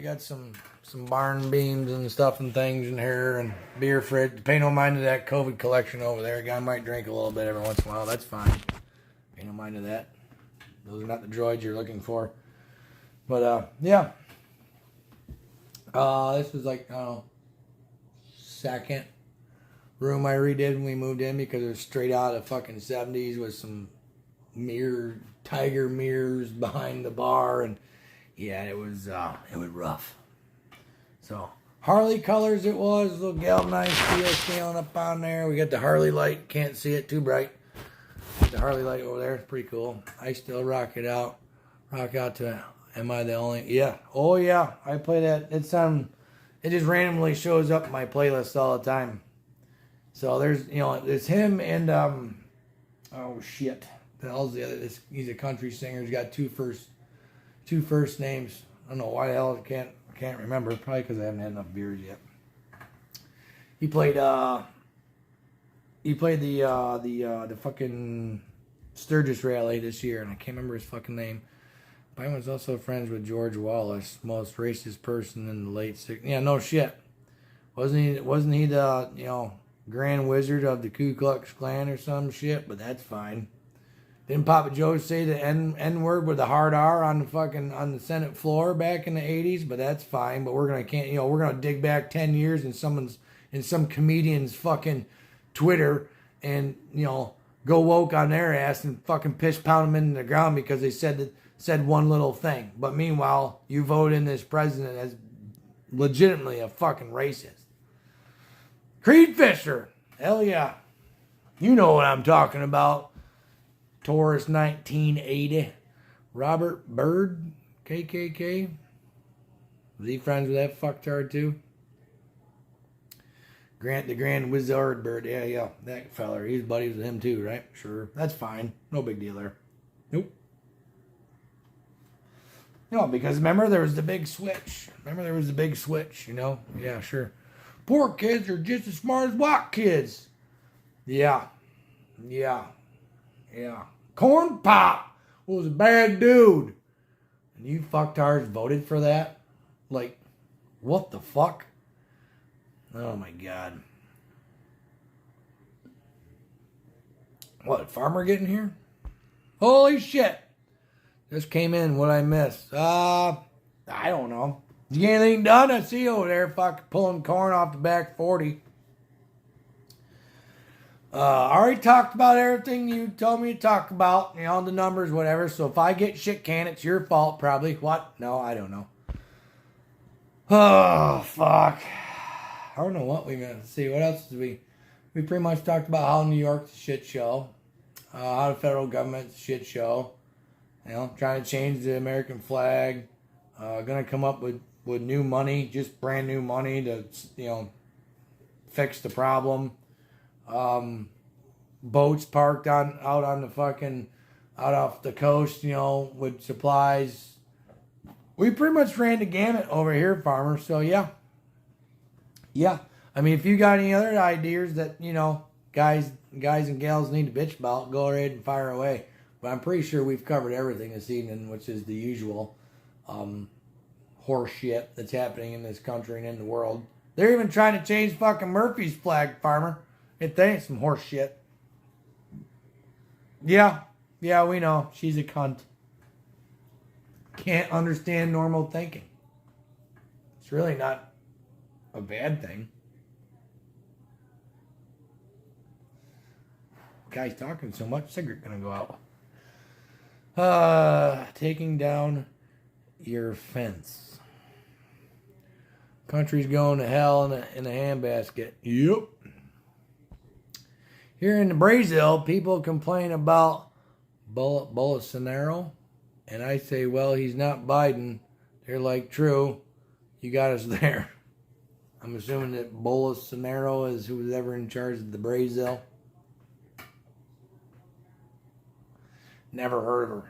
got some barn beams and stuff and things in here and beer fridge. Pay no mind to that COVID collection over there. A guy might drink a little bit every once in a while. That's fine. Pay no mind to that. Those are not the droids you're looking for. But, yeah. This was like, second room I redid when we moved in because it was straight out of fucking 70s with some tiger mirrors behind the bar. And, yeah, it was rough. So, Harley colors it was. Little galvanized steel scaling up on there. We got the Harley light. Can't see it too bright. The Harley light over there. It's pretty cool. I still rock it out. Rock out to Am I the Only? Yeah. Oh, yeah. I play that. It's on. It just randomly shows up in my playlist all the time. So there's, it's him and, oh, shit. The hell's the other? He's a country singer. He's got two first names. I don't know why the hell I can't remember. Probably because I haven't had enough beers yet. He played the fucking Sturgis rally this year, and I can't remember his fucking name. But I was also friends with George Wallace, most racist person in the late 60s. Yeah, no shit. Wasn't he the, Grand Wizard of the Ku Klux Klan or some shit? But that's fine. Didn't Papa Joe say the N word with the hard R on the Senate floor back in the 80s? But that's fine. But we're gonna dig back 10 years in some comedian's fucking Twitter and go woke on their ass and fucking piss pound them into the ground because they said one little thing. But meanwhile, you vote in this president as legitimately a fucking racist. Creed Fisher, hell yeah, you know what I'm talking about. Taurus 1980. Robert Byrd, KKK. Was he friends with that fucktard too? The Grand Wizard Bird. Yeah, that feller. He's buddies with him too, right? Sure. That's fine. No big deal there. Nope. No, because remember there was the big switch. Yeah, sure. Poor kids are just as smart as white kids. Yeah. Corn Pop was a bad dude. And you fucktards voted for that? Like, what the fuck? Oh my God. What, Farmer getting here? Holy shit. Just came in. What I missed? I don't know. Did you get anything done? I see you over there fucking pulling corn off the back 40. I already talked about everything you told me to talk about. The numbers, whatever. So if I get shit canned, it's your fault probably. What? No, I don't know. Oh, fuck. I don't know what we meant. Let's see, what else did we pretty much talked about how New York's a shit show. How the federal government's a shit show. Trying to change the American flag. Gonna come up with new money, just brand new money to, fix the problem. Boats parked out off the coast, with supplies. We pretty much ran the gamut over here, Farmer. So yeah. I mean, if you got any other ideas that, guys and gals need to bitch about, go ahead and fire away. But I'm pretty sure we've covered everything this evening, which is the usual horse shit that's happening in this country and in the world. They're even trying to change fucking Murphy's flag, Farmer. It ain't some horse shit. Yeah, we know. She's a cunt. Can't understand normal thinking. It's really not a bad thing. Guy's talking so much, cigarette gonna go out. Taking down your fence. Country's going to hell in a handbasket. Yep. Here in Brazil, people complain about Bolsonaro, and I say, well, he's not Biden. They're like, true, you got us there. I'm assuming that Bolsonaro is who's ever in charge of the Brazil. Never heard of her.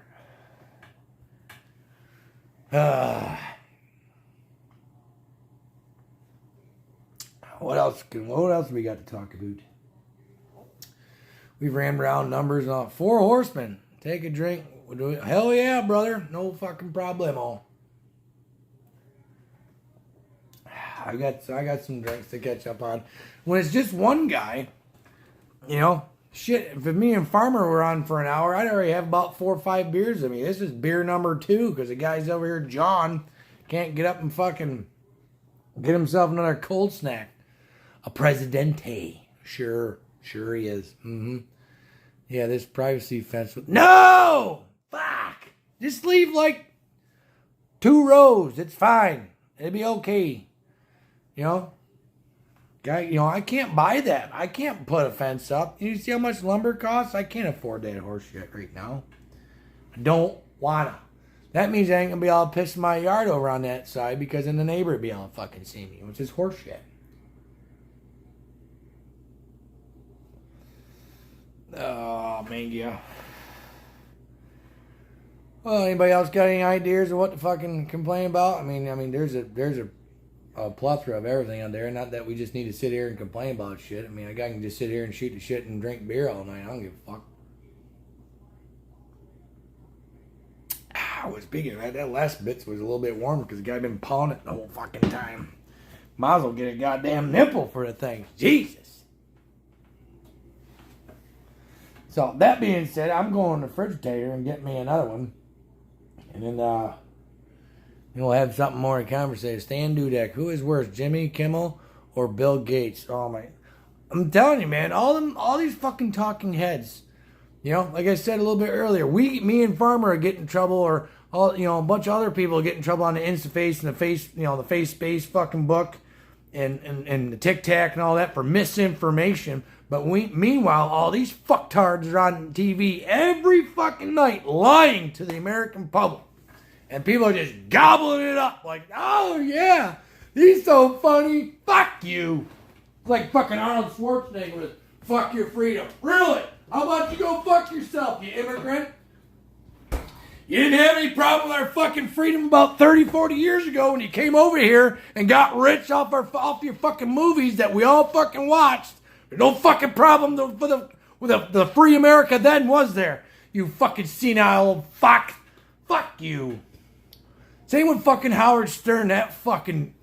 What else we got to talk about? We've ran around numbers on 4 horsemen. Take a drink. Hell yeah, brother. No fucking problemo. I got some drinks to catch up on. When it's just one guy, shit, if me and Farmer were on for an hour, I'd already have about 4 or 5 beers in me. This is beer number 2 because the guy's over here, John, can't get up and fucking get himself another cold snack. A Presidente. Sure he is. Mm-hmm. Yeah, this privacy fence. No! Fuck! Just leave 2 rows. It's fine. It'll be okay. You know? Guy, you know, I can't buy that. I can't put a fence up. You see how much lumber costs? I can't afford that horse shit right now. I don't wanna. That means I ain't gonna be able to piss my yard over on that side because then the neighbor will be able to fucking see me, which is horse shit. Oh, man, yeah. Well, anybody else got any ideas of what to fucking complain about? I mean, there's a plethora of everything on there. Not that we just need to sit here and complain about shit. I mean, a guy can just sit here and shoot the shit and drink beer all night. I don't give a fuck. Speaking of that, that last bit was a little bit warmer because the guy been pawing it the whole fucking time. Might as well get a goddamn nipple for the thing. Jesus. So, that being said, I'm going to the refrigerator and get me another one. And then, we'll have something more in conversation. Stan Dudek, who is worse, Jimmy Kimmel or Bill Gates? Oh, my. I'm telling you, man, all these fucking talking heads. You know, like I said a little bit earlier, me and Farmer are getting in trouble, or all, you know, a bunch of other people get in trouble on the InstaFace and the face, you know, the Face Space fucking book, and the Tic Tac and all that for misinformation. But meanwhile, all these fucktards are on TV every fucking night lying to the American public, and people are just gobbling it up like, oh yeah, he's so funny. Fuck you. It's like fucking Arnold Schwarzenegger with "Fuck Your Freedom." Really? How about you go fuck yourself, you immigrant? You didn't have any problem with our fucking freedom about 30, 40 years ago when you came over here and got rich off your fucking movies that we all fucking watched. There's no fucking problem with the free America then, was there? You fucking senile old fuck. Fuck you. Same with fucking Howard Stern, that fucking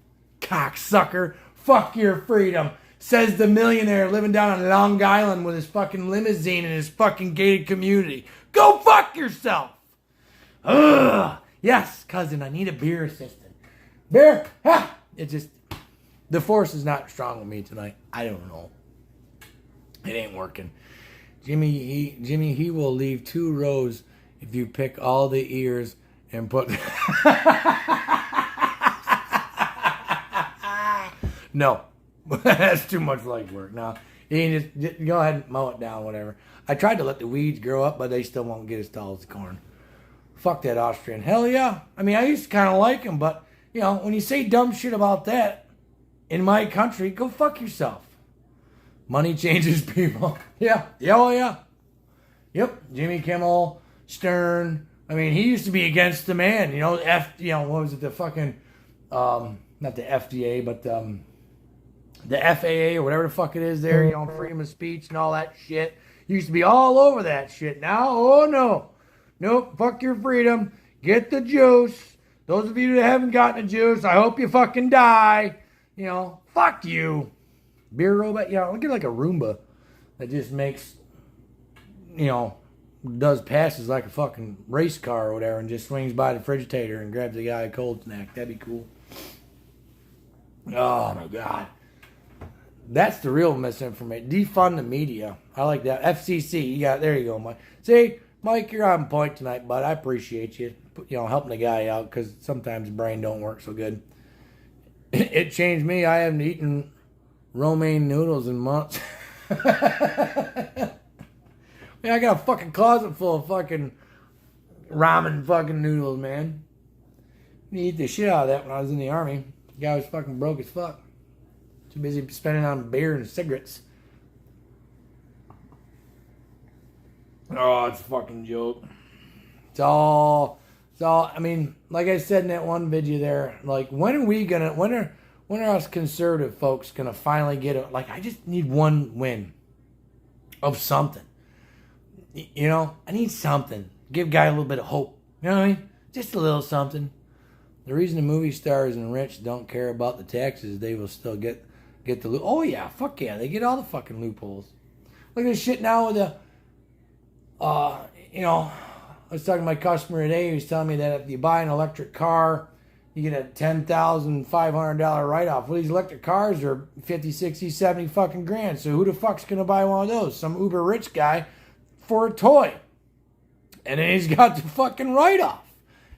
cocksucker. Fuck your freedom. Says the millionaire living down on Long Island with his fucking limousine in his fucking gated community. Go fuck yourself! Ugh! Yes, cousin, I need a beer assistant. Beer? Ha! It just... The force is not strong with me tonight. I don't know. It ain't working. Jimmy, he will leave 2 rows if you pick all the ears and put... No. That's too much leg work. No, you can just go ahead and mow it down, whatever. I tried to let the weeds grow up, but they still won't get as tall as the corn. Fuck that Austrian. Hell yeah. I mean, I used to kind of like him, but, you know, when you say dumb shit about that in my country, go fuck yourself. Money changes people. Yeah. Oh, yeah. Yep. Jimmy Kimmel, Stern. I mean, he used to be against the man. You know, what was it? The fucking, not the FDA, but, the FAA or whatever the fuck it is there, you know, freedom of speech and all that shit. Used to be all over that shit. Now, oh no. Nope, fuck your freedom. Get the juice. Those of you that haven't gotten the juice, I hope you fucking die. You know, fuck you. Beer robot, yeah, I'll get like a Roomba that just makes, you know, does passes like a fucking race car or whatever and just swings by the refrigerator and grabs a guy a cold snack. That'd be cool. Oh my God. That's the real misinformation. Defund the media. I like that. FCC. There you go, Mike. See, Mike, you're on point tonight, bud. I appreciate you. You know, helping the guy out because sometimes the brain don't work so good. It changed me. I haven't eaten romaine noodles in months. Man, I got a fucking closet full of fucking ramen fucking noodles, man. I eat the shit out of that when I was in the army. The guy was fucking broke as fuck. Too busy spending on beer and cigarettes. Oh, it's a fucking joke. It's all, I mean, like I said in that one video there, like, when are us conservative folks gonna finally get it? Like, I just need one win of something. You know, I need something. Give a guy a little bit of hope. You know what I mean? Just a little something. The reason the movie stars and rich don't care about the taxes, they will still get the loop. Oh yeah, fuck yeah, they get all the fucking loopholes. Look at this shit now with the, you know, I was talking to my customer today. He was telling me that if you buy an electric car, you get a $10,500 write-off. Well, these electric cars are 50, 60, 70 fucking grand. So who the fuck's gonna buy one of those? Some uber rich guy for a toy, and then he's got the fucking write-off.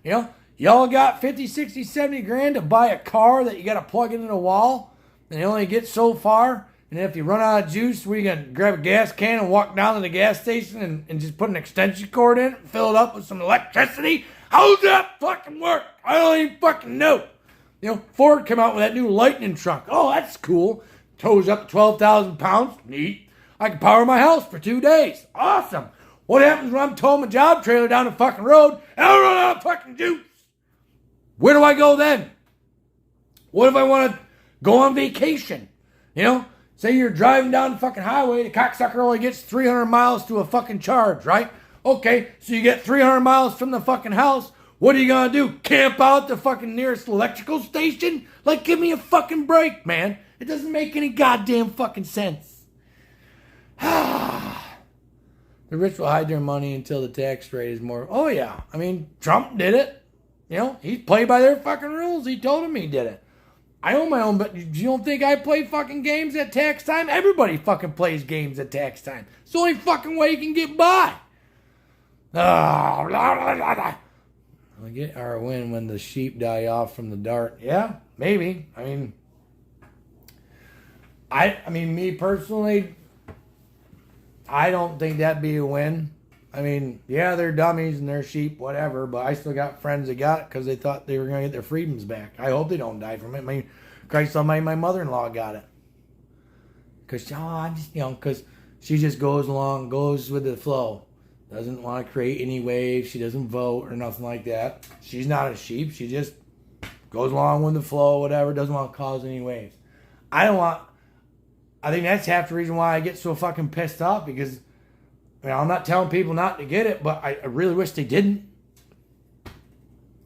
You know, y'all got 50, 60, 70 grand to buy a car that you got to plug into the wall. and they only get so far. And if you run out of juice, we can grab a gas can and walk down to the gas station and just put an extension cord in it and fill it up with some electricity. How does that fucking work? I don't even fucking know. Ford came out with that new Lightning truck. Oh, that's cool. Tows up to 12,000 pounds. Neat. I can power my house for 2 days. Awesome. What happens when I'm towing my job trailer down the fucking road and I run out of fucking juice? Where do I go then? What if I want to go on vacation? Say you're driving down the fucking highway, the cocksucker only gets 300 miles to a fucking charge, right? Okay, so you get 300 miles from the fucking house. What are you gonna do? Camp out the fucking nearest electrical station? Like, give me a fucking break, man. It doesn't make any goddamn fucking sense. The rich will hide their money until the tax rate is more. Oh, yeah. I mean, Trump did it. He's played by their fucking rules. He told him he did it. I own my own, but you don't think I play fucking games at tax time? Everybody fucking plays games at tax time. It's the only fucking way you can get by. We get our win when the sheep die off from the dart. Yeah, maybe. I mean, me personally, I don't think that'd be a win. I mean, yeah, they're dummies and they're sheep, whatever, but I still got friends that got it because they thought they were going to get their freedoms back. I hope they don't die from it. I mean, Christ almighty, my mother-in-law got it. Because she just goes with the flow. Doesn't want to create any waves. She doesn't vote or nothing like that. She's not a sheep. She just goes along with the flow, whatever. Doesn't want to cause any waves. I think that's half the reason why I get so fucking pissed off, because I'm not telling people not to get it, but I really wish they didn't.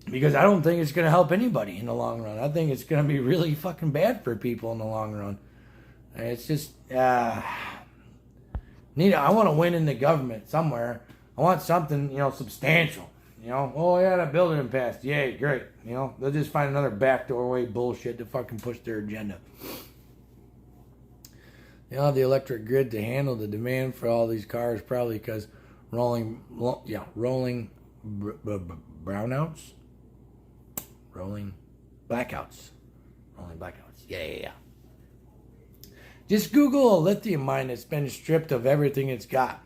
Because I don't think it's going to help anybody in the long run. I think it's going to be really fucking bad for people in the long run. It's just, I want to win in the government somewhere. I want something, substantial. Oh yeah, that bill didn't pass. Yay, great. They'll just find another backdoor way bullshit to fucking push their agenda. They don't have the electric grid to handle the demand for all these cars, probably because rolling blackouts. Yeah. Just Google a lithium mine that's been stripped of everything it's got.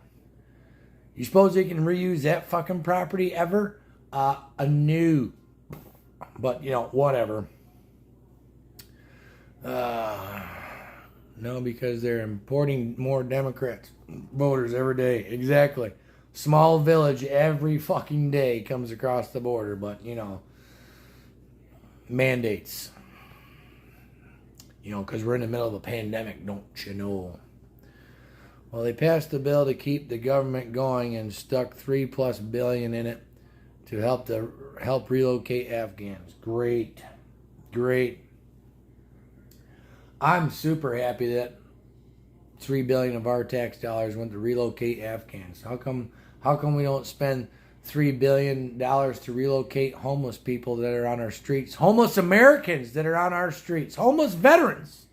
You suppose they can reuse that fucking property ever? No. But, whatever. No, because they're importing more Democrats voters every day. Exactly. Small village every fucking day comes across the border, but, mandates. Because we're in the middle of a pandemic, don't you know? Well, they passed the bill to keep the government going and stuck $3+ billion in it to help relocate Afghans. Great. I'm super happy that $3 billion of our tax dollars went to relocate Afghans. How come we don't spend $3 billion to relocate homeless people that are on our streets, homeless Americans that are on our streets, homeless veterans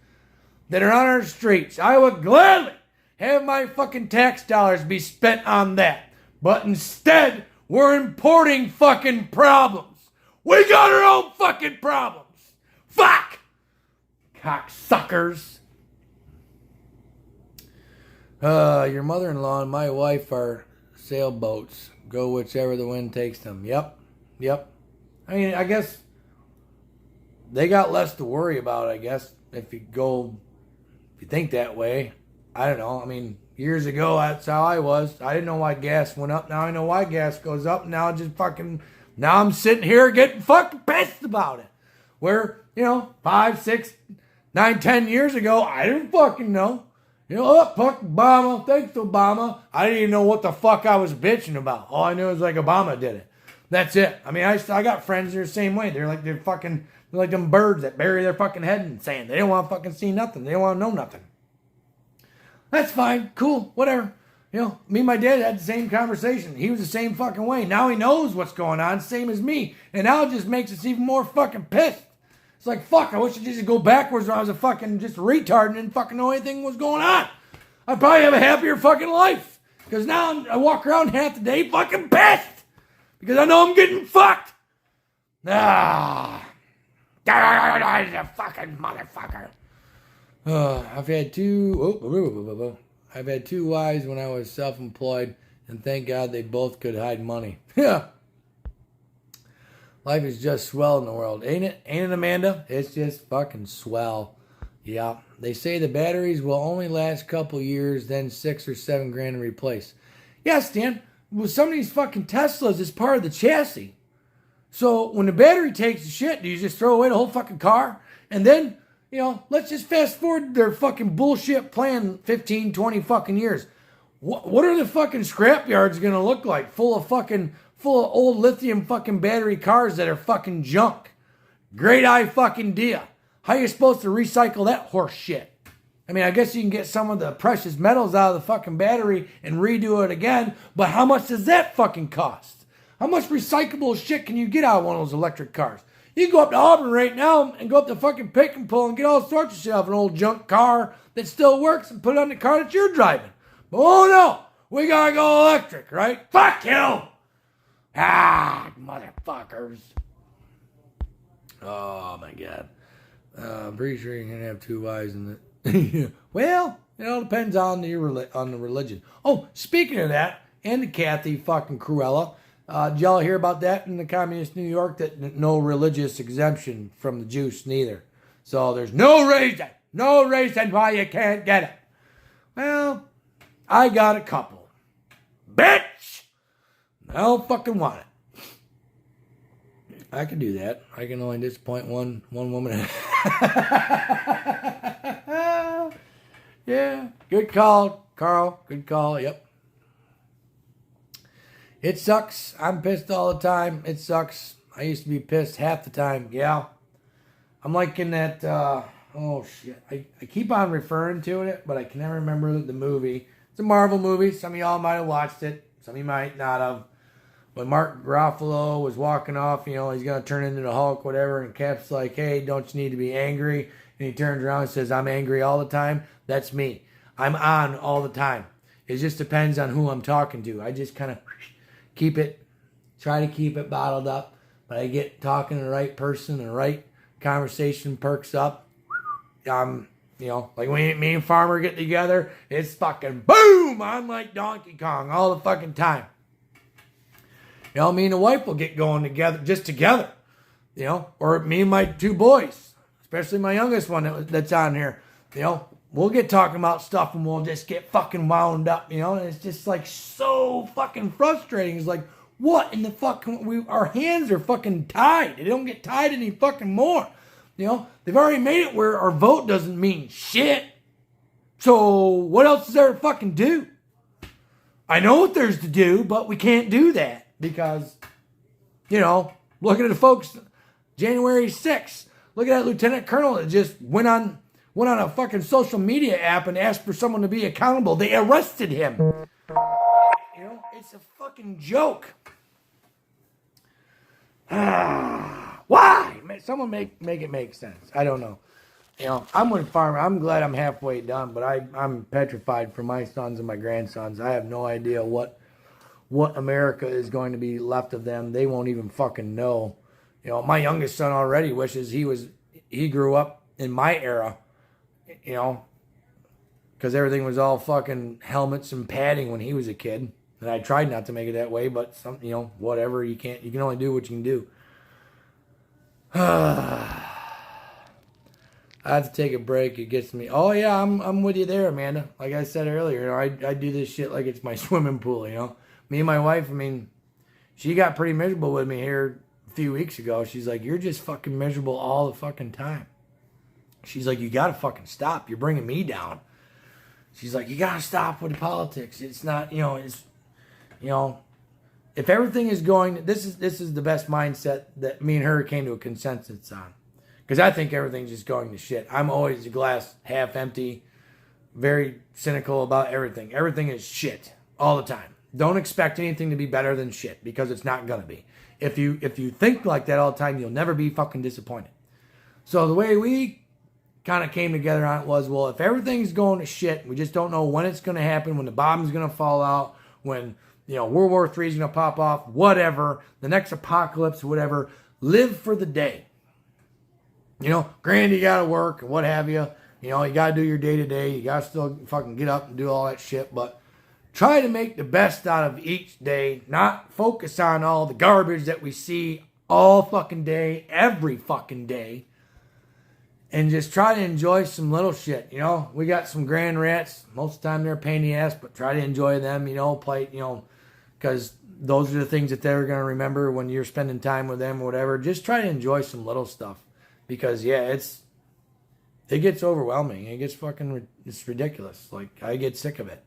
that are on our streets? I would gladly have my fucking tax dollars be spent on that. But instead, we're importing fucking problems. We got our own fucking problems. Fuck! Cocksuckers. Your mother-in-law and my wife are sailboats. Go whichever the wind takes them. Yep. I mean, I guess they got less to worry about, I guess, if you think that way. I don't know. I mean, years ago, that's how I was. I didn't know why gas went up. Now I know why gas goes up. Now I'm sitting here getting fucking pissed about it. Where, 5, 6, 9, 10 years ago, I didn't fucking know. Fuck Obama. Thanks, Obama. I didn't even know what the fuck I was bitching about. All I knew was Obama did it. That's it. I mean, I got friends that are the same way. They're like them birds that bury their fucking head in sand. They don't want to fucking see nothing. They don't want to know nothing. That's fine. Cool. Whatever. Me and my dad had the same conversation. He was the same fucking way. Now he knows what's going on, same as me. And now it just makes us even more fucking pissed. It's like, fuck, I wish I just go backwards when I was a fucking just retard and didn't fucking know anything was going on. I'd probably have a happier fucking life. Because now I walk around half the day fucking pissed. Because I know I'm getting fucked. Fucking motherfucker. I've had two wives when I was self-employed, and thank God they both could hide money. Yeah. Life is just swell in the world, ain't it? Ain't it, Amanda? It's just fucking swell. Yeah. They say the batteries will only last a couple years, then $6 or $7 grand to replace. Yeah, Stan. With some of these fucking Teslas, it's part of the chassis. So when the battery takes the shit, do you just throw away the whole fucking car? And then, let's just fast forward their fucking bullshit plan 15, 20 fucking years. What are the fucking scrap yards going to look like? Full of old lithium fucking battery cars that are fucking junk. Great idea. How are you supposed to recycle that horse shit? I mean, I guess you can get some of the precious metals out of the fucking battery and redo it again, but how much does that fucking cost? How much recyclable shit can you get out of one of those electric cars? You can go up to Auburn right now and go up to fucking Pick and Pull and get all sorts of shit out of an old junk car that still works and put it on the car that you're driving. But oh no, we gotta go electric, right? Fuck you! Motherfuckers. Oh my God. I'm pretty sure you're gonna have two wives in the... Well, it depends on the religion. Oh, speaking of that, and the Kathy fucking Cruella, did y'all hear about that in the communist New York? That no religious exemption from the juice neither. So there's no reason why you can't get it. Well, I got a couple. Bitch! I don't fucking want it. I can do that. I can only disappoint one woman. Yeah, good call, Carl. Good call, yep. It sucks. I'm pissed all the time. It sucks. I used to be pissed half the time, yeah. I'm like in that, oh shit. I keep on referring to it, but I can never remember the movie. It's a Marvel movie. Some of y'all might have watched it. Some of you might not have. When Mark Ruffalo was walking off, he's going to turn into the Hulk, whatever, and Cap's like, hey, don't you need to be angry? And he turns around and says, I'm angry all the time. That's me. I'm on all the time. It just depends on who I'm talking to. I just kind of try to keep it bottled up. But I get talking to the right person and the right conversation perks up. Like when me and Farmer get together, it's fucking boom! I'm like Donkey Kong all the fucking time. Me and the wife will get going together, or me and my two boys, especially my youngest one that's on here, we'll get talking about stuff and we'll just get fucking wound up, and it's just like so fucking frustrating. It's like, what in the fucking, our hands are fucking tied. They don't get tied any fucking more. They've already made it where our vote doesn't mean shit. So what else is there to fucking do? I know what there's to do, but we can't do that. Because, looking at the folks, January 6th, look at that lieutenant colonel that just went on a fucking social media app and asked for someone to be accountable. They arrested him. It's a fucking joke. Why? Someone make it make sense. I don't know. I'm with Farmer. I'm glad I'm halfway done, but I'm petrified for my sons and my grandsons. I have no idea what America is going to be left of them. They won't even fucking know. My youngest son already wishes he grew up in my era, because everything was all fucking helmets and padding when he was a kid. And I tried not to make it that way, but whatever, you can only do what you can do. I have to take a break. It gets me. Oh yeah, I'm with you there, Amanda. Like I said earlier, I do this shit like it's my swimming pool, Me and my wife, she got pretty miserable with me here a few weeks ago. She's like, you're just fucking miserable all the fucking time. She's like, you gotta fucking stop. You're bringing me down. She's like, you gotta stop with the politics. It's not, if everything is going, this is the best mindset that me and her came to a consensus on. Because I think everything's just going to shit. I'm always a glass half empty, very cynical about everything. Everything is shit all the time. Don't expect anything to be better than shit, because it's not going to be. If you think like that all the time, you'll never be fucking disappointed. So the way we kind of came together on it was, well, if everything's going to shit, we just don't know when it's going to happen, when the bomb's going to fall out, when World War III is going to pop off, whatever, the next apocalypse, whatever, live for the day. Granted, you got to work and what have you. You know, you got to do your day-to-day. You got to still fucking get up and do all that shit. But try to make the best out of each day. Not focus on all the garbage that we see all fucking day, every fucking day. And just try to enjoy some little shit, you know. We got some grand rats. Most of the time they're a pain in the ass, but try to enjoy them, you know. Play, you know, because those are the things that they're going to remember when you're spending time with them or whatever. Just try to enjoy some little stuff. Because, yeah, it gets overwhelming. It gets fucking, it's ridiculous. Like, I get sick of it.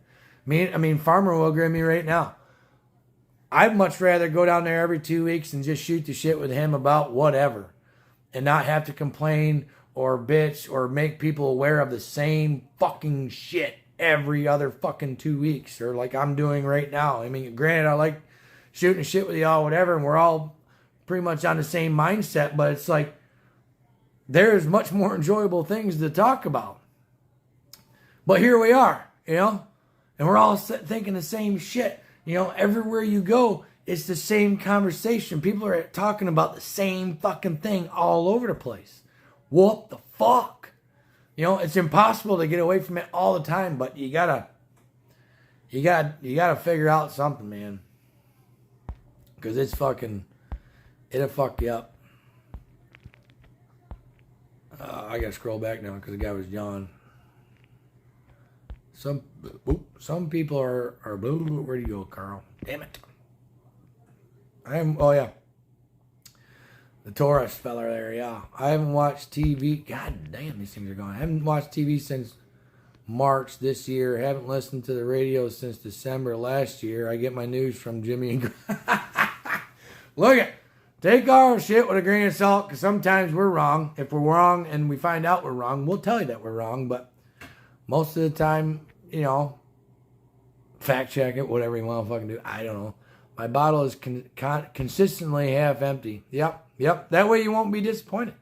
I mean, Farmer will agree with me right now. I'd much rather go down there every 2 weeks and just shoot the shit with him about whatever. And not have to complain or bitch or make people aware of the same fucking shit every other fucking 2 weeks, or like I'm doing right now. I mean, granted, I like shooting shit with y'all, whatever, and we're all pretty much on the same mindset, but it's like there's much more enjoyable things to talk about. But here we are, you know, and we're all thinking the same shit. You know, everywhere you go, it's the same conversation. People are talking about the same fucking thing all over the place. What the fuck? You know, it's impossible to get away from it all the time, but you gotta figure out something, man. Because it'll fuck you up. I gotta scroll back now because the guy was yawning. Some people are where'd you go, Carl? Damn it. Oh yeah. The Taurus fella there, yeah. I haven't watched TV. God damn, these things are going. I haven't watched TV since March this year. Haven't listened to the radio since December last year. I get my news from Jimmy and Look at, take our shit with a grain of salt, because sometimes we're wrong. If we're wrong and we find out we're wrong, we'll tell you that we're wrong. But most of the time, you know, fact check it, whatever you want to fucking do. I don't know. My bottle is consistently half empty. Yep. That way you won't be disappointed.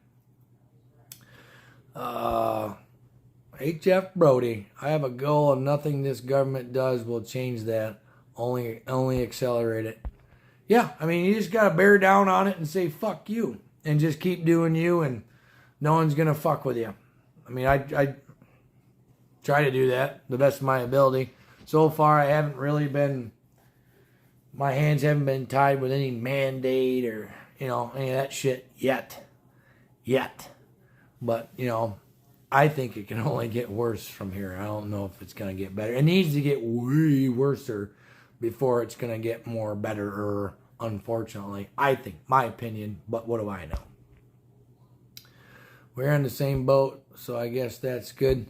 H.F. Brody, I have a goal and nothing this government does will change that. Only accelerate it. Yeah, I mean, you just got to bear down on it and say, fuck you. And just keep doing you, and no one's going to fuck with you. I mean, I try to do that the best of my ability. So far, I haven't really been... My hands haven't been tied with any mandate or, you know, any of that shit yet. But, you know, I think it can only get worse from here. I don't know if it's going to get better. It needs to get way worser before it's going to get more better, unfortunately. I think, my opinion, but what do I know? We're in the same boat, so I guess that's good.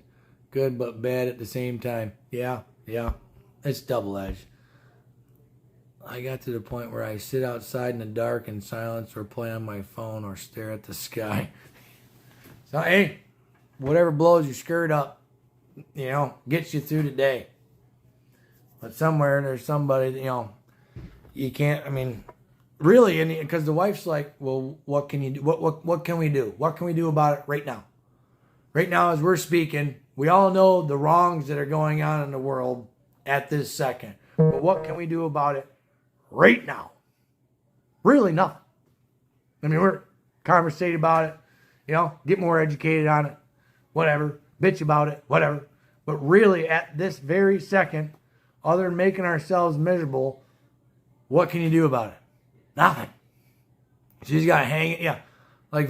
Good but bad at the same time. Yeah. It's double-edged. I got to the point where I sit outside in the dark in silence or play on my phone or stare at the sky. So, hey, whatever blows your skirt up, you know, gets you through the day. But somewhere there's somebody, you know, you can't, I mean, really, because the wife's like, well, what can you do? What can we do? What can we do about it right now? Right now, as we're speaking, we all know the wrongs that are going on in the world at this second. But what can we do about it right now? Really nothing. I mean, we're conversating about it, you know, get more educated on it, whatever, bitch about it, whatever. But really, at this very second, other than making ourselves miserable, what can you do about it? Nothing. So you just gotta hang it, yeah. Like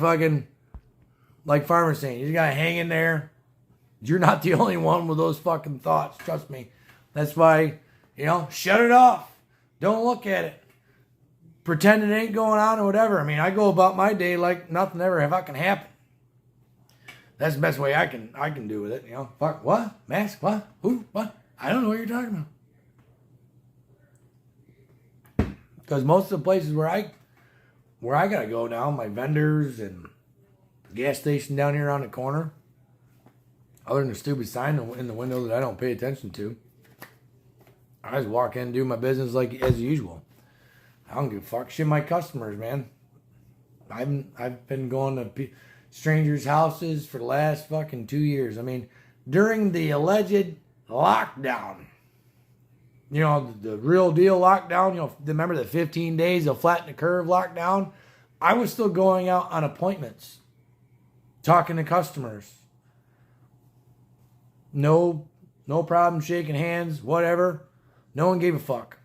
Farmer's saying, you just gotta hang in there. You're not the only one with those fucking thoughts, trust me. That's why, you know, shut it off. Don't look at it. Pretend it ain't going on or whatever. I mean, I go about my day like nothing ever fucking happened. That's the best way I can do with it, you know. Fuck, what? Mask, what? Who? What? I don't know what you're talking about. Because most of the places where I gotta go now, my vendors and gas station down here on the corner, other than the stupid sign in the window that I don't pay attention to, I just walk in and do my business like as usual. I don't give a fuck. Shit, my customers, man. I've been going to strangers' houses for the last fucking 2 years. I mean, during the alleged lockdown, you know, the real deal lockdown, you know, remember the 15 days of flatten the curve lockdown? I was still going out on appointments, talking to customers. No problem shaking hands, whatever. No one gave a fuck.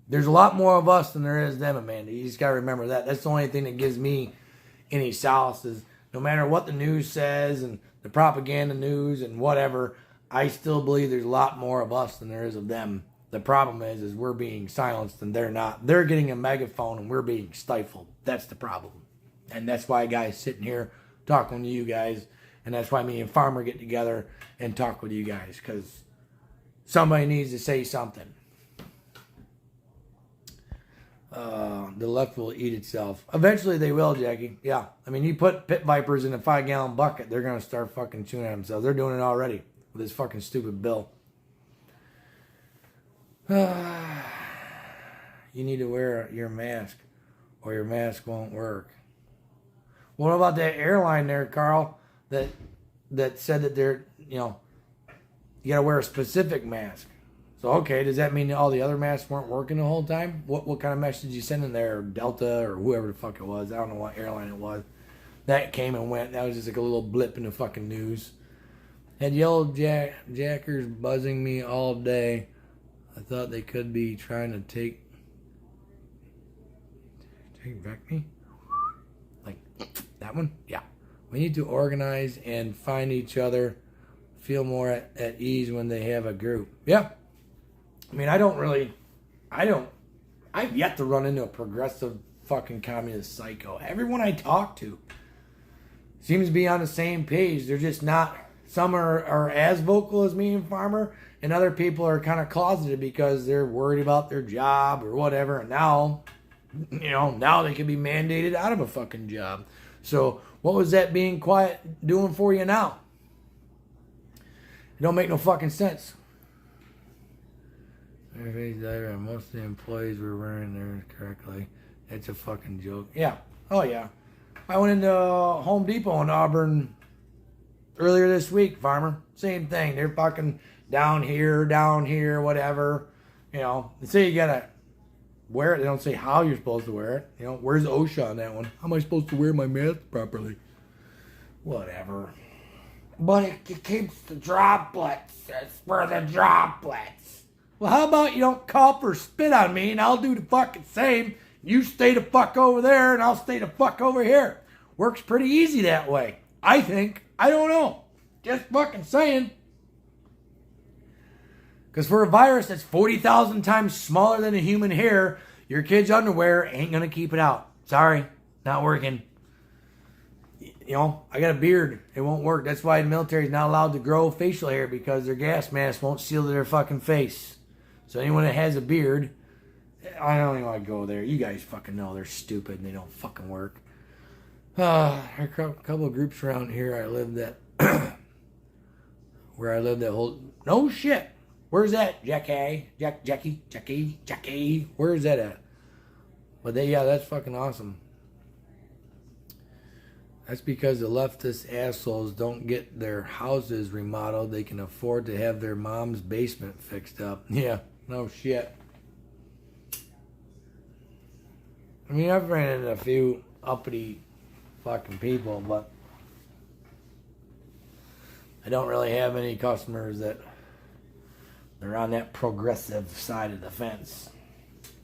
There's a lot more of us than there is them, Amanda. You just got to remember that. That's the only thing that gives me any solace is no matter what the news says and the propaganda news and whatever, I still believe there's a lot more of us than there is of them. The problem is we're being silenced and they're not. They're getting a megaphone and we're being stifled. That's the problem. And that's why guys sitting here talking to you guys. And that's why me and Farmer get together and talk with you guys. Because somebody needs to say something. The left will eat itself. Eventually they will, Jackie. Yeah. I mean, you put pit vipers in a 5-gallon bucket, they're going to start fucking chewing at themselves. They're doing it already with this fucking stupid bill. You need to wear your mask or your mask won't work. What about that airline there, Carl, that said that they're, you got to wear a specific mask? So, okay, does that mean that all the other masks weren't working the whole time? What kind of message did you send in there? Or Delta or whoever the fuck it was. I don't know what airline it was. That came and went. That was just like a little blip in the fucking news. Had yellow jackers buzzing me all day. I thought they could be trying to take back me? Like that one? Yeah. We need to organize and find each other. Feel more at ease when they have a group. Yeah. I mean, I've yet to run into a progressive fucking communist psycho. Everyone I talk to seems to be on the same page. They're just not, some are as vocal as me and Farmer, and other people are kind of closeted because they're worried about their job or whatever. And now, now they can be mandated out of a fucking job. So what was that being quiet doing for you now? It don't make no fucking sense. Most of the employees were wearing theirs correctly. It's a fucking joke. Yeah. Oh, yeah. I went into Home Depot in Auburn earlier this week, Farmer. Same thing. They're fucking down here, whatever. They say you gotta wear it. They don't say how you're supposed to wear it. Where's OSHA on that one? How am I supposed to wear my mask properly? Whatever. But it keeps the droplets. It's for the droplets. Well, how about you don't cough or spit on me and I'll do the fucking same. You stay the fuck over there and I'll stay the fuck over here. Works pretty easy that way. I think. I don't know. Just fucking saying. Because for a virus that's 40,000 times smaller than a human hair, your kid's underwear ain't going to keep it out. Sorry. Not working. I got a beard. It won't work. That's why the military is not allowed to grow facial hair because their gas mask won't seal their fucking face. So anyone that has a beard, I don't even want to go there. You guys fucking know they're stupid and they don't fucking work. There are a couple of groups around here I lived at. Where I lived that whole... No shit. Where's that, Jackie? Jackie. Where is that at? But that's fucking awesome. That's because the leftist assholes don't get their houses remodeled. They can afford to have their mom's basement fixed up. Yeah, no shit. I mean, I've ran into a few uppity fucking people, but I don't really have any customers that are on that progressive side of the fence.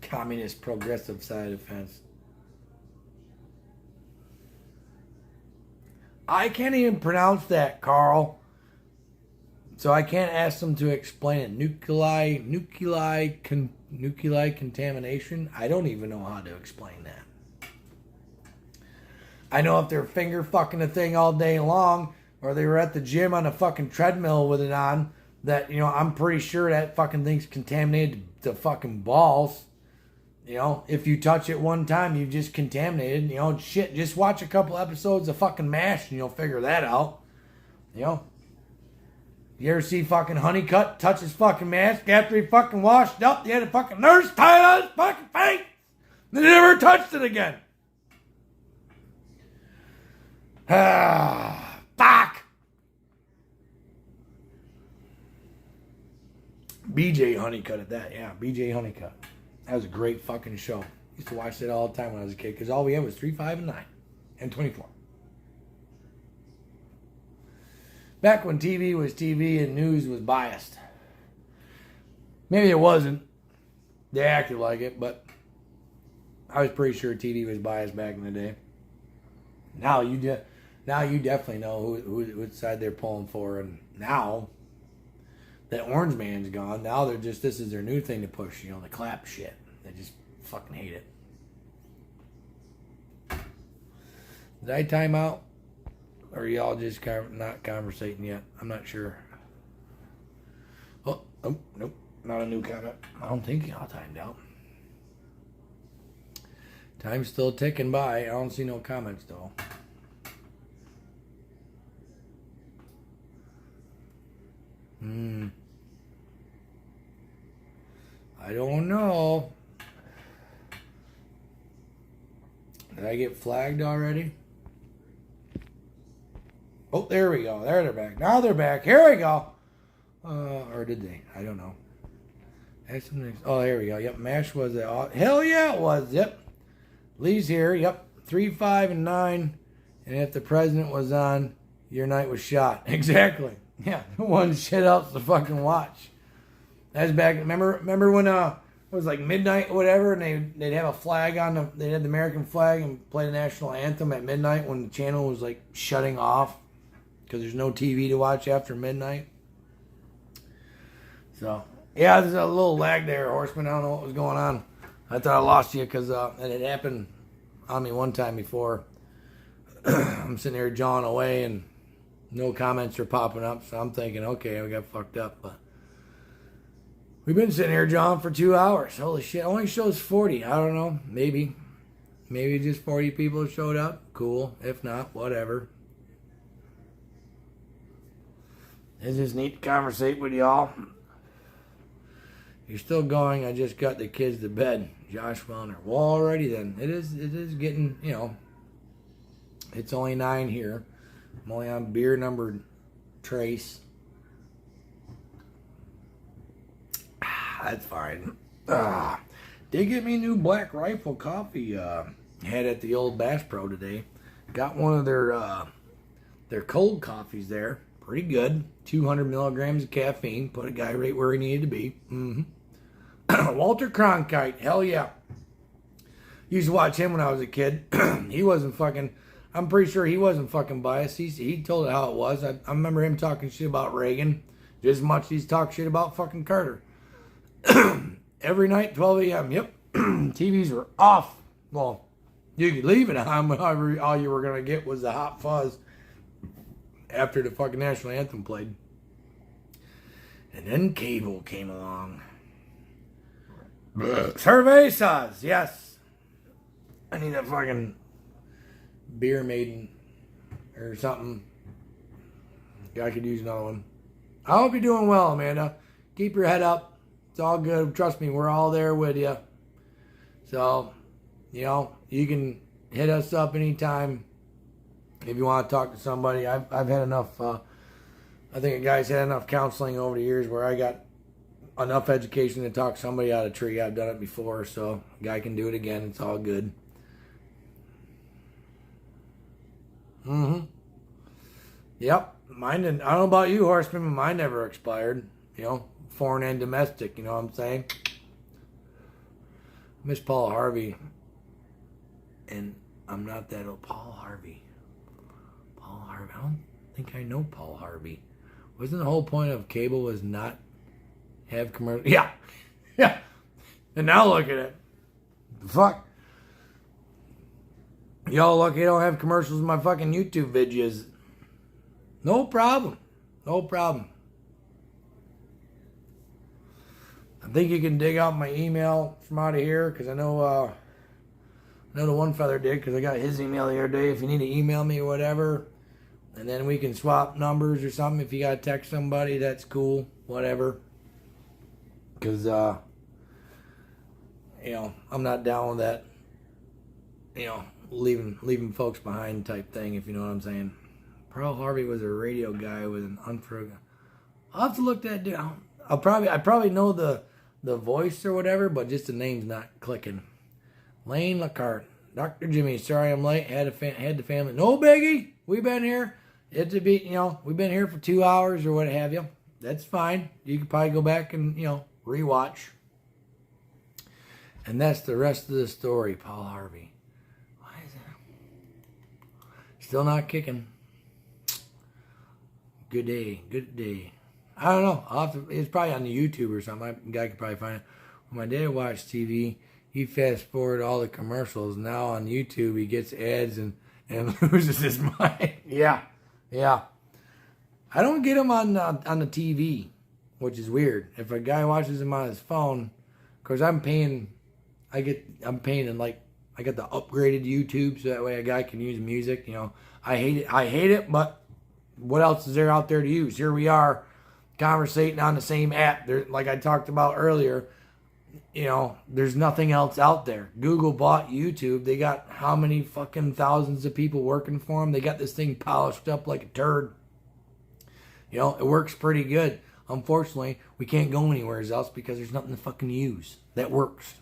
Communist progressive side of the fence. I can't even pronounce that, Carl. So I can't ask them to explain it. Nuclei contamination. I don't even know how to explain that. I know if they're finger fucking a thing all day long, or they were at the gym on a fucking treadmill with it on, that, I'm pretty sure that fucking thing's contaminated to fucking balls. If you touch it one time, you've just contaminated. Shit, just watch a couple episodes of fucking MASH and you'll figure that out. You ever see fucking Honeycutt touch his fucking mask after he fucking washed up? He had a fucking nurse tie it on his fucking face. Then he never touched it again. Fuck. BJ Honeycutt at that. Yeah, BJ Honeycutt. That was a great fucking show. Used to watch that all the time when I was a kid because all we had was 3, 5, and 9, and 24. Back when TV was TV and news was biased. Maybe it wasn't. They acted like it, but I was pretty sure TV was biased back in the day. Now you definitely know which side they're pulling for, and now that orange man's gone, now this is their new thing to push, the clap shit. They just fucking hate it. Did I time out? Or are y'all just not conversating yet? I'm not sure. Oh, nope. Not a new comment. I don't think y'all timed out. Time's still ticking by. I don't see no comments though. I don't know. Did I get flagged already? Oh, there we go. There they're back. Now they're back. Here we go. Or did they? I don't know. Oh, there we go. Yep, MASH was it. Hell yeah, it was. Yep. Lee's here. Yep. 3, 5, and 9. And if the president was on, your night was shot. Exactly. Yeah. One shit else to fucking watch. That's back. Remember when it was like midnight or whatever, and they'd have a flag on they had the American flag and play the national anthem at midnight when the channel was like shutting off because there's no TV to watch after midnight. So yeah, there's a little lag there, Horseman. I don't know what was going on. I thought I lost you because it had happened on me one time before. I'm sitting there jawing away and no comments are popping up, so I'm thinking, okay, we got fucked up, but we've been sitting here, John, for 2 hours. Holy shit. Only shows 40. I don't know. Maybe just 40 people showed up. Cool. If not, whatever. It's just neat to conversate with y'all. You're still going. I just got the kids to bed. Josh Wellner. Well, alrighty then. It is getting, it's only 9 here. I'm only on beer number trace. That's fine. Did get me new Black Rifle coffee. Had at the old Bass Pro today. Got one of their cold coffees there. Pretty good. 200 milligrams of caffeine. Put a guy right where he needed to be. Walter Cronkite. Hell yeah. Used to watch him when I was a kid. He wasn't fucking... I'm pretty sure he wasn't fucking biased. He told it how it was. I remember him talking shit about Reagan just as much as he's talked shit about fucking Carter. Every night, 12 a.m. Yep. TVs were off. Well, you could leave it on, but all you were going to get was the hot fuzz after the fucking national anthem played. And then cable came along. Cervezas, yes. I need a fucking beer maiden or something. I could use another one. I hope you're doing well, Amanda. Keep your head up. It's all good. Trust me, we're all there with you. So, you can hit us up anytime if you want to talk to somebody. I've had enough, I think a guy's had enough counseling over the years where I got enough education to talk somebody out of a tree. I've done it before, so a guy can do it again. It's all good. Yep. Mine didn't, I don't know about you, Horseman, but mine never expired. Foreign and domestic, you know what I'm saying? Miss Paul Harvey. And I'm not that old. Paul Harvey. I don't think I know Paul Harvey. Wasn't the whole point of cable was not have commercial? Yeah. And now look at it. The fuck? Y'all lucky I don't have commercials in my fucking YouTube videos. No problem. I think you can dig out my email from out of here because I know the one feather did because I got his email the other day. If you need to email me or whatever, and then we can swap numbers or something. If you got to text somebody, that's cool. Whatever. Because, I'm not down with that, leaving folks behind type thing, if you know what I'm saying. Pearl Harvey was a radio guy with an unforgettable. I'll have to look that down. I probably know the voice or whatever, but just the name's not clicking. Lane Lacarte. Dr. Jimmy, sorry I'm late. Had the family. No biggie. We've been here. it'd be, we've been here for 2 hours or what have you. That's fine. You could probably go back and, rewatch. And that's the rest of the story, Paul Harvey. Why is that? Still not kicking. Good day. Good day. I don't know. It's probably on the YouTube or something. My guy could probably find it. When my dad watched TV, he fast forwarded all the commercials. Now on YouTube, he gets ads and loses his mind. Yeah. I don't get them on the TV, which is weird. If a guy watches them on his phone, because I'm paying and like I got the upgraded YouTube, so that way a guy can use music. I hate it, but what else is there out there to use? Here we are, conversating on the same app. Like I talked about earlier. There's nothing else out there. Google bought YouTube. They got how many fucking thousands of people working for them? They got this thing polished up like a turd. It works pretty good. Unfortunately, we can't go anywhere else because there's nothing to fucking use that works.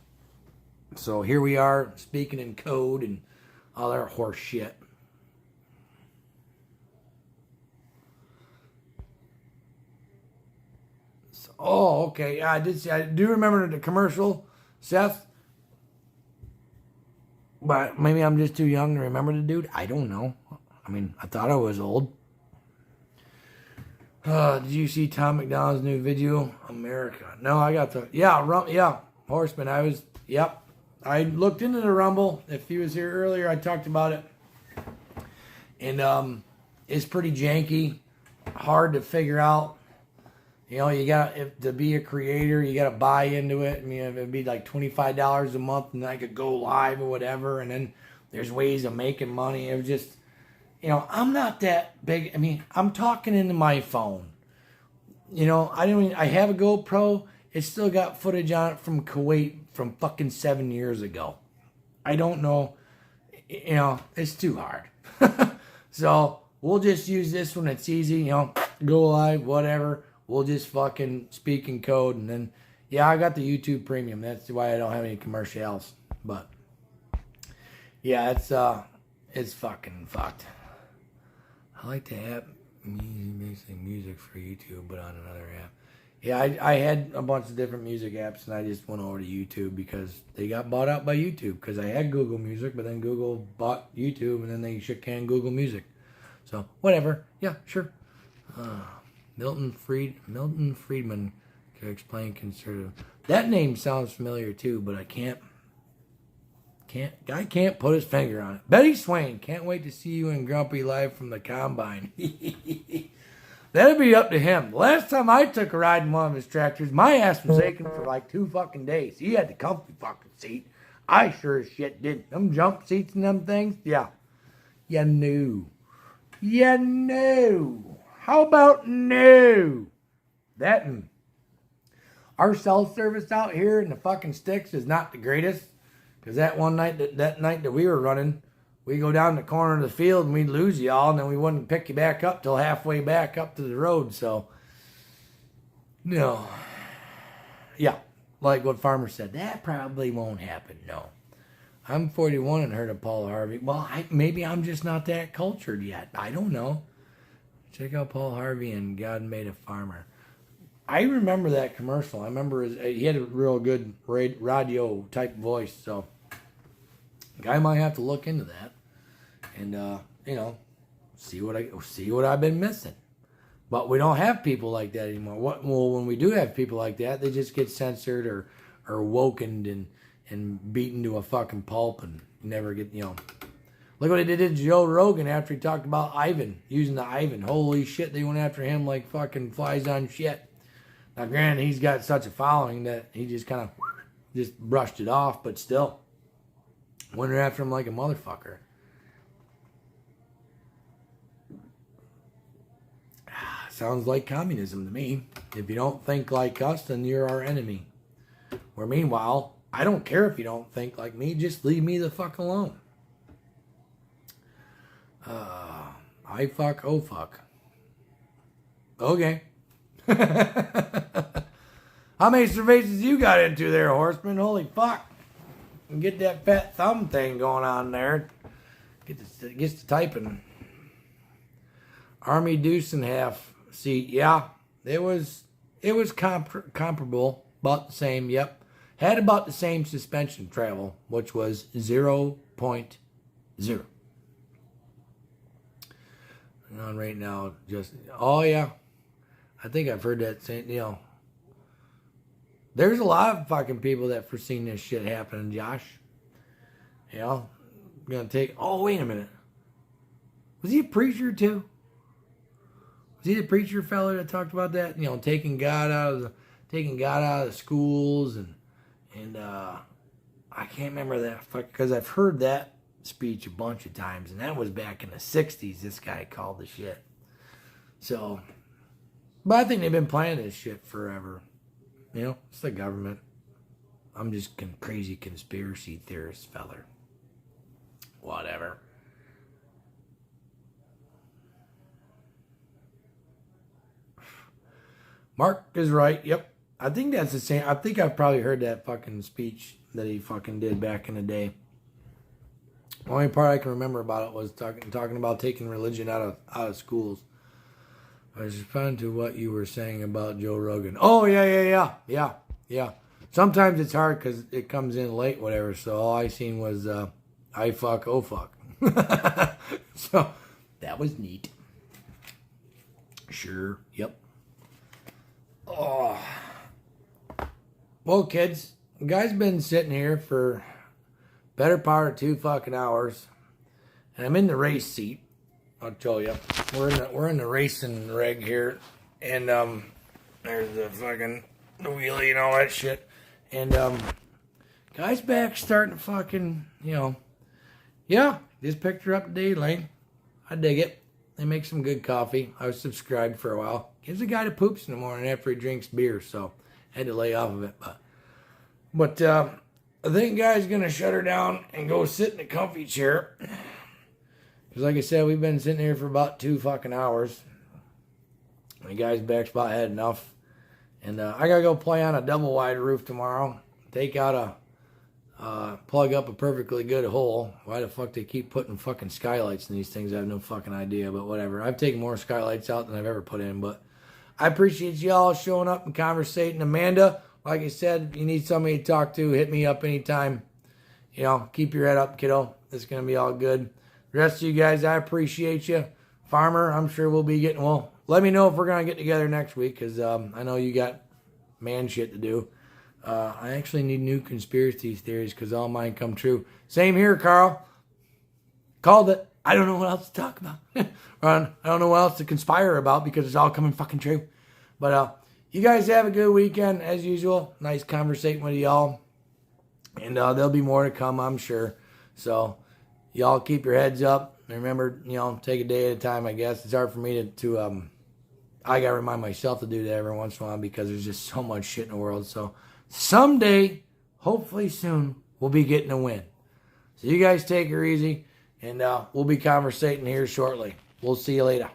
So here we are speaking in code and all that horse shit. Oh, okay. Yeah, I do remember the commercial, Seth. But maybe I'm just too young to remember the dude. I don't know. I mean, I thought I was old. Did you see Tom McDonald's new video? America. No, I got the... Yeah, Horseman. Yep. I looked into the Rumble. If he was here earlier, I talked about it. And it's pretty janky. Hard to figure out. You got to be a creator, you got to buy into it. I mean, it'd be like $25 a month, and I could go live or whatever. And then there's ways of making money. It was just, I'm not that big. I mean, I'm talking into my phone. I have a GoPro. It's still got footage on it from Kuwait from fucking 7 years ago. I don't know. It's too hard. So we'll just use this one. It's easy. Go live, whatever. We'll just fucking speak in code, and then, I got the YouTube Premium. That's why I don't have any commercials. But yeah, it's fucking fucked. I like the app music for YouTube, but on another app. Yeah, I had a bunch of different music apps, and I just went over to YouTube because they got bought out by YouTube. Because I had Google Music, but then Google bought YouTube, and then they shook hand Google Music. So whatever. Yeah, sure. Milton Friedman can explain conservative. That name sounds familiar too, but I can't put his finger on it. Betty Swain, can't wait to see you and Grumpy live from the Combine. That'll be up to him. Last time I took a ride in one of his tractors, my ass was aching for like 2 fucking days. He had the comfy fucking seat. I sure as shit didn't. Them jump seats and them things, yeah. You knew. How about no? That and our cell service out here in the fucking sticks is not the greatest. Because that night that we were running, we go down the corner of the field and we'd lose y'all, and then we wouldn't pick you back up till halfway back up to the road. So, no. Yeah, like what Farmer said, that probably won't happen. No. I'm 41 and heard of Paul Harvey. Well, maybe I'm just not that cultured yet. I don't know. Check out Paul Harvey and God Made a Farmer. I remember that commercial. I remember he had a real good radio type voice. So, guy might have to look into that, and see what I've been missing. But we don't have people like that anymore. Well, when we do have people like that, they just get censored or woken and beaten to a fucking pulp and never get Look what they did to Joe Rogan after he talked about Ivan, using the Ivan. Holy shit, they went after him like fucking flies on shit. Now, granted, he's got such a following that he just kind of just brushed it off, but still, went after him like a motherfucker. Sounds like communism to me. If you don't think like us, then you're our enemy. Where meanwhile, I don't care if you don't think like me, just leave me the fuck alone. I fuck, oh fuck. Okay. How many cervezas you got into there, Horseman? Holy fuck. Get that fat thumb thing going on there. Gets to typing. Army Deuce and Half seat. Yeah, it was comparable, about the same. Yep, had about the same suspension travel, which was 0.0. On right now, just oh yeah, I think I've heard that saying. There's a lot of fucking people that foreseen this shit happening, Josh. Gonna take. Oh wait a minute, was he a preacher too? Was he the preacher fella that talked about that? Taking God out of the schools and I can't remember that because I've heard that speech a bunch of times, and that was back in the 60s. This guy called the shit. So, but I think they've been planning this shit forever. It's the government. I'm just crazy conspiracy theorist feller. Whatever. Mark is right. Yep. I think that's the same. I think I've probably heard that fucking speech that he fucking did back in the day. The only part I can remember about it was talking about taking religion out of schools. I was responding to what you were saying about Joe Rogan. Oh, yeah. Sometimes it's hard because it comes in late, whatever. So all I seen was, I fuck, oh fuck. So that was neat. Sure, yep. Oh. Well, kids, the guy's been sitting here for better part of 2 fucking hours. And I'm in the race seat. I'll tell you, we're in the racing rig here, and there's the fucking wheelie and all that shit, and guy's back starting to fucking yeah, just picked her up today, Lane. I dig it. They make some good coffee. I was subscribed for a while. Gives a guy that poops in the morning after he drinks beer, so I had to lay off of it, but I think guy's gonna shut her down and go sit in a comfy chair. Because like I said, we've been sitting here for about 2 fucking hours. The guy's back's about had enough. And I gotta go play on a double wide roof tomorrow. Take out plug up a perfectly good hole. Why the fuck they keep putting fucking skylights in these things, I have no fucking idea, but whatever. I've taken more skylights out than I've ever put in, but I appreciate y'all showing up and conversating. Amanda, like I said, if you need somebody to talk to, hit me up anytime. Keep your head up, kiddo. It's gonna be all good. The rest of you guys, I appreciate you. Farmer, I'm sure we'll be getting, well, let me know if we're going to get together next week, because I know you got man shit to do. I actually need new conspiracy theories, because all mine come true. Same here, Carl. Called it. I don't know what else to talk about. I don't know what else to conspire about, because it's all coming fucking true. But you guys have a good weekend, as usual. Nice conversating with y'all. And there'll be more to come, I'm sure. So y'all keep your heads up. Remember, take a day at a time, I guess. It's hard for me to I got to remind myself to do that every once in a while, because there's just so much shit in the world. So someday, hopefully soon, we'll be getting a win. So you guys take her easy, and we'll be conversating here shortly. We'll see you later.